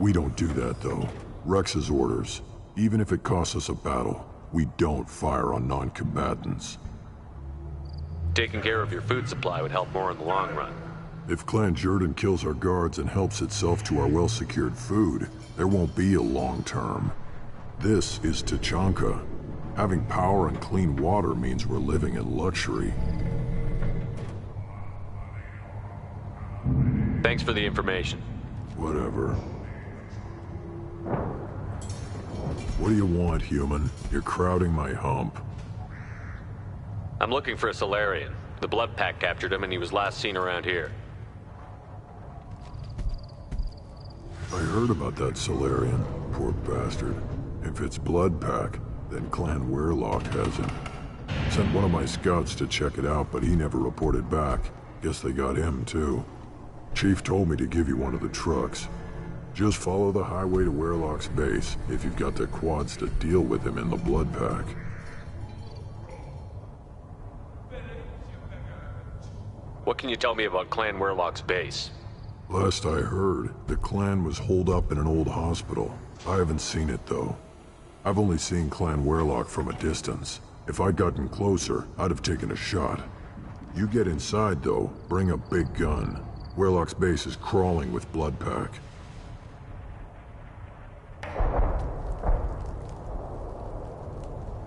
We don't do that, though. Rex's orders. Even if it costs us a battle, we don't fire on non-combatants. Taking care of your food supply would help more in the long run. If Clan Jordan kills our guards and helps itself to our well-secured food, there won't be a long term. This is Tachanka. Having power and clean water means we're living in luxury. Thanks for the information. Whatever. What do you want, human? You're crowding my hump. I'm looking for a Solarian. The Blood Pack captured him and he was last seen around here. I heard about that Solarian. Poor bastard. If it's Blood Pack, then Clan Weirlock has him. Sent one of my scouts to check it out, but he never reported back. Guess they got him, too. Chief told me to give you one of the trucks. Just follow the highway to Weirlock's base if you've got the quads to deal with him in the Blood Pack. What can you tell me about Clan Weirlock's base? Last I heard, the clan was holed up in an old hospital. I haven't seen it, though. I've only seen Clan Weirlock from a distance. If I'd gotten closer, I'd have taken a shot. You get inside, though, bring a big gun. Weirlock's base is crawling with Blood Pack.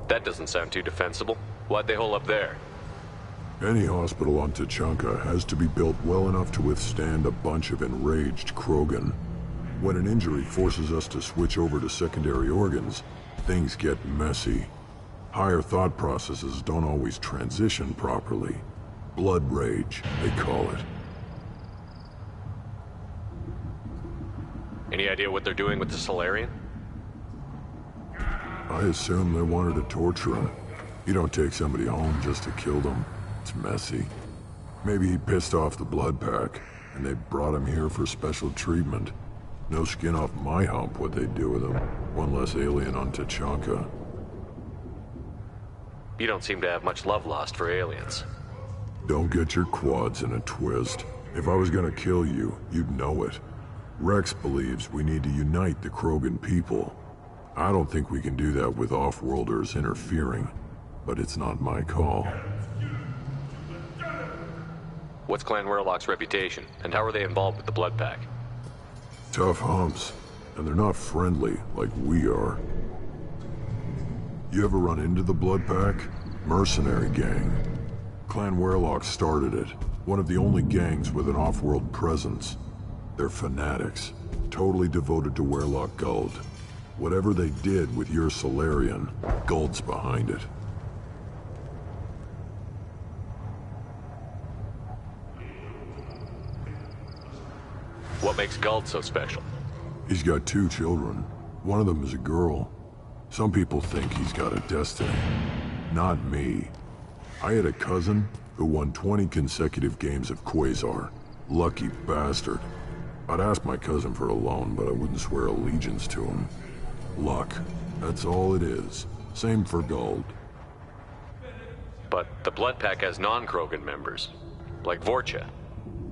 That doesn't sound too defensible. Why'd they hole up there? Any hospital on Tachanka has to be built well enough to withstand a bunch of enraged Krogan. When an injury forces us to switch over to secondary organs, things get messy. Higher thought processes don't always transition properly. Blood rage, they call it. Any idea what they're doing with the Solarian? I assume they wanted to torture him. You don't take somebody home just to kill them. It's messy. Maybe he pissed off the Blood Pack, and they brought him here for special treatment. No skin off my hump what they'd do with him. One less alien on Tachanka. You don't seem to have much love lost for aliens. Don't get your quads in a twist. If I was gonna kill you, you'd know it. Rex believes we need to unite the Krogan people. I don't think we can do that with off-worlders interfering, but it's not my call. What's Clan Weirlock's reputation, and how are they involved with the Blood Pack? Tough humps, and they're not friendly like we are. You ever run into the Blood Pack? Mercenary gang. Clan Weirlock started it, one of the only gangs with an off-world presence. They're fanatics, totally devoted to Weirlock Guld. Whatever they did with your Solarian, Guld's behind it. What makes Guld so special? He's got 2 children. One of them is a girl. Some people think he's got a destiny. Not me. I had a cousin who won 20 consecutive games of Quasar. Lucky bastard. I'd ask my cousin for a loan, but I wouldn't swear allegiance to him. Luck. That's all it is. Same for Guld. But the Blood Pack has non-Krogan members, like Vorcha.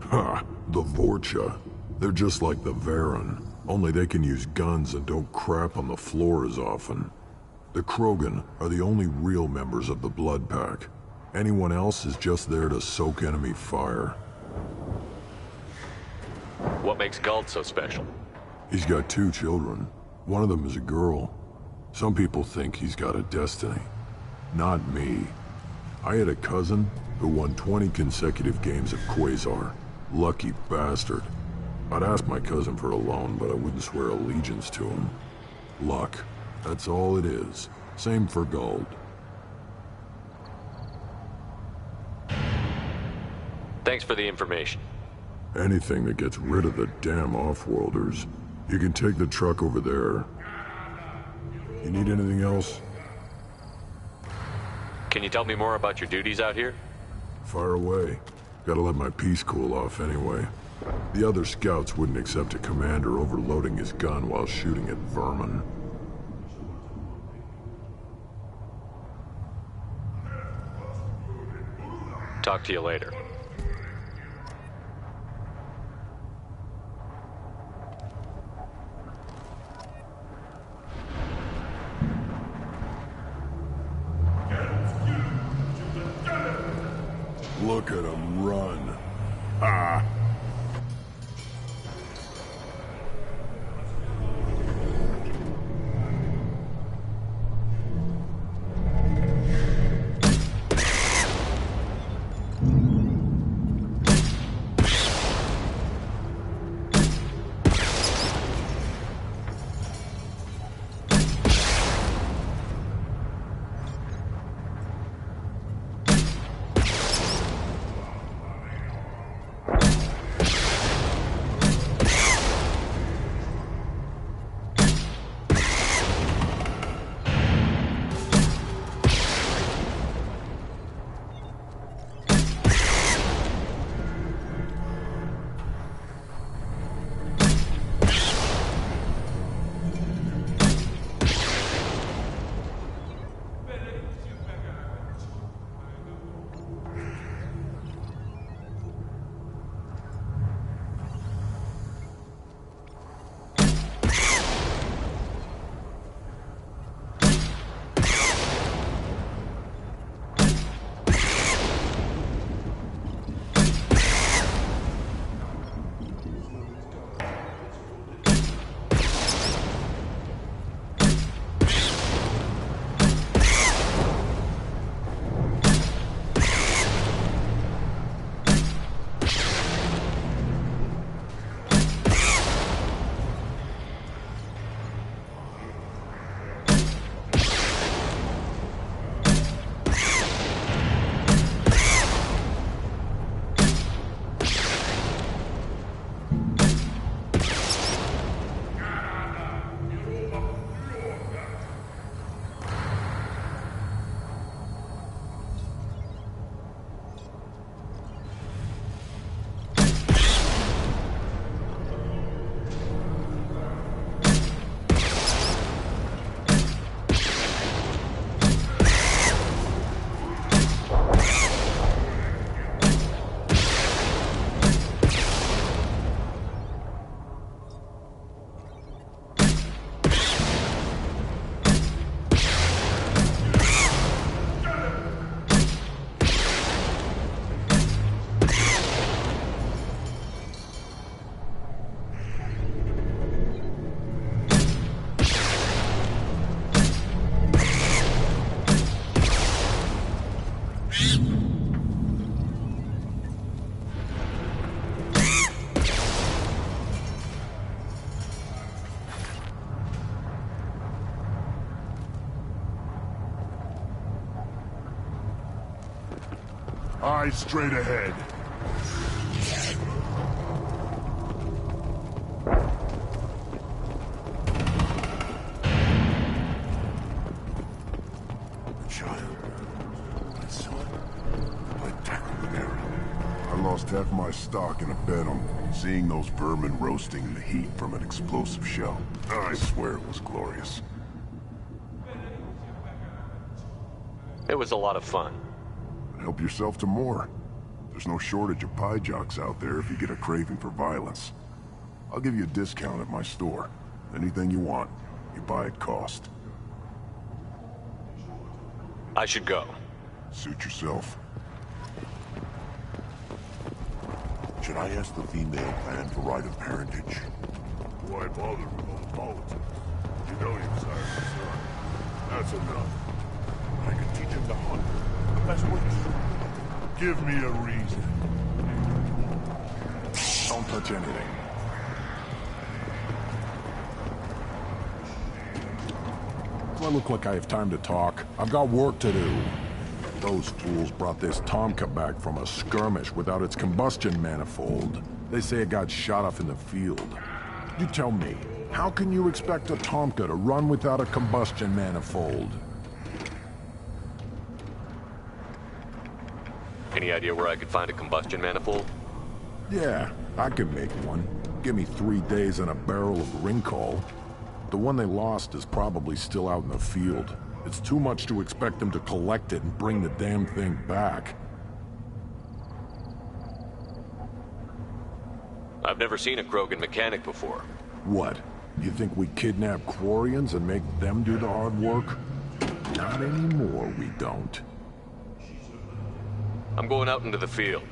Ha! The Vorcha. They're just like the Varen, only they can use guns and don't crap on the floor as often. The Krogan are the only real members of the Blood Pack. Anyone else is just there to soak enemy fire. What makes Galt so special? He's got 2 children. One of them is a girl. Some people think he's got a destiny. Not me. I had a cousin who won 20 consecutive games of Quasar. Lucky bastard. I'd ask my cousin for a loan, but I wouldn't swear allegiance to him. Luck. That's all it is. Same for gold. Thanks for the information. Anything that gets rid of the damn off-worlders. You can take the truck over there. You need anything else? Can you tell me more about your duties out here? Fire away. Gotta let my piece cool off anyway. The other scouts wouldn't accept a commander overloading his gun while shooting at vermin. Talk to you later. Look at him run. Ah! Eyes straight ahead. The child. My son. I tackled an error. I lost half my stock in a bet on seeing those vermin roasting in the heat from an explosive shell. I swear it was glorious. It was a lot of fun. Help yourself to more. There's no shortage of pie jocks out there if you get a craving for violence. I'll give you a discount at my store. Anything you want, you buy at cost. I should go. Suit yourself. Should I ask the female plan for right of parentage? Why bother with all the politics? You know you sired your son. That's enough. I could teach him to hunt. The best way to... Give me a reason. Don't touch anything. Do I look like I have time to talk? I've got work to do. Those fools brought this Tomka back from a skirmish without its combustion manifold. They say it got shot off in the field. You tell me, how can you expect a Tomka to run without a combustion manifold? Any idea where I could find a combustion manifold? Yeah, I could make one. Give me 3 days and a barrel of Rincol. The one they lost is probably still out in the field. It's too much to expect them to collect it and bring the damn thing back. I've never seen a Krogan mechanic before. What? You think we kidnap Quarians and make them do the hard work? Not anymore, we don't. I'm going out into the field.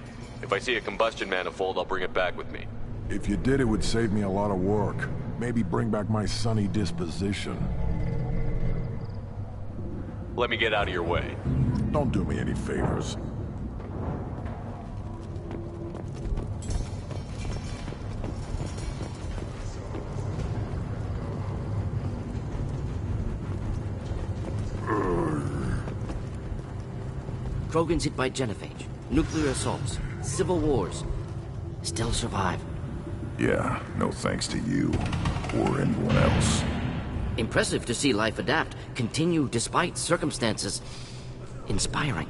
If I see a combustion manifold, I'll bring it back with me. If you did, it would save me a lot of work. Maybe bring back my sunny disposition. Let me get out of your way. Don't do me any favors. Krogans hit by genophage, nuclear assaults, civil wars. Still survive. Yeah, no thanks to you. Or anyone else. Impressive to see life adapt, continue despite circumstances. Inspiring.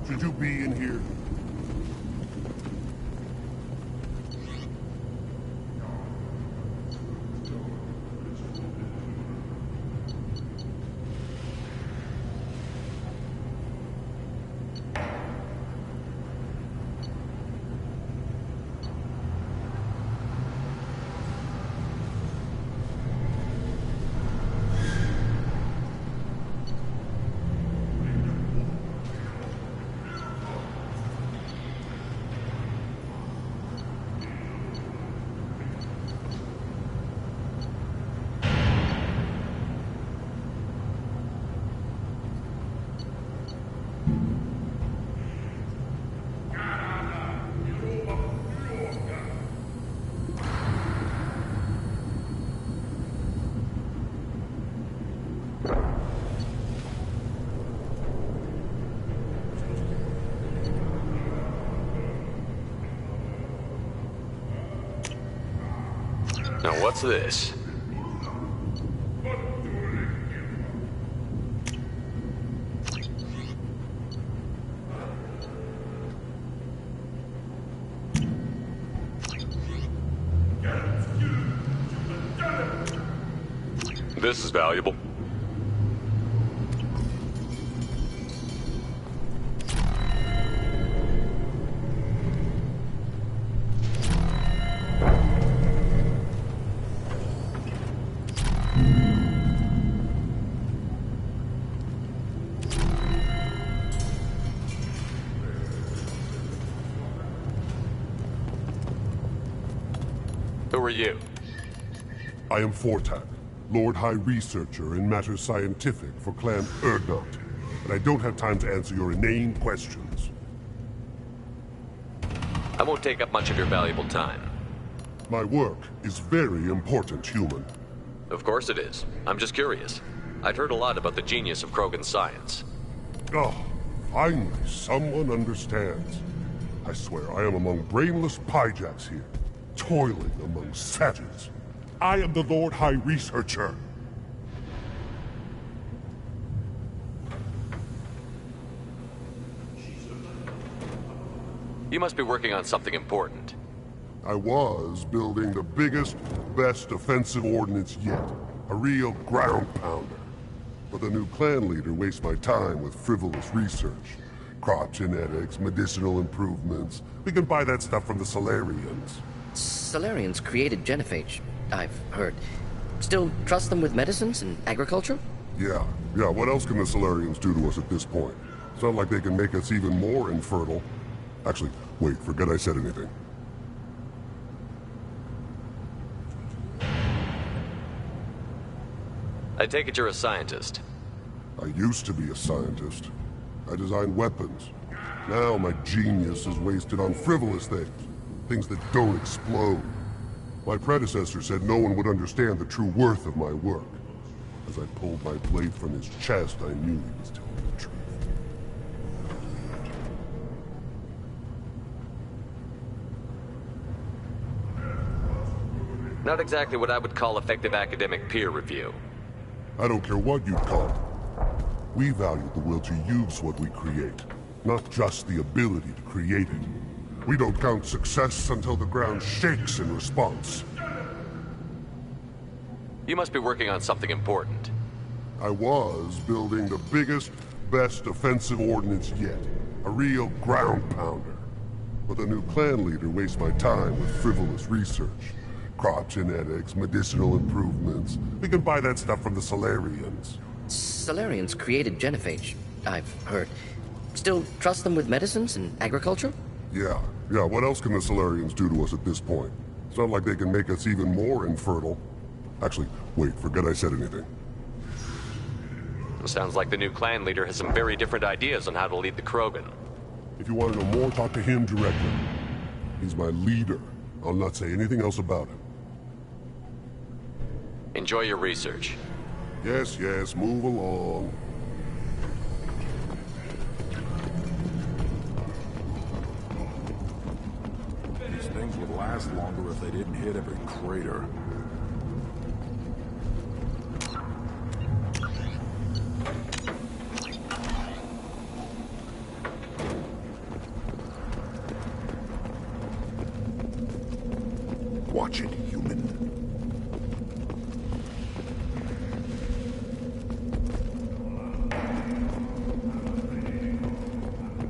Should you be in here? Now what's this? This is valuable. Who are you? I am Fortak, Lord High Researcher in matters scientific for Clan Urdnot, and I don't have time to answer your inane questions. I won't take up much of your valuable time. My work is very important, human. Of course it is. I'm just curious. I'd heard a lot about the genius of Krogan science. Oh, finally someone understands. I swear I am among brainless pyjacks here, toiling among savages. I am the Lord High Researcher. You must be working on something important. I was building the biggest, best offensive ordnance yet. A real ground pounder. But the new clan leader wastes my time with frivolous research. Crop genetics, medicinal improvements. We can buy that stuff from the Solarians. Solarians created genophage, I've heard. Still trust them with medicines and agriculture? Yeah. What else can the Solarians do to us at this point? It's not like they can make us even more infertile. Actually, wait, forget I said anything. I take it you're a scientist. I used to be a scientist. I designed weapons. Now my genius is wasted on frivolous things. Things that don't explode. My predecessor said no one would understand the true worth of my work. As I pulled my blade from his chest, I knew he was telling the truth. Not exactly what I would call effective academic peer review. I don't care what you'd call it. We value the will to use what we create, not just the ability to create it. We don't count success until the ground shakes in response. You must be working on something important. I was building the biggest, best offensive ordnance yet. A real ground pounder. But the new clan leader wastes my time with frivolous research. Crop genetics, medicinal improvements. We can buy that stuff from the Solarians. Solarians created genophage, I've heard. Still trust them with medicines and agriculture? Yeah. What else can the Solarians do to us at this point? It's not like they can make us even more infertile. Actually, wait, forget I said anything. Sounds like the new clan leader has some very different ideas on how to lead the Krogan. If you want to know more, talk to him directly. He's my leader. I'll not say anything else about him. Enjoy your research. Yes, move along. These things would last longer if they didn't hit every crater. Watch it, human.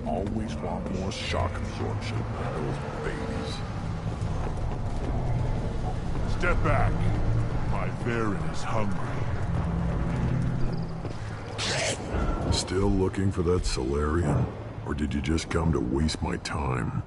Always want more shock absorption than those babies. Step back. My Baron is hungry. Still looking for that Solarian? Or did you just come to waste my time?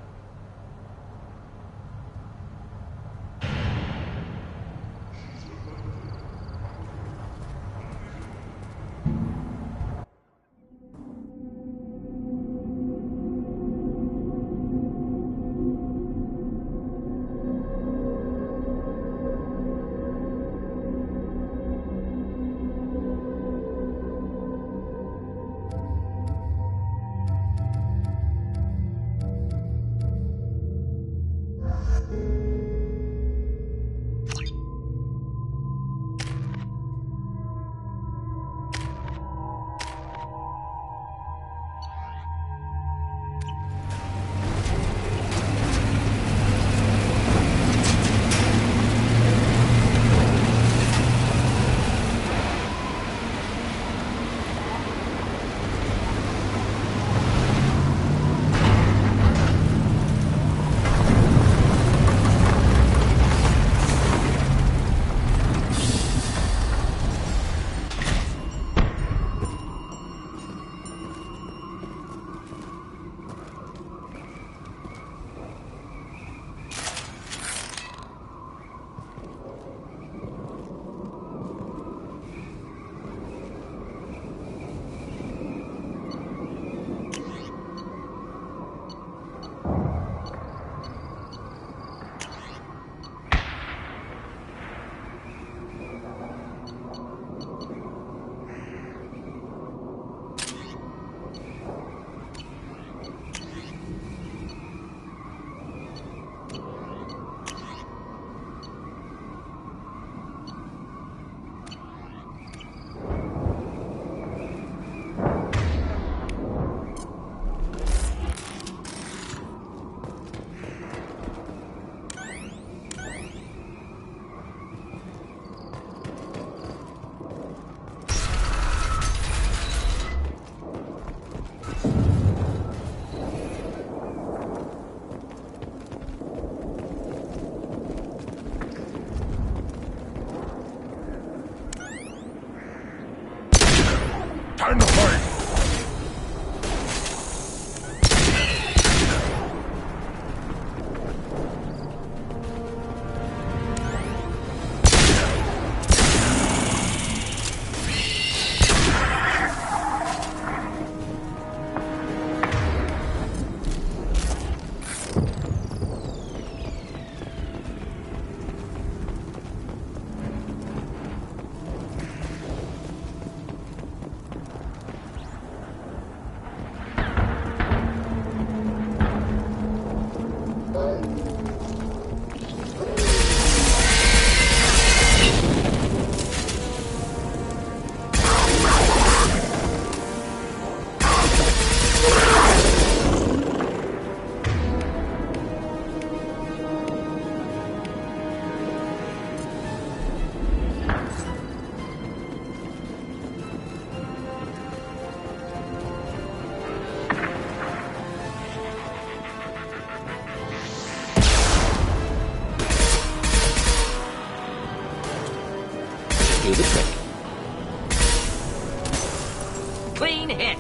do the trick. Clean hit.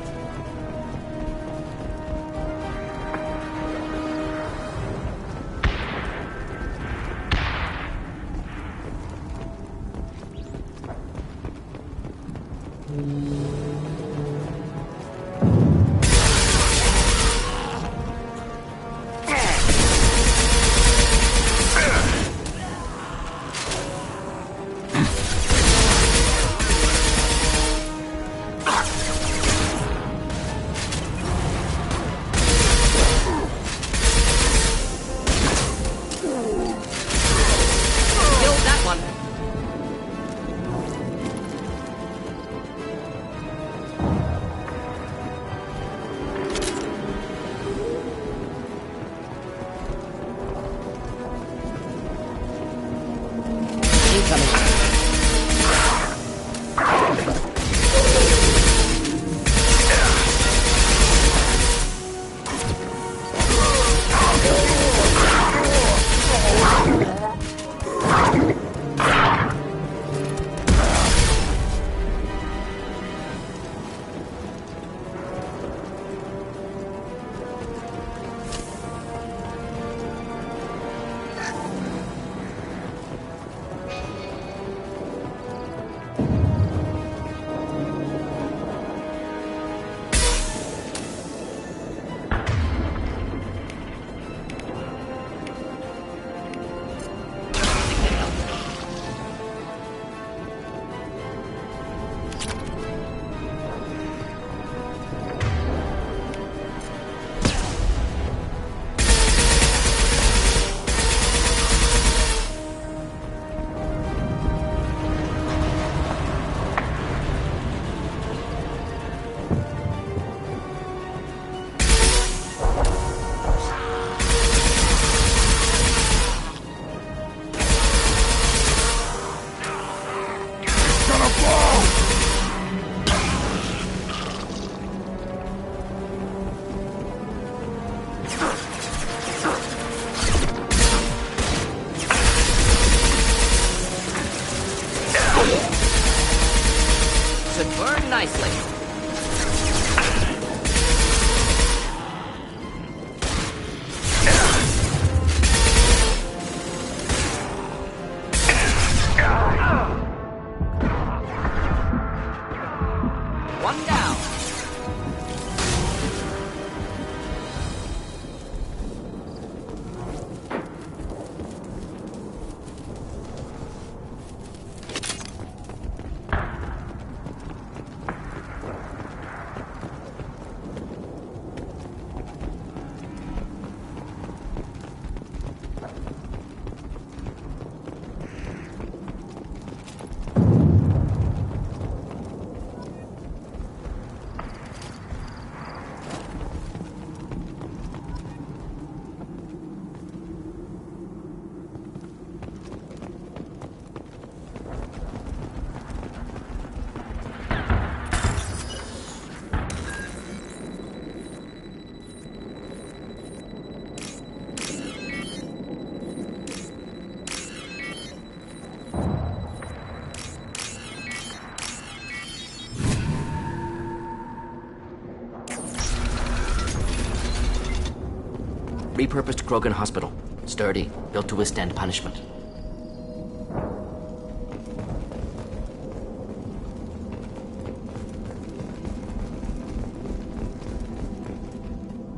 Repurposed Krogan Hospital. Sturdy, built to withstand punishment.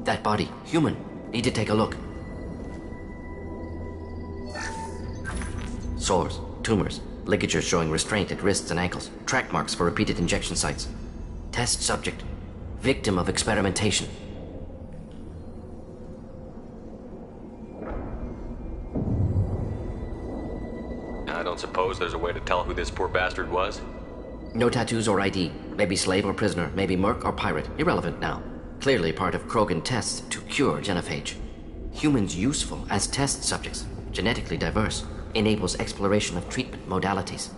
That body, human. Need to take a look. Sores, tumors, ligatures showing restraint at wrists and ankles, track marks for repeated injection sites. Test subject, victim of experimentation. I don't suppose there's a way to tell who this poor bastard was? No tattoos or ID. Maybe slave or prisoner, maybe merc or pirate. Irrelevant now. Clearly part of Krogan tests to cure genophage. Humans useful as test subjects, genetically diverse, enables exploration of treatment modalities.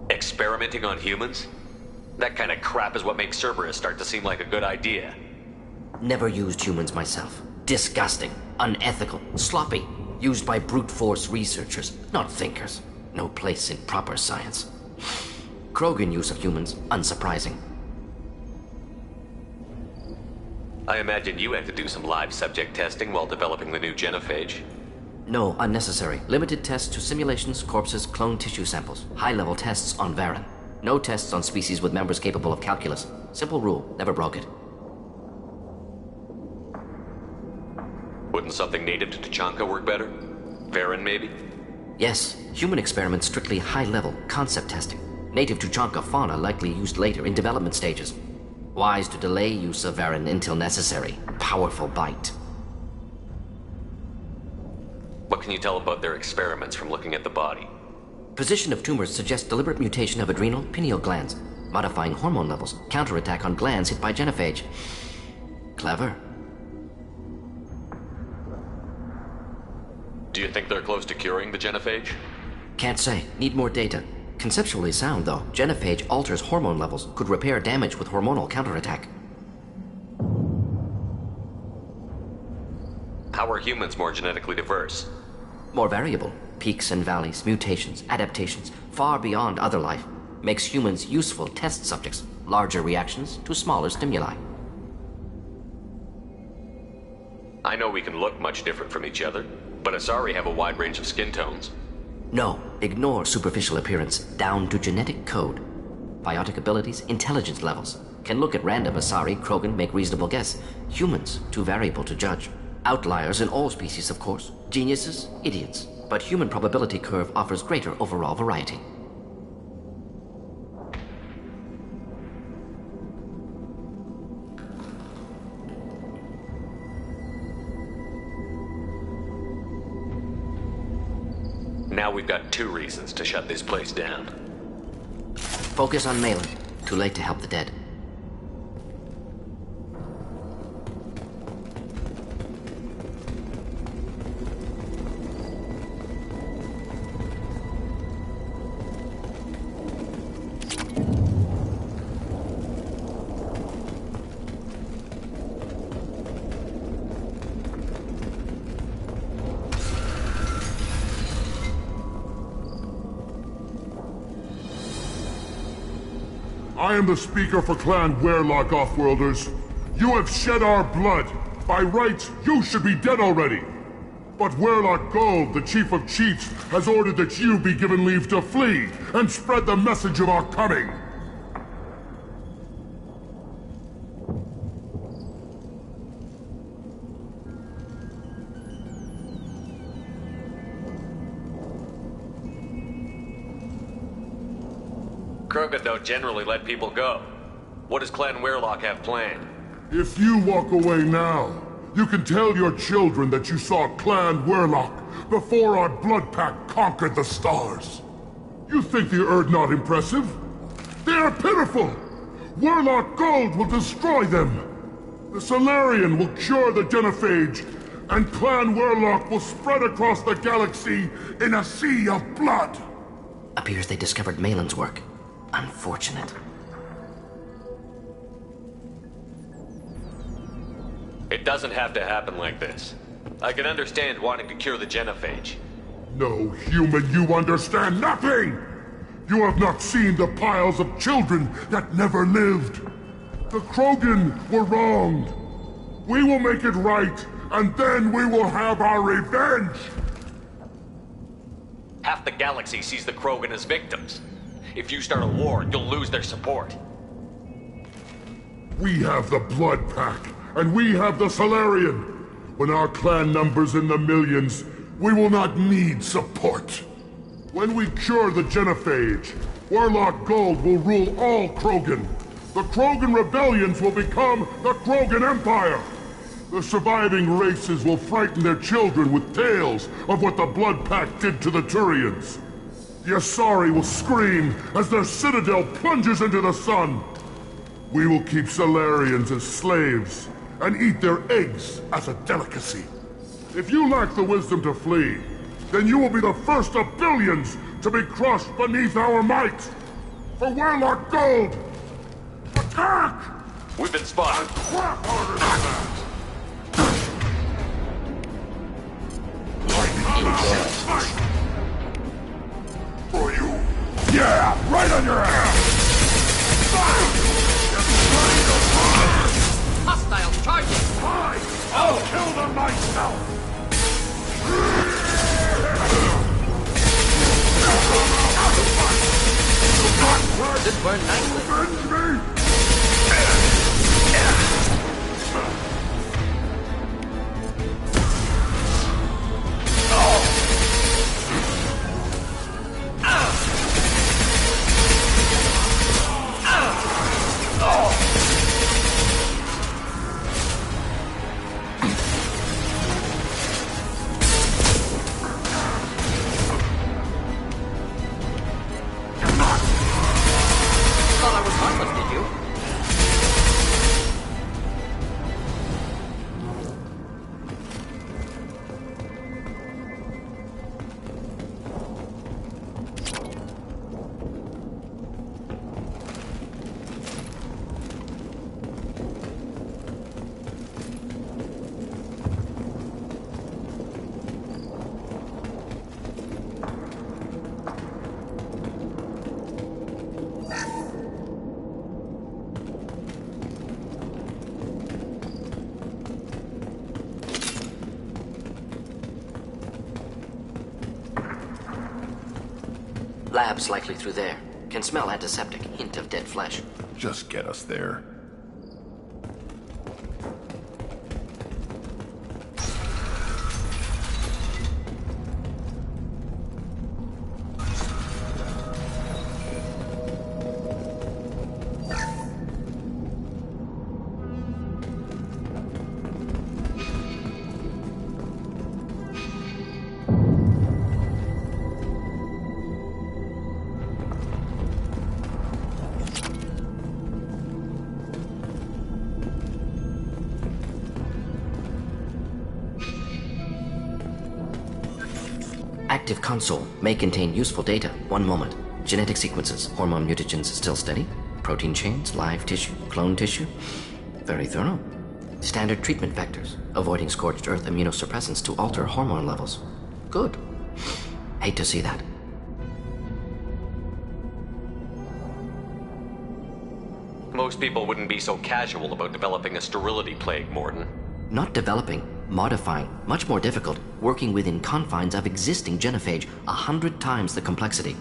Experimenting on humans? That kind of crap is what makes Cerberus start to seem like a good idea. Never used humans myself. Disgusting, unethical, sloppy. used by brute force researchers, not thinkers. No place in proper science. Krogan use of humans, unsurprising. I imagine you had to do some live subject testing while developing the new genophage. No, unnecessary. Limited tests to simulations, corpses, cloned tissue samples. High-level tests on Varen. No tests on species with members capable of calculus. Simple rule, never broke it. Wouldn't something native to Tuchanka work better? Varen, maybe? Yes, human experiments strictly high-level, concept testing. Native Tuchanka fauna likely used later in development stages. Wise to delay use of Varen until necessary. Powerful bite. What can you tell about their experiments from looking at the body? Position of tumors suggests deliberate mutation of adrenal, pineal glands, modifying hormone levels, counterattack on glands hit by genophage. Clever. Do you think they're close to curing the genophage? Can't say. Need more data. Conceptually sound, though. Genophage alters hormone levels, could repair damage with hormonal counterattack. How are humans more genetically diverse? More variable. Peaks and valleys, mutations, adaptations, far beyond other life. Makes humans useful test subjects. Larger reactions to smaller stimuli. I know we can look much different from each other, but Asari have a wide range of skin tones. No, ignore superficial appearance, down to genetic code. Biotic abilities, intelligence levels. Can look at random Asari, Krogan, make reasonable guess. Humans, too variable to judge. Outliers in all species, of course. Geniuses, idiots. But human probability curve offers greater overall variety. Now we've got 2 reasons to shut this place down. Focus on Malin. Too late to help the dead. I am the speaker for Clan Werlock, Offworlders. You have shed our blood. By rights, you should be dead already. But Werlock Gold, the Chief of Chiefs, has ordered that you be given leave to flee and spread the message of our coming. Krogan don't generally let people go. What does Clan Werlock have planned? If you walk away now, you can tell your children that you saw Clan Werlock before our blood pact conquered the stars. You think the Erd not impressive? They are pitiful! Werlock Gold will destroy them! The Solarian will cure the genophage, and Clan Werlock will spread across the galaxy in a sea of blood! Appears they discovered Malin's work. Unfortunate. It doesn't have to happen like this. I can understand wanting to cure the genophage. No human, you understand nothing! You have not seen the piles of children that never lived. The Krogan were wronged. We will make it right, and then we will have our revenge! Half the galaxy sees the Krogan as victims. If you start a war, you'll lose their support. We have the Blood Pack, and we have the Solarian. When our clan numbers in the millions, we will not need support. When we cure the genophage, Werlock Gold will rule all Krogan. The Krogan rebellions will become the Krogan Empire. The surviving races will frighten their children with tales of what the Blood Pact did to the Turians. The Asari will scream as their citadel plunges into the sun. We will keep Solarians as slaves and eat their eggs as a delicacy. If you lack the wisdom to flee, then you will be the first of billions to be crushed beneath our might. For Werlock Gold, attack! We've been spotted. Crap harder than that! For you? Yeah, right on your ass! Hostile charging! Fine! I'll kill them myself! This burned nicely. Avenge me! Thought I was harmless, did you? Lab's likely through there. Can smell antiseptic, hint of dead flesh. Just get us there. Active console may contain useful data. One moment. Genetic sequences, hormone mutagens still steady. Protein chains, live tissue, clone tissue. Very thorough. Standard treatment vectors, avoiding scorched earth immunosuppressants to alter hormone levels. Good. Hate to see that. Most people wouldn't be so casual about developing a sterility plague, Morden. Not developing, modifying, much more difficult, working within confines of existing genophage, 100 times the complexity.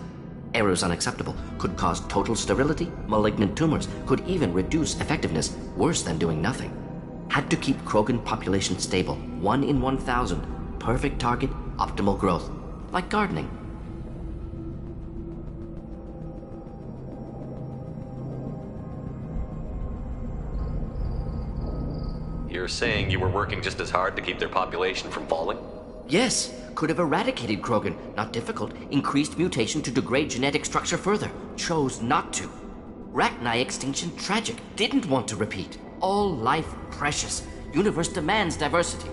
Errors unacceptable, could cause total sterility, malignant tumors, could even reduce effectiveness, worse than doing nothing. Had to keep Krogan population stable, 1 in 1,000, perfect target, optimal growth. Like gardening. You're saying you were working just as hard to keep their population from falling? Yes, could have eradicated Krogan. Not difficult. Increased mutation to degrade genetic structure further. Chose not to. Rachni extinction tragic. Didn't want to repeat. All life precious. Universe demands diversity.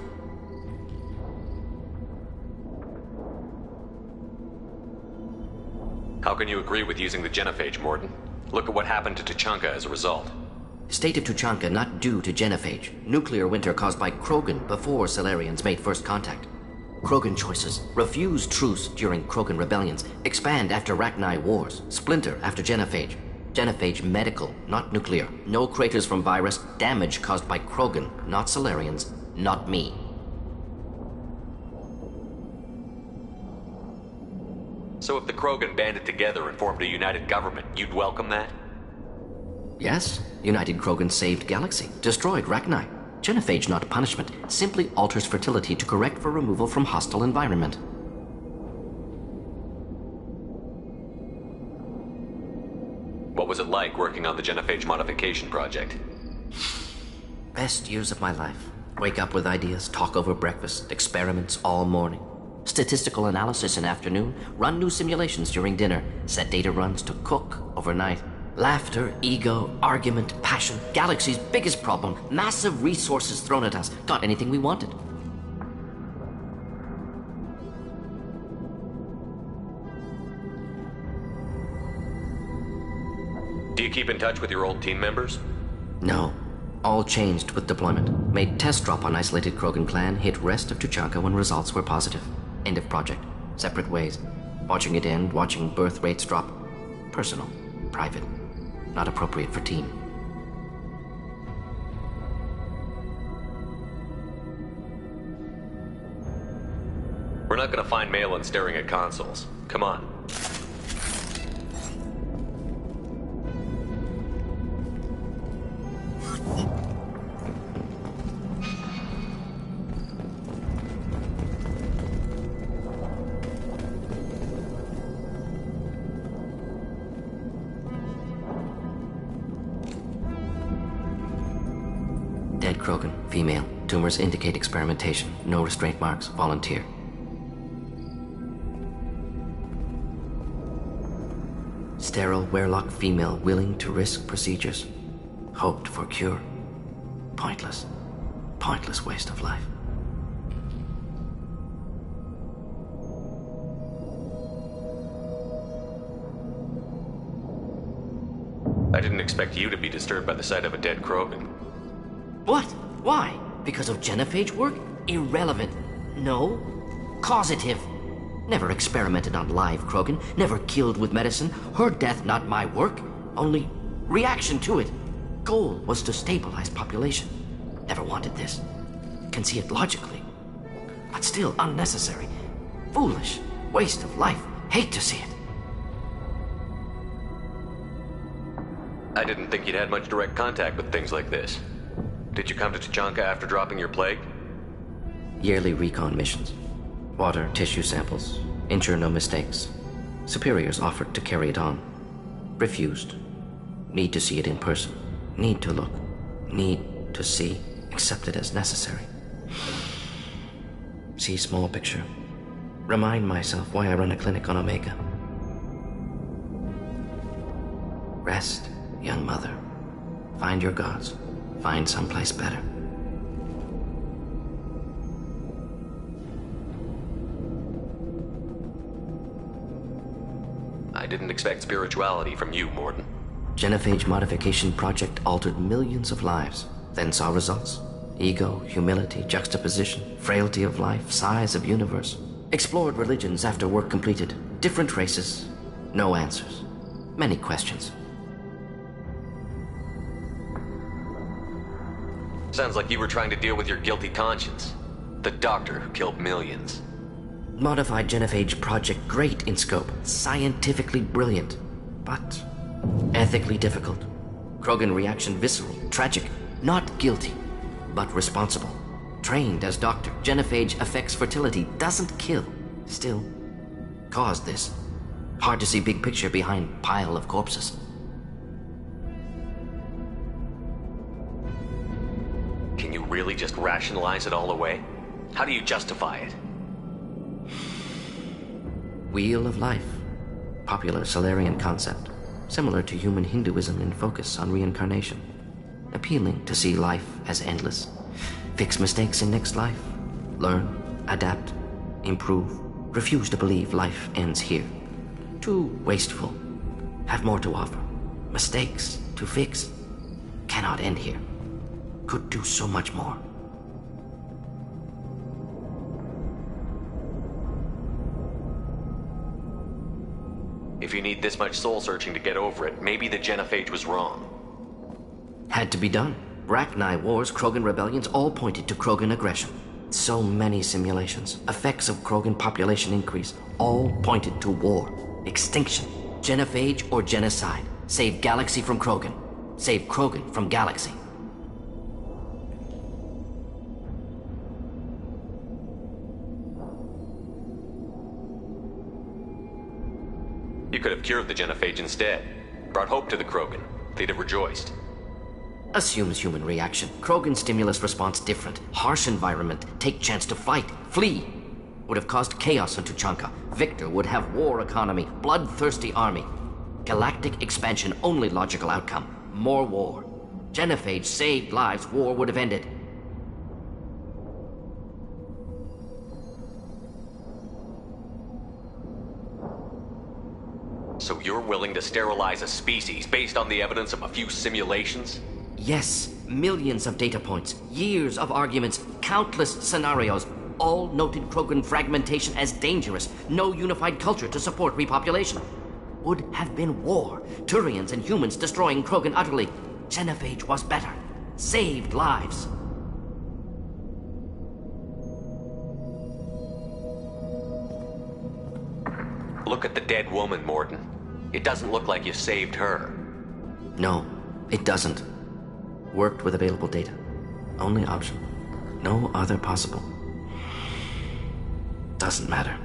How can you agree with using the genophage, Morden? Look at what happened to Tuchanka as a result. State of Tuchanka not due to genophage. Nuclear winter caused by Krogan before Solarians made first contact. Krogan choices. Refuse truce during Krogan rebellions. Expand after Rachni wars. Splinter after genophage. Genophage medical, not nuclear. No craters from virus. Damage caused by Krogan, not Solarians. Not me. So if the Krogan banded together and formed a united government, you'd welcome that? Yes, United Krogan saved Galaxy, destroyed Rachni. Genophage not punishment, simply alters fertility to correct for removal from hostile environment. What was it like working on the genophage modification project? Best years of my life. Wake up with ideas, talk over breakfast, experiments all morning. Statistical analysis in afternoon, run new simulations during dinner, set data runs to cook overnight. Laughter, ego, argument, passion, Galaxy's biggest problem, massive resources thrown at us, got anything we wanted. Do you keep in touch with your old team members? No. All changed with deployment. Made test drop on isolated Krogan clan, hit rest of Tuchanka when results were positive. End of project. Separate ways. Watching it end, watching birth rates drop. Personal. Private. Not appropriate for team. We're not gonna find Malin staring at consoles. Come on. Dead Krogan, female. Tumors indicate experimentation. No restraint marks. Volunteer. Sterile Werelock female willing to risk procedures. Hoped for cure. Pointless. Pointless waste of life. I didn't expect you to be disturbed by the sight of a dead Krogan. What? Why? Because of genophage work? Irrelevant. No. Causative. Never experimented on live Krogan. Never killed with medicine. Her death, not my work. Only reaction to it. Goal was to stabilize population. Never wanted this. Can see it logically. But still unnecessary. Foolish. Waste of life. Hate to see it. I didn't think you'd had much direct contact with things like this. Did you come to Tuchanka after dropping your plague? Yearly recon missions. Water, tissue samples. Ensure no mistakes. Superiors offered to carry it on. Refused. Need to see it in person. Need to look. Need to see. Accept it as necessary. See small picture. Remind myself why I run a clinic on Omega. Rest, young mother. Find your gods. Find someplace better. I didn't expect spirituality from you, Morden. Genophage modification project altered millions of lives, then saw results. Ego, humility, juxtaposition, frailty of life, size of universe. Explored religions after work completed. Different races. No answers. Many questions. Sounds like you were trying to deal with your guilty conscience. The doctor who killed millions. Modified genophage project great in scope. Scientifically brilliant. But ethically difficult. Krogan reaction visceral, tragic. Not guilty, but responsible. Trained as doctor. Genophage affects fertility, doesn't kill. Still, caused this. Hard to see big picture behind pile of corpses. Can you really just rationalize it all away? How do you justify it? Wheel of life. Popular Solarian concept. Similar to human Hinduism in focus on reincarnation. Appealing to see life as endless. Fix mistakes in next life. Learn, adapt, improve. Refuse to believe life ends here. Too wasteful. Have more to offer. Mistakes to fix. Cannot end here. Could do so much more. If you need this much soul searching to get over it, maybe the genophage was wrong. Had to be done. Rachni wars, Krogan rebellions, all pointed to Krogan aggression. So many simulations. Effects of Krogan population increase, all pointed to war. Extinction. Genophage or genocide. Save galaxy from Krogan. Save Krogan from galaxy. You could have cured the genophage instead. Brought hope to the Krogan. They'd have rejoiced. Assumes human reaction. Krogan stimulus response different. Harsh environment. Take chance to fight. Flee. Would have caused chaos on Tuchanka. Victor would have war economy. Bloodthirsty army. Galactic expansion only logical outcome. More war. Genophage saved lives. War would have ended. So you're willing to sterilize a species based on the evidence of a few simulations? Yes, millions of data points, years of arguments, countless scenarios, all noted Krogan fragmentation as dangerous. No unified culture to support repopulation. Would have been war. Turians and humans destroying Krogan utterly. Genophage was better. Saved lives. Look at the dead woman, Morton. It doesn't look like you saved her. No, it doesn't. Worked with available data. Only option. No other possible. Doesn't matter.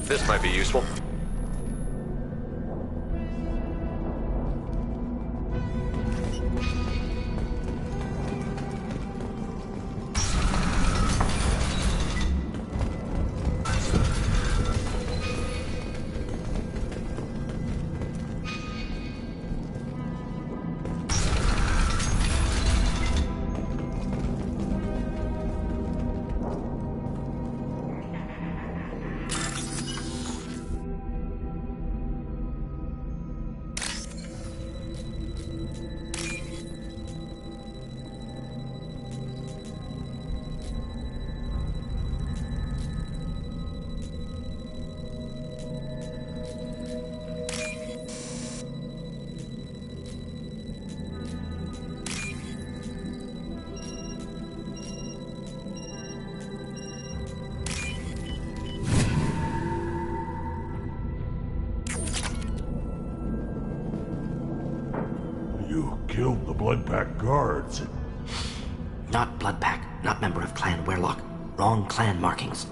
This might be useful. Killed the Bloodpack guards. Not Bloodpack, not member of Clan Werlock. Wrong clan markings.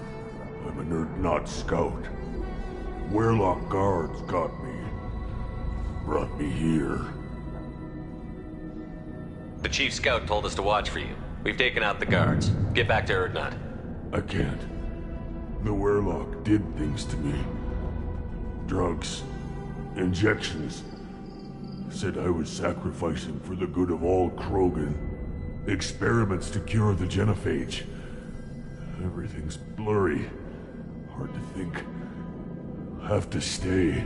I'm a nerd, not scout. Werlock guards got me. Brought me here. The chief scout told us to watch for you. We've taken out the guards. Get back to Erdnot. I can't. The Werlock did things to me. Drugs. Injections. Said I was sacrificing for the good of all Krogan. Experiments to cure the genophage. Everything's blurry. Hard to think. Have to stay.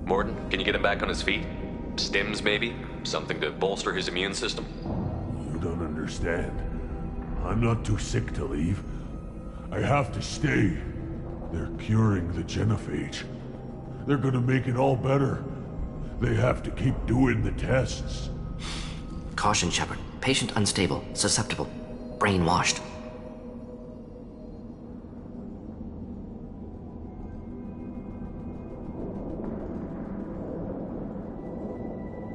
Morton, can you get him back on his feet? Stims, maybe? Something to bolster his immune system? You don't understand. I'm not too sick to leave. I have to stay. They're curing the genophage. They're gonna make it all better. They have to keep doing the tests. Caution, Shepard. Patient unstable, susceptible, brainwashed.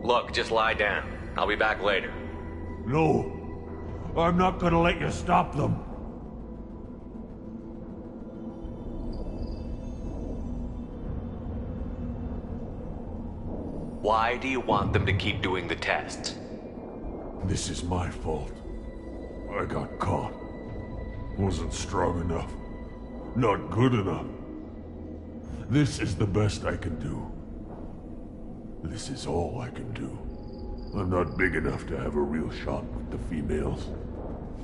Look, just lie down. I'll be back later. No. I'm not gonna let you stop them. Why do you want them to keep doing the tests? This is my fault. I got caught. Wasn't strong enough. Not good enough. This is the best I can do. This is all I can do. I'm not big enough to have a real shot with the females.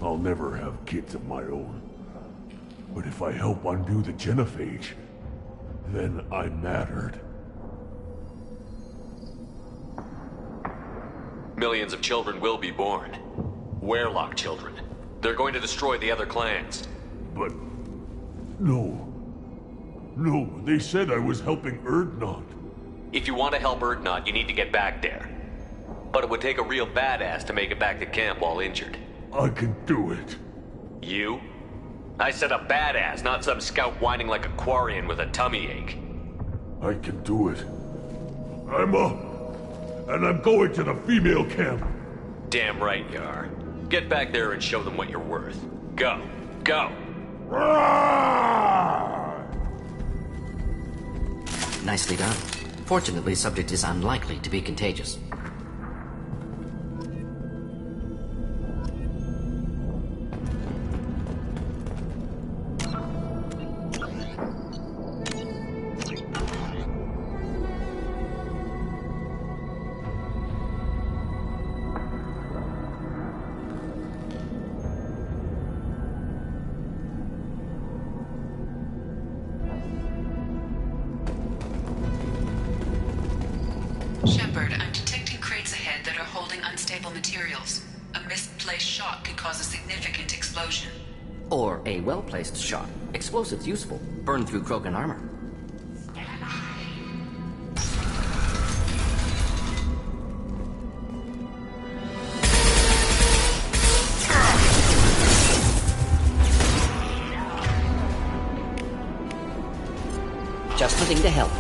I'll never have kids of my own. But if I help undo the genophage, then I mattered. Millions of children will be born. Werelock children. They're going to destroy the other clans. But... no. No, they said I was helping Erdnot. If you want to help Erdnot, you need to get back there. But it would take a real badass to make it back to camp while injured. I can do it. You? I said a badass, not some scout whining like a Quarian with a tummy ache. I can do it. I'm up. And I'm going to the female camp. Damn right you are. Get back there and show them what you're worth. Go. Go. Nicely done. Fortunately, subject is unlikely to be contagious. Shepard, I'm detecting crates ahead that are holding unstable materials. A misplaced shot could cause a significant explosion. Or a well-placed shot. Explosives useful. Burn through Krogan armor. Just the thing to help.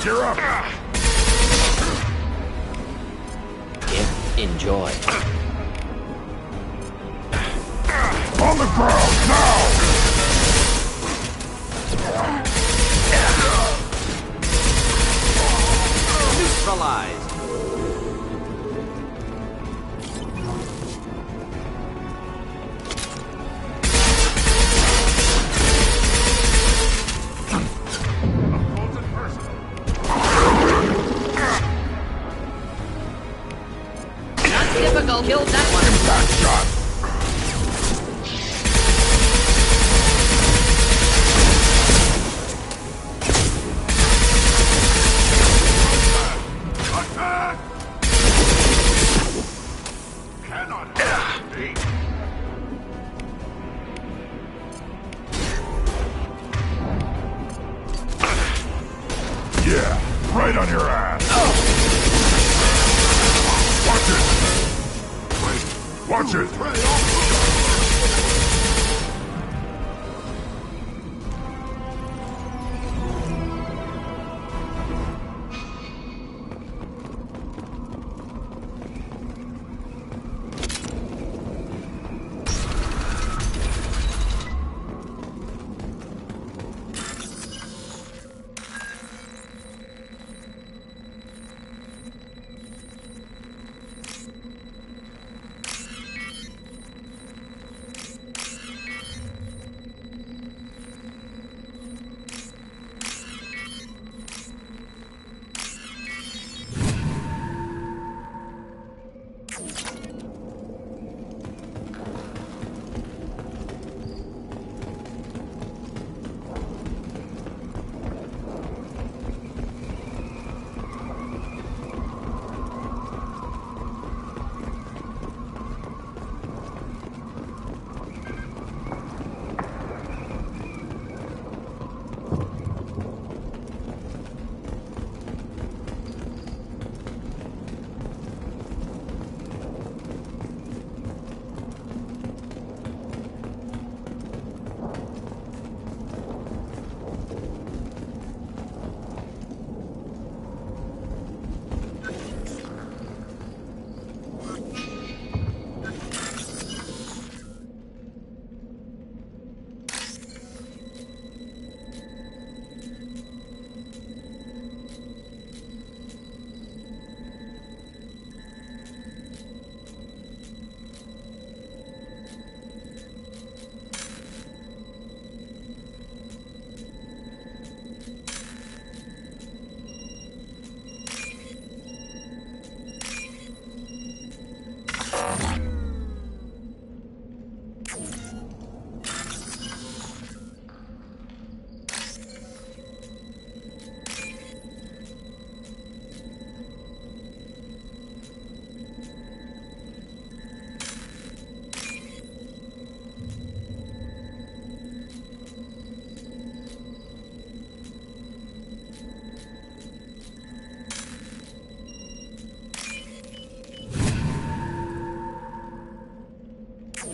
Cheer up! Enjoy. On the ground, now! Neutralized. Difficult. Killed that one. Impact shot. Attack! Cannot hurt me. right on your ass! Watch it! Watch it!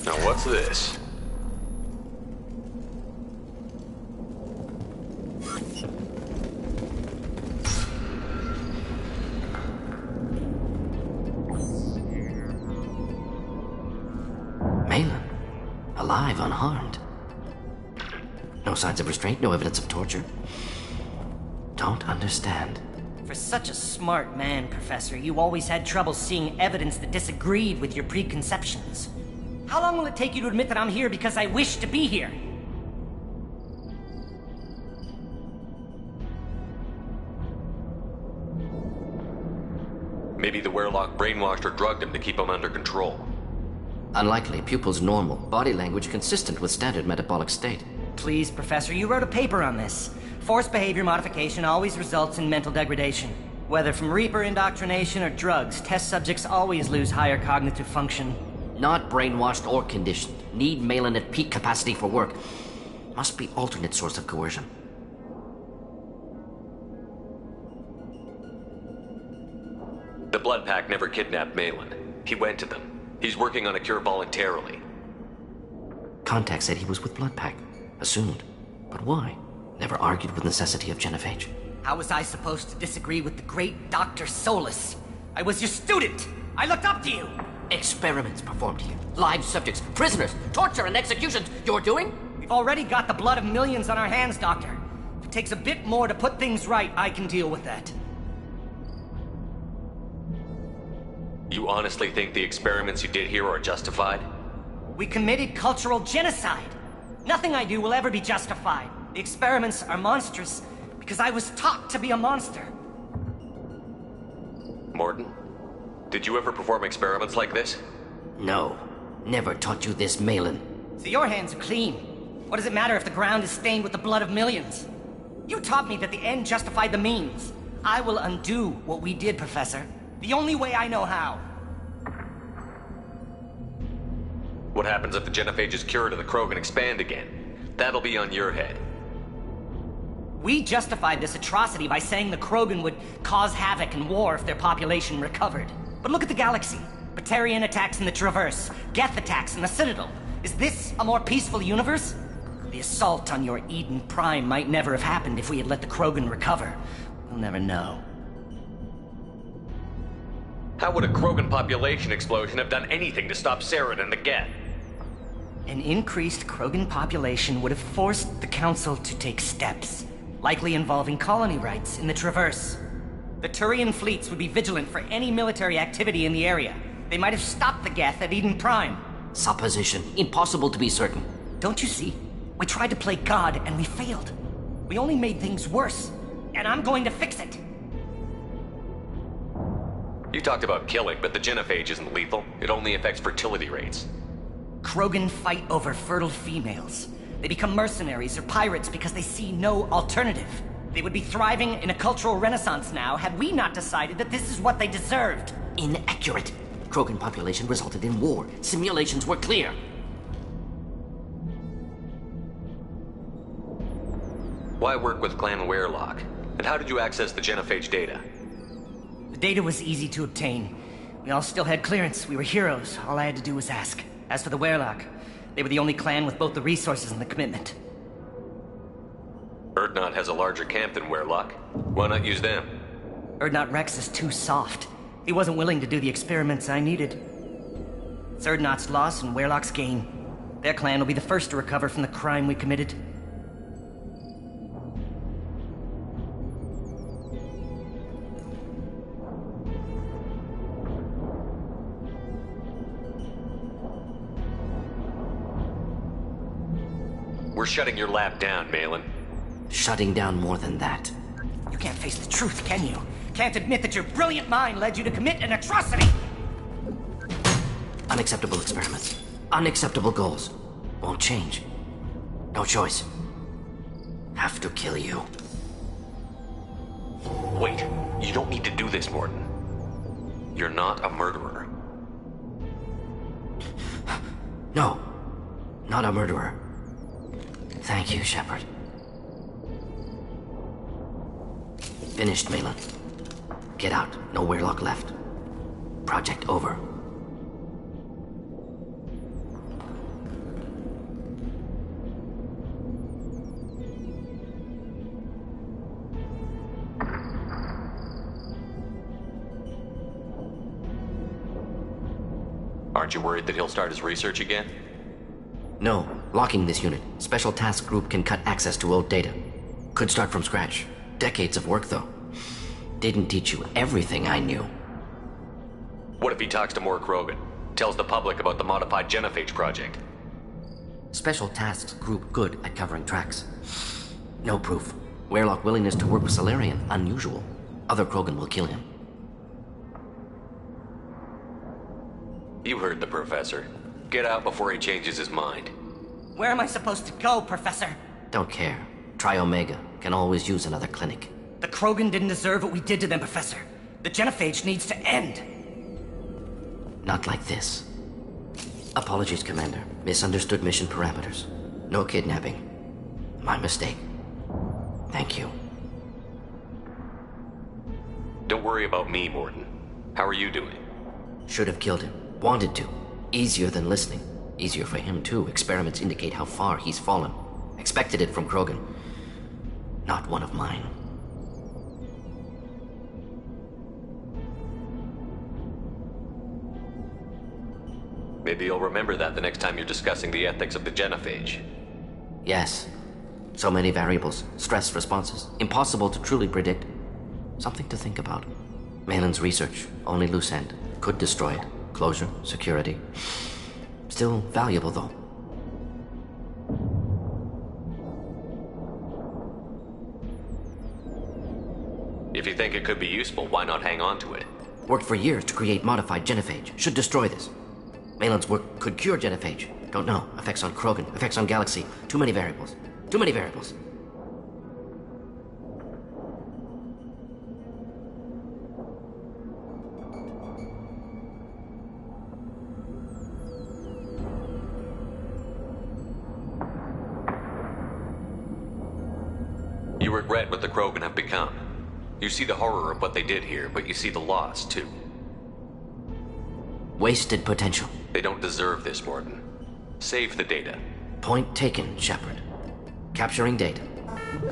Now what's this? Malin. Alive, unharmed. No signs of restraint, no evidence of torture. Don't understand. For such a smart man, Professor, you always had trouble seeing evidence that disagreed with your preconceptions. How long will it take you to admit that I'm here because I wish to be here? Maybe the Werelock brainwashed or drugged him to keep him under control. Unlikely. Pupil's normal. Body language consistent with standard metabolic state. Please, Professor, you wrote a paper on this. Forced behavior modification always results in mental degradation. Whether from Reaper indoctrination or drugs, test subjects always lose higher cognitive function. Not brainwashed or conditioned. Need Malin at peak capacity for work. Must be alternate source of coercion. The Blood Pack never kidnapped Malin. He went to them. He's working on a cure voluntarily. Contact said he was with Blood Pack. Assumed. But why? Never argued with necessity of Genophage. How was I supposed to disagree with the great Dr. Solus? I was your student! I looked up to you! Experiments performed here. Live subjects, prisoners, torture and executions. You're doing? We've already got the blood of millions on our hands, Doctor. If it takes a bit more to put things right, I can deal with that. You honestly think the experiments you did here are justified? We committed cultural genocide. Nothing I do will ever be justified. The experiments are monstrous because I was taught to be a monster. Morton, did you ever perform experiments like this? No. Never taught you this, Malin. So your hands are clean. What does it matter if the ground is stained with the blood of millions? You taught me that the end justified the means. I will undo what we did, Professor. The only way I know how. What happens if the Genophage is cured and the Krogan expand again? That'll be on your head. We justified this atrocity by saying the Krogan would cause havoc and war if their population recovered. But look at the galaxy. Batarian attacks in the Traverse, Geth attacks in the Citadel. Is this a more peaceful universe? The assault on your Eden Prime might never have happened if we had let the Krogan recover. We'll never know. How would a Krogan population explosion have done anything to stop Saren and the Geth? An increased Krogan population would have forced the Council to take steps, likely involving colony rights in the Traverse. The Turian fleets would be vigilant for any military activity in the area. They might have stopped the Geth at Eden Prime. Supposition. Impossible to be certain. Don't you see? We tried to play God and we failed. We only made things worse. And I'm going to fix it. You talked about killing, but the genophage isn't lethal. It only affects fertility rates. Krogan fight over fertile females. They become mercenaries or pirates because they see no alternative. They would be thriving in a cultural renaissance now had we not decided that this is what they deserved. Inaccurate. Krogan population resulted in war. Simulations were clear. Why work with Clan Werelock? And how did you access the genophage data? The data was easy to obtain. We all still had clearance. We were heroes. All I had to do was ask. As for the Werelock, they were the only clan with both the resources and the commitment. Urdnot has a larger camp than Werelock. Why not use them? Urdnot Rex is too soft. He wasn't willing to do the experiments I needed. It's Urdnot's loss and Werelock's gain. Their clan will be the first to recover from the crime we committed. We're shutting your lab down, Malin. Shutting down more than that. You can't face the truth, can you? Can't admit that your brilliant mind led you to commit an atrocity! Unacceptable experiments. Unacceptable goals. Won't change. No choice. Have to kill you. Wait, you don't need to do this, Morton. You're not a murderer. No. Not a murderer. Thank you, Shepard. Finished, Malin. Get out. No Werelock left. Project over. Aren't you worried that he'll start his research again? No. Locking this unit. Special Task Group can cut access to old data. Could start from scratch. Decades of work, though. Didn't teach you everything I knew. What if he talks to more Krogan? Tells the public about the modified genophage project? Special Tasks Group good at covering tracks. No proof. Werelock willingness to work with Salarian, unusual. Other Krogan will kill him. You heard the professor. Get out before he changes his mind. Where am I supposed to go, Professor? Don't care. Try Omega. Can always use another clinic. The Krogan didn't deserve what we did to them, Professor. The genophage needs to end. Not like this. Apologies, Commander. Misunderstood mission parameters. No kidnapping. My mistake. Thank you. Don't worry about me, Morton. How are you doing? Should have killed him. Wanted to. Easier than listening. Easier for him, too. Experiments indicate how far he's fallen. Expected it from Krogan. Not one of mine. Maybe you'll remember that the next time you're discussing the ethics of the genophage. Yes. So many variables. Stress responses. Impossible to truly predict. Something to think about. Malin's research. Only loose end. Could destroy it. Closure. Security. Still valuable, though. If you think it could be useful, why not hang on to it? Worked for years to create modified genophage. Should destroy this. Malin's work could cure genophage. Don't know. Effects on Krogan. Effects on Galaxy. Too many variables. Too many variables. You were regret what the Krogan have become. You see the horror of what they did here, but you see the loss, too. Wasted potential. They don't deserve this, Morden. Save the data. Point taken, Shepard. Capturing data.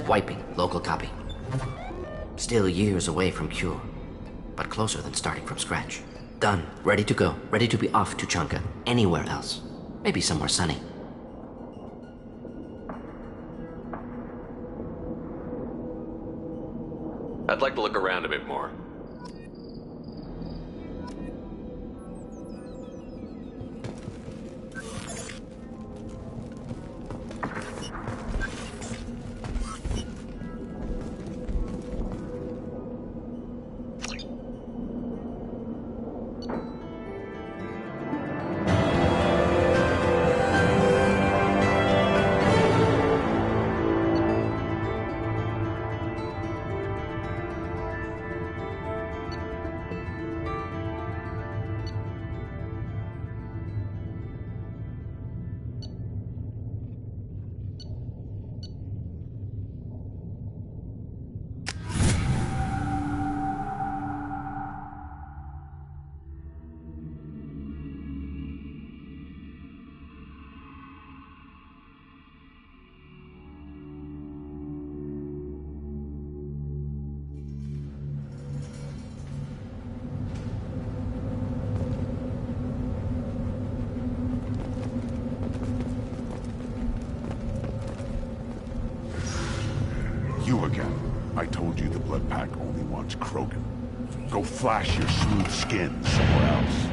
Wiping local copy. Still years away from cure, but closer than starting from scratch. Done. Ready to go. Ready to be off to Chanka. Anywhere else. Maybe somewhere sunny. I'd like to look around a bit more. You again. I told you the Blood Pack only wants Krogan. Go flash your smooth skin somewhere else.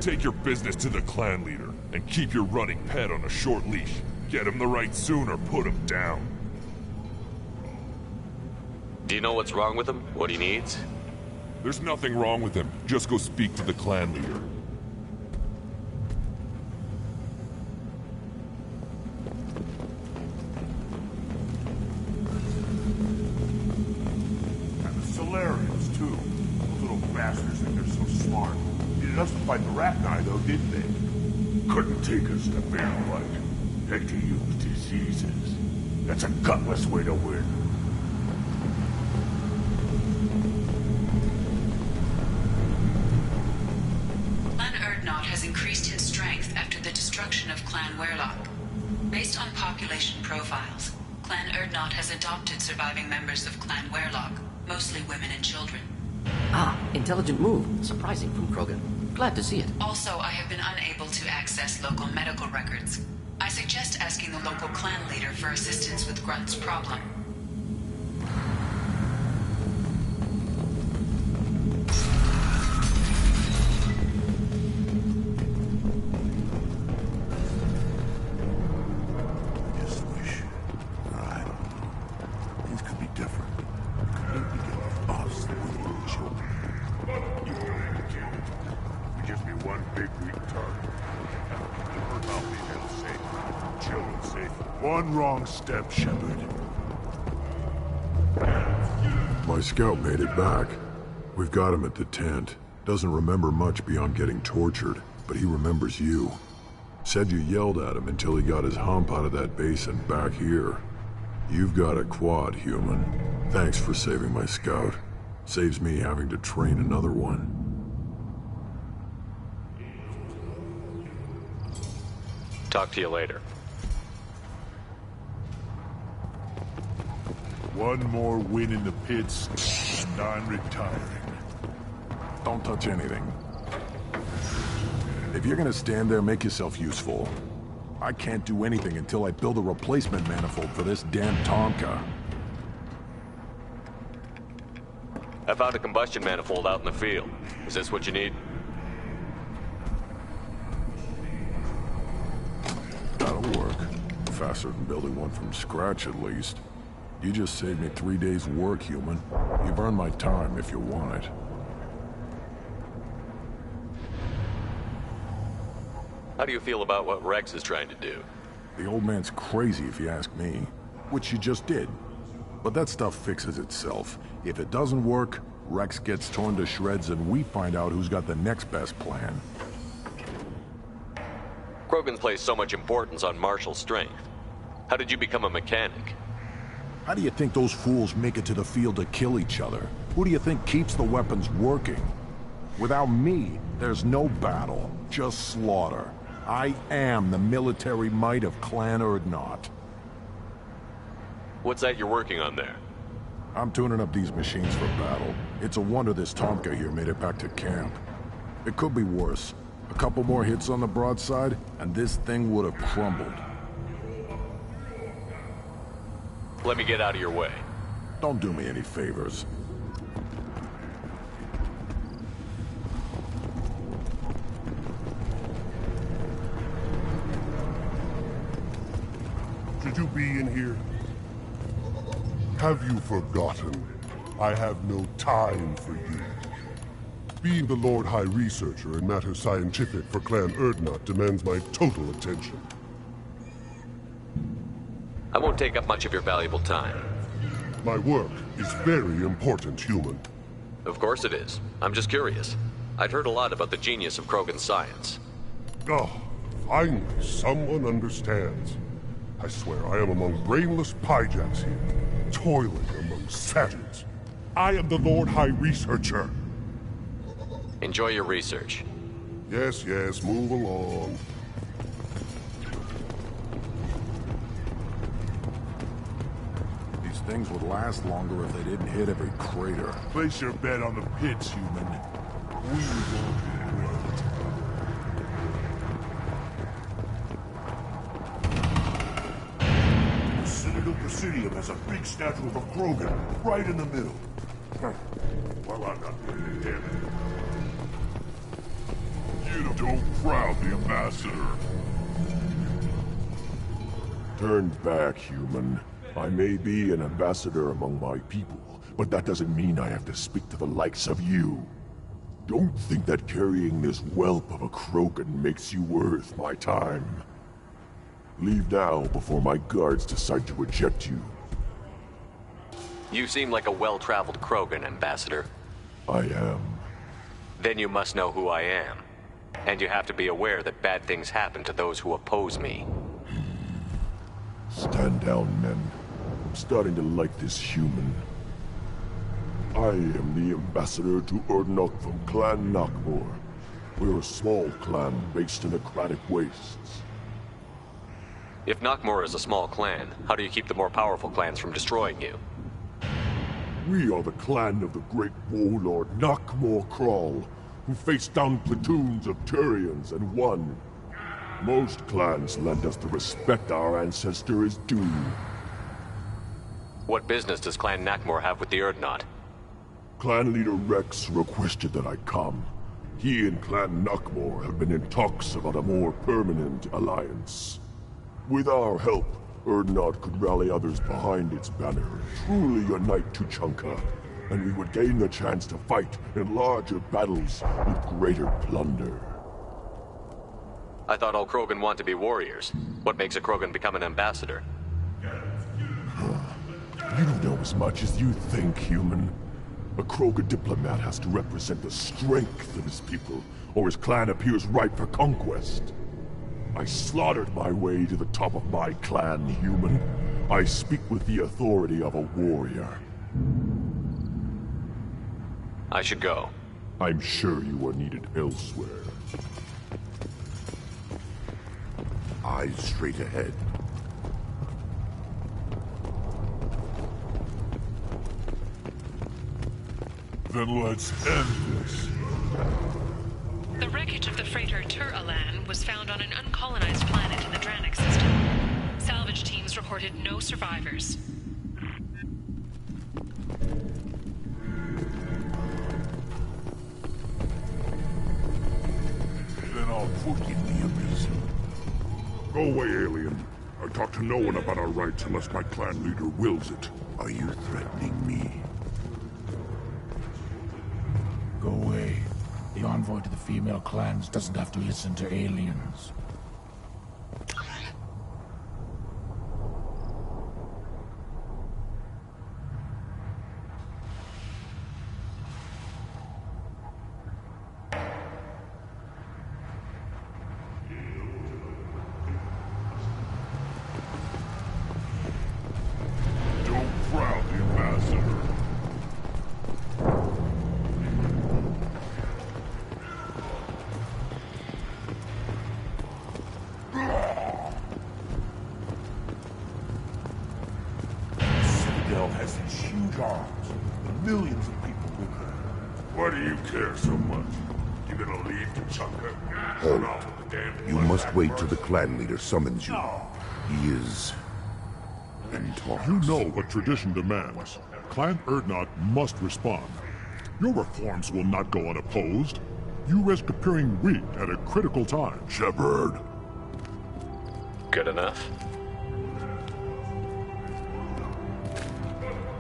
Take your business to the clan leader, and keep your running pet on a short leash. Get him the right soon or put him down. Do you know what's wrong with him? What he needs? There's nothing wrong with him. Just go speak to the clan leader. And the Solarians, too. Those little bastards think they're so smart. Needed us to fight the Rachni, though, didn't they? Couldn't take us in a fair fight. Had to use diseases. That's a gutless way to win. Increased in strength after the destruction of Clan Werlock. Based on population profiles, Clan Erdnot has adopted surviving members of Clan Werlock, mostly women and children. Ah, intelligent move. Surprising from Krogan. Glad to see it. Also, I have been unable to access local medical records. I suggest asking the local clan leader for assistance with Grunt's problem. One wrong step, Shepard. My scout made it back. We've got him at the tent. Doesn't remember much beyond getting tortured, but he remembers you. Said you yelled at him until he got his hump out of that basin back here. You've got a quad, human. Thanks for saving my scout. Saves me having to train another one. Talk to you later. One more win in the pits, and I'm retiring. Don't touch anything. If you're gonna stand there, make yourself useful. I can't do anything until I build a replacement manifold for this damn Tonka. I found a combustion manifold out in the field. Is this what you need? That'll work. Faster than building one from scratch, at least. You just saved me 3 days' work, human. You've earned my time if you want it. How do you feel about what Rex is trying to do? The old man's crazy if you ask me. Which you just did. But that stuff fixes itself. If it doesn't work, Rex gets torn to shreds and we find out who's got the next best plan. Krogan's placed so much importance on martial strength. How did you become a mechanic? How do you think those fools make it to the field to kill each other? Who do you think keeps the weapons working? Without me, there's no battle, just slaughter. I am the military might of Clan Urdnot. What's that you're working on there? I'm tuning up these machines for battle. It's a wonder this Tomka here made it back to camp. It could be worse. A couple more hits on the broadside, and this thing would have crumbled. Let me get out of your way. Don't do me any favors. Should you be in here? Have you forgotten? I have no time for you. Being the Lord High Researcher in matters scientific for Clan Urdnot demands my total attention. I won't take up much of your valuable time. My work is very important, human. Of course it is. I'm just curious. I'd heard a lot about the genius of Krogan science. Oh, finally, someone understands. I swear I am among brainless pyjaks here, toiling among savages. I am the Lord High Researcher. Enjoy your research. Yes, yes, move along. These things would last longer if they didn't hit every crater. Place your bet on the pits, human. We will regret it. The Citadel Presidium has a big statue of a Krogan right in the middle. Well, I'm not going to him. You don't crowd the ambassador. Turn back, human. I may be an ambassador among my people, but that doesn't mean I have to speak to the likes of you. Don't think that carrying this whelp of a Krogan makes you worth my time. Leave now before my guards decide to eject you. You seem like a well-traveled Krogan, Ambassador. I am. Then you must know who I am. And you have to be aware that bad things happen to those who oppose me. Stand down, men. I'm starting to like this human. I am the ambassador to Urdnot from Clan Nakmor. We're a small clan based in aquatic wastes. If Nakmor is a small clan, how do you keep the more powerful clans from destroying you? We are the clan of the great warlord Nakmor Kral, who faced down platoons of Turians and won. Most clans lend us the respect our ancestor is due. What business does Clan Nakmor have with the Urdnot? Clan leader Rex requested that I come. He and Clan Nakmor have been in talks about a more permanent alliance. With our help, Urdnot could rally others behind its banner and truly unite Tuchanka, and we would gain the chance to fight in larger battles with greater plunder. I thought all Krogan want to be warriors. What makes a Krogan become an ambassador? You don't know as much as you think, human. A Krogan diplomat has to represent the strength of his people, or his clan appears ripe for conquest. I slaughtered my way to the top of my clan, human. I speak with the authority of a warrior. I should go. I'm sure you are needed elsewhere. Eyes straight ahead. Then let's end this. The wreckage of the freighter Tur-Alan was found on an uncolonized planet in the Dranik system. Salvage teams reported no survivors. Then I'll put in the abyss. Go away, alien. I talk to no one about our rights unless my clan leader wills it. Are you threatening me? Go away. The envoy to the female clans doesn't have to listen to aliens. millions of people live there. Why do you care so much? You gonna leave Tuchanka? Hold on. You must wait till the clan leader summons you. He is... in talks. You know what tradition demands. Clan Urdnot must respond. Your reforms will not go unopposed. You risk appearing weak at a critical time. Shepard. Good enough.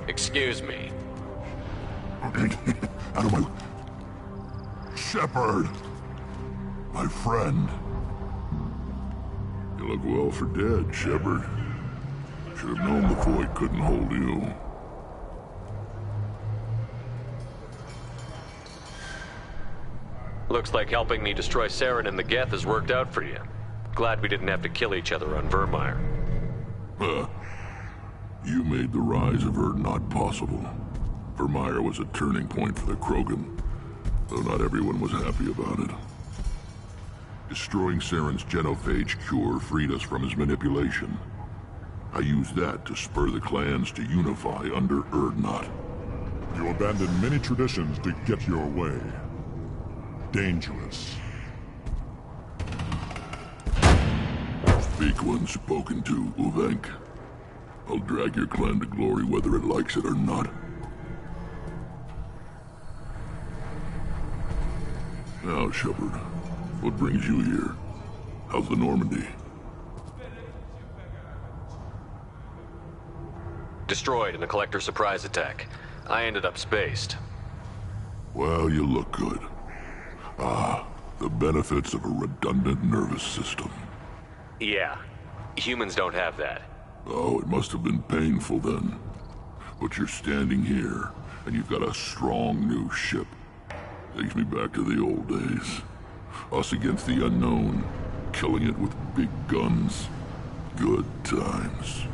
Excuse me. Out of my... Shepard! My friend. You look well for dead, Shepard. Should have known the void couldn't hold you. Looks like helping me destroy Saren and the Geth has worked out for you. Glad we didn't have to kill each other on Vermeer. Huh. You made the rise of Urdnot possible. Vermeer was a turning point for the Krogan, though not everyone was happy about it. Destroying Saren's genophage cure freed us from his manipulation. I used that to spur the clans to unify under Urdnot. You abandoned many traditions to get your way. Dangerous. Speak when spoken to, Uvenk. I'll drag your clan to glory whether it likes it or not. Now, Shepard, what brings you here? How's the Normandy? Destroyed in a collector surprise attack. I ended up spaced. Well, you look good. Ah, the benefits of a redundant nervous system. Yeah, humans don't have that. Oh, it must have been painful then. But you're standing here, and you've got a strong new ship. Takes me back to the old days. Us against the unknown, killing it with big guns. Good times.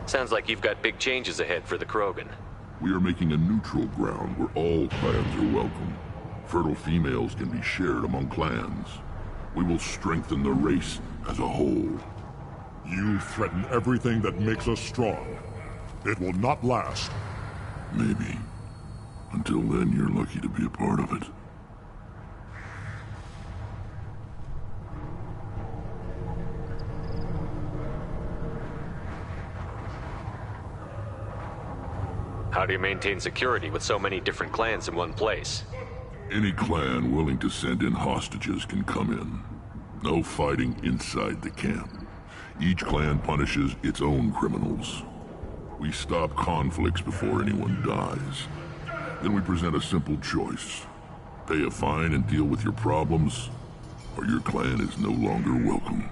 Sounds like you've got big changes ahead for the Krogan. We are making a neutral ground where all clans are welcome. Fertile females can be shared among clans. We will strengthen the race as a whole. You threaten everything that makes us strong. It will not last. Maybe. Until then, you're lucky to be a part of it. How do you maintain security with so many different clans in one place? Any clan willing to send in hostages can come in. No fighting inside the camp. Each clan punishes its own criminals. We stop conflicts before anyone dies. Then we present a simple choice. Pay a fine and deal with your problems, or your clan is no longer welcome.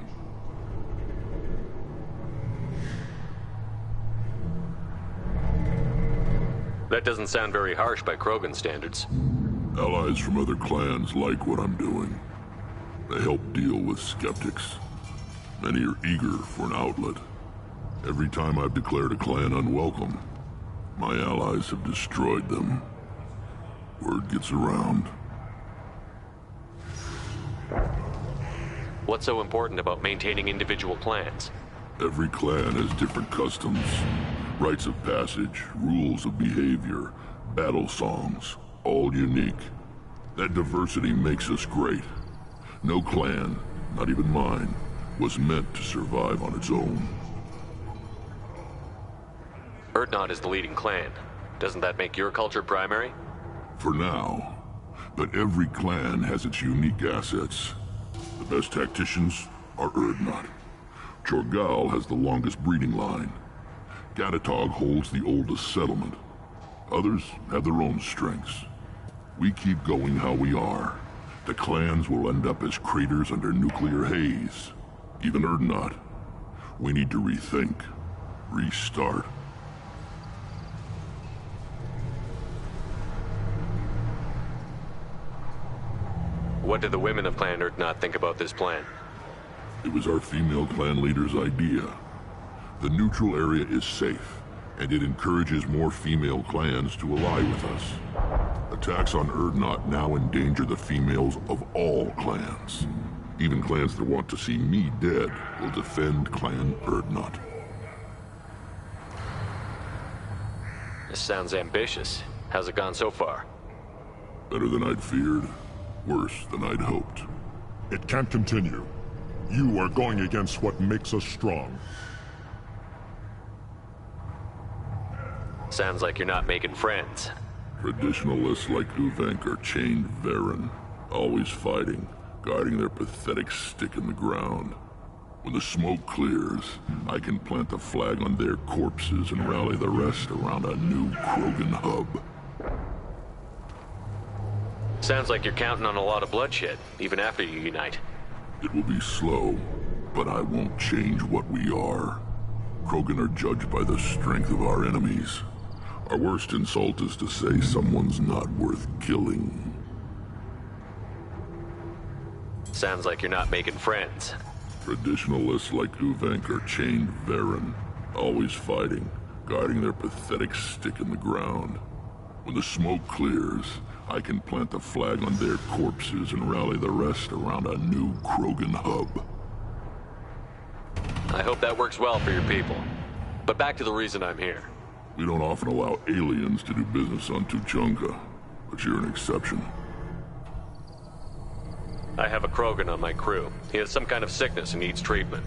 That doesn't sound very harsh by Krogan standards. Allies from other clans like what I'm doing. They help deal with skeptics. Many are eager for an outlet. Every time I've declared a clan unwelcome, my allies have destroyed them. Word gets around. What's so important about maintaining individual clans? Every clan has different customs, rites of passage, rules of behavior, battle songs, all unique. That diversity makes us great. No clan, not even mine, was meant to survive on its own. Urdnot is the leading clan. Doesn't that make your culture primary? For now. But every clan has its unique assets. The best tacticians are Urdnot. Chorgal has the longest breeding line. Gatatog holds the oldest settlement. Others have their own strengths. We keep going how we are. The clans will end up as craters under nuclear haze. Even Urdnot. We need to rethink. Restart. What did the women of Clan Urdnot think about this plan? It was our female clan leader's idea. The neutral area is safe, and it encourages more female clans to ally with us. Attacks on Urdnot now endanger the females of all clans. Even clans that want to see me dead will defend Clan Urdnot. This sounds ambitious. How's it gone so far? Better than I'd feared. Worse than I'd hoped. It can't continue. You are going against what makes us strong. Sounds like you're not making friends. Traditionalists like Uvenk are chained Varen, always fighting, guarding their pathetic stick in the ground. When the smoke clears, I can plant a flag on their corpses and rally the rest around a new Krogan hub. Sounds like you're counting on a lot of bloodshed, even after you unite. It will be slow, but I won't change what we are. Krogan are judged by the strength of our enemies. Our worst insult is to say someone's not worth killing. Sounds like you're not making friends. Traditionalists like Uvenk are chained Varen, always fighting, guarding their pathetic stick in the ground. When the smoke clears, I can plant a flag on their corpses and rally the rest around a new Krogan hub. I hope that works well for your people. But back to the reason I'm here. We don't often allow aliens to do business on Tuchanka, but you're an exception. I have a Krogan on my crew. He has some kind of sickness and needs treatment.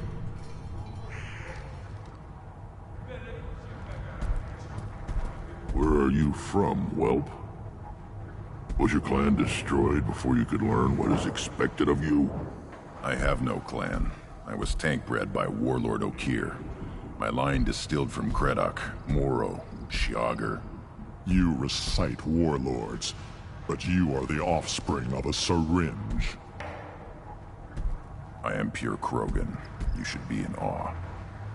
Where are you from, whelp? Was your clan destroyed before you could learn what is expected of you? I have no clan. I was tank bred by Warlord Okeer. My line distilled from Kredok, Moro, Shiagar. You recite warlords, but you are the offspring of a syringe. I am pure Krogan. You should be in awe.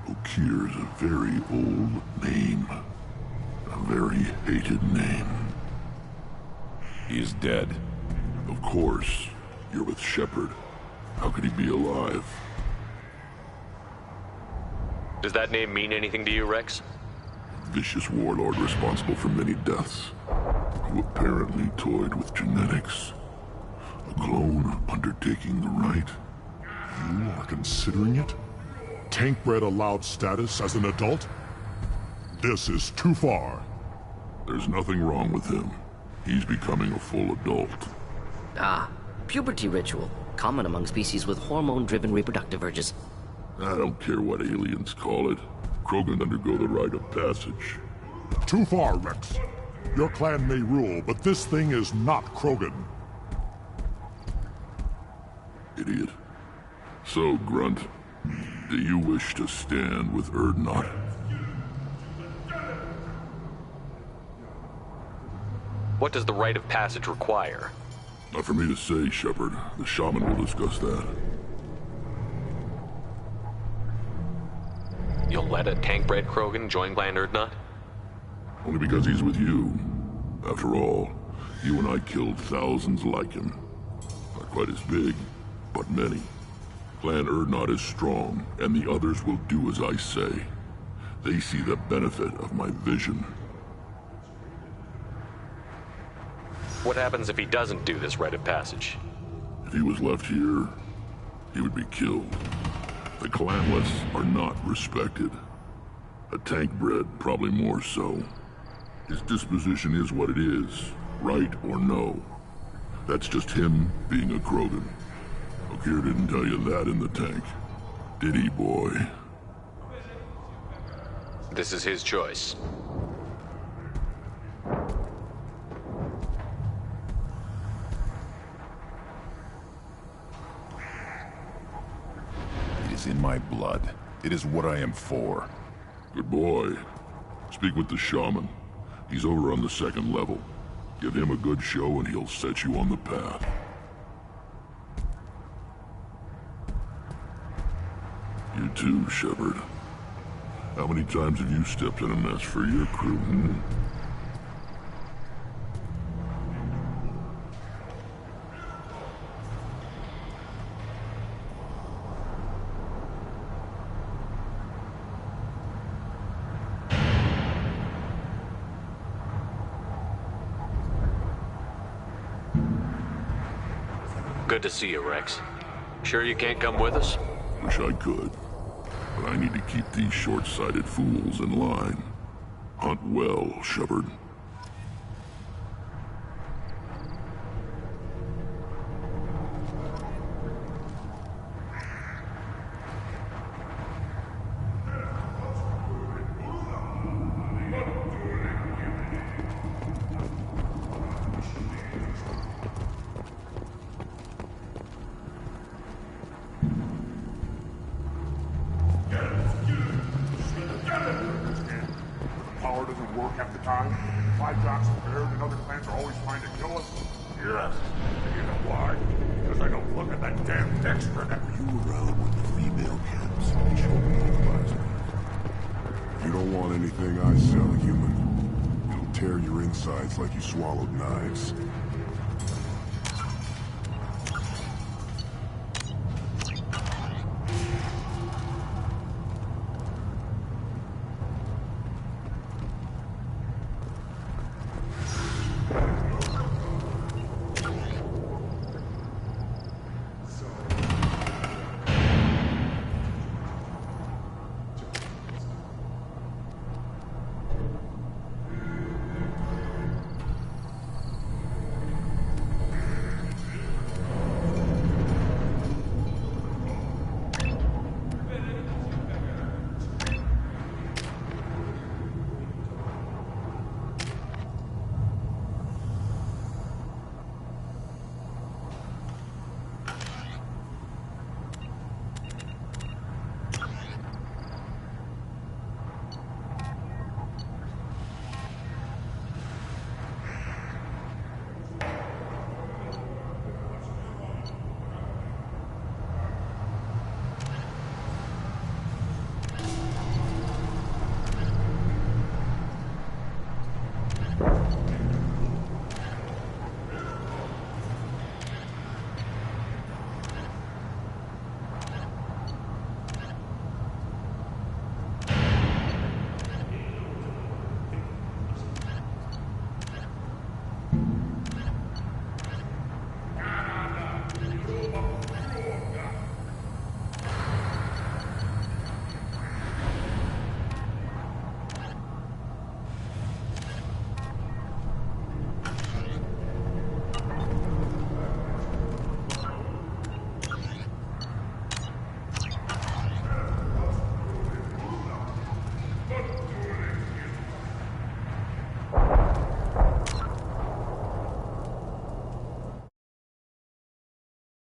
Okeer's a very old name. A very hated name. He is dead. Of course. You're with Shepard. How could he be alive? Does that name mean anything to you, Rex? Vicious warlord responsible for many deaths, who apparently toyed with genetics. A clone undertaking the right. You are considering it? Tank-bred allowed status as an adult? This is too far. There's nothing wrong with him. He's becoming a full adult. Ah, puberty ritual. Common among species with hormone-driven reproductive urges. I don't care what aliens call it. Krogan undergo the rite of passage. Too far, Rex. Your clan may rule, but this thing is not Krogan. Idiot. So, Grunt, do you wish to stand with Urdnot? What does the rite of passage require? Not for me to say, Shepard. The shaman will discuss that. You'll let a tank-bred Krogan join Clan Urdnot? Only because he's with you. After all, you and I killed thousands like him. Not quite as big, but many. Clan Urdnot is strong, and the others will do as I say. They see the benefit of my vision. What happens if he doesn't do this rite of passage? If he was left here, he would be killed. The clanless are not respected. A tank-bred, probably more so. His disposition is what it is, right or no. That's just him being a Krogan. Okeer didn't tell you that in the tank. Did he, boy? This is his choice. It is in my blood. It is what I am for. Good boy. Speak with the shaman. He's over on the second level. Give him a good show and he'll set you on the path. You too, Shepard. How many times have you stepped in a mess for your crew, hmm? Good to see you, Rex. Sure you can't come with us? Wish I could. But I need to keep these short-sighted fools in line. Hunt well, Shepard. Power doesn't work half the time. My job's prepared and other clans are always trying to kill us. Yes. And you know why? Because I don't look at that damn Dexter that You were around with the female camps when they showed me the advisor. You don't want anything I sell, human. It'll tear your insides like you swallowed knives.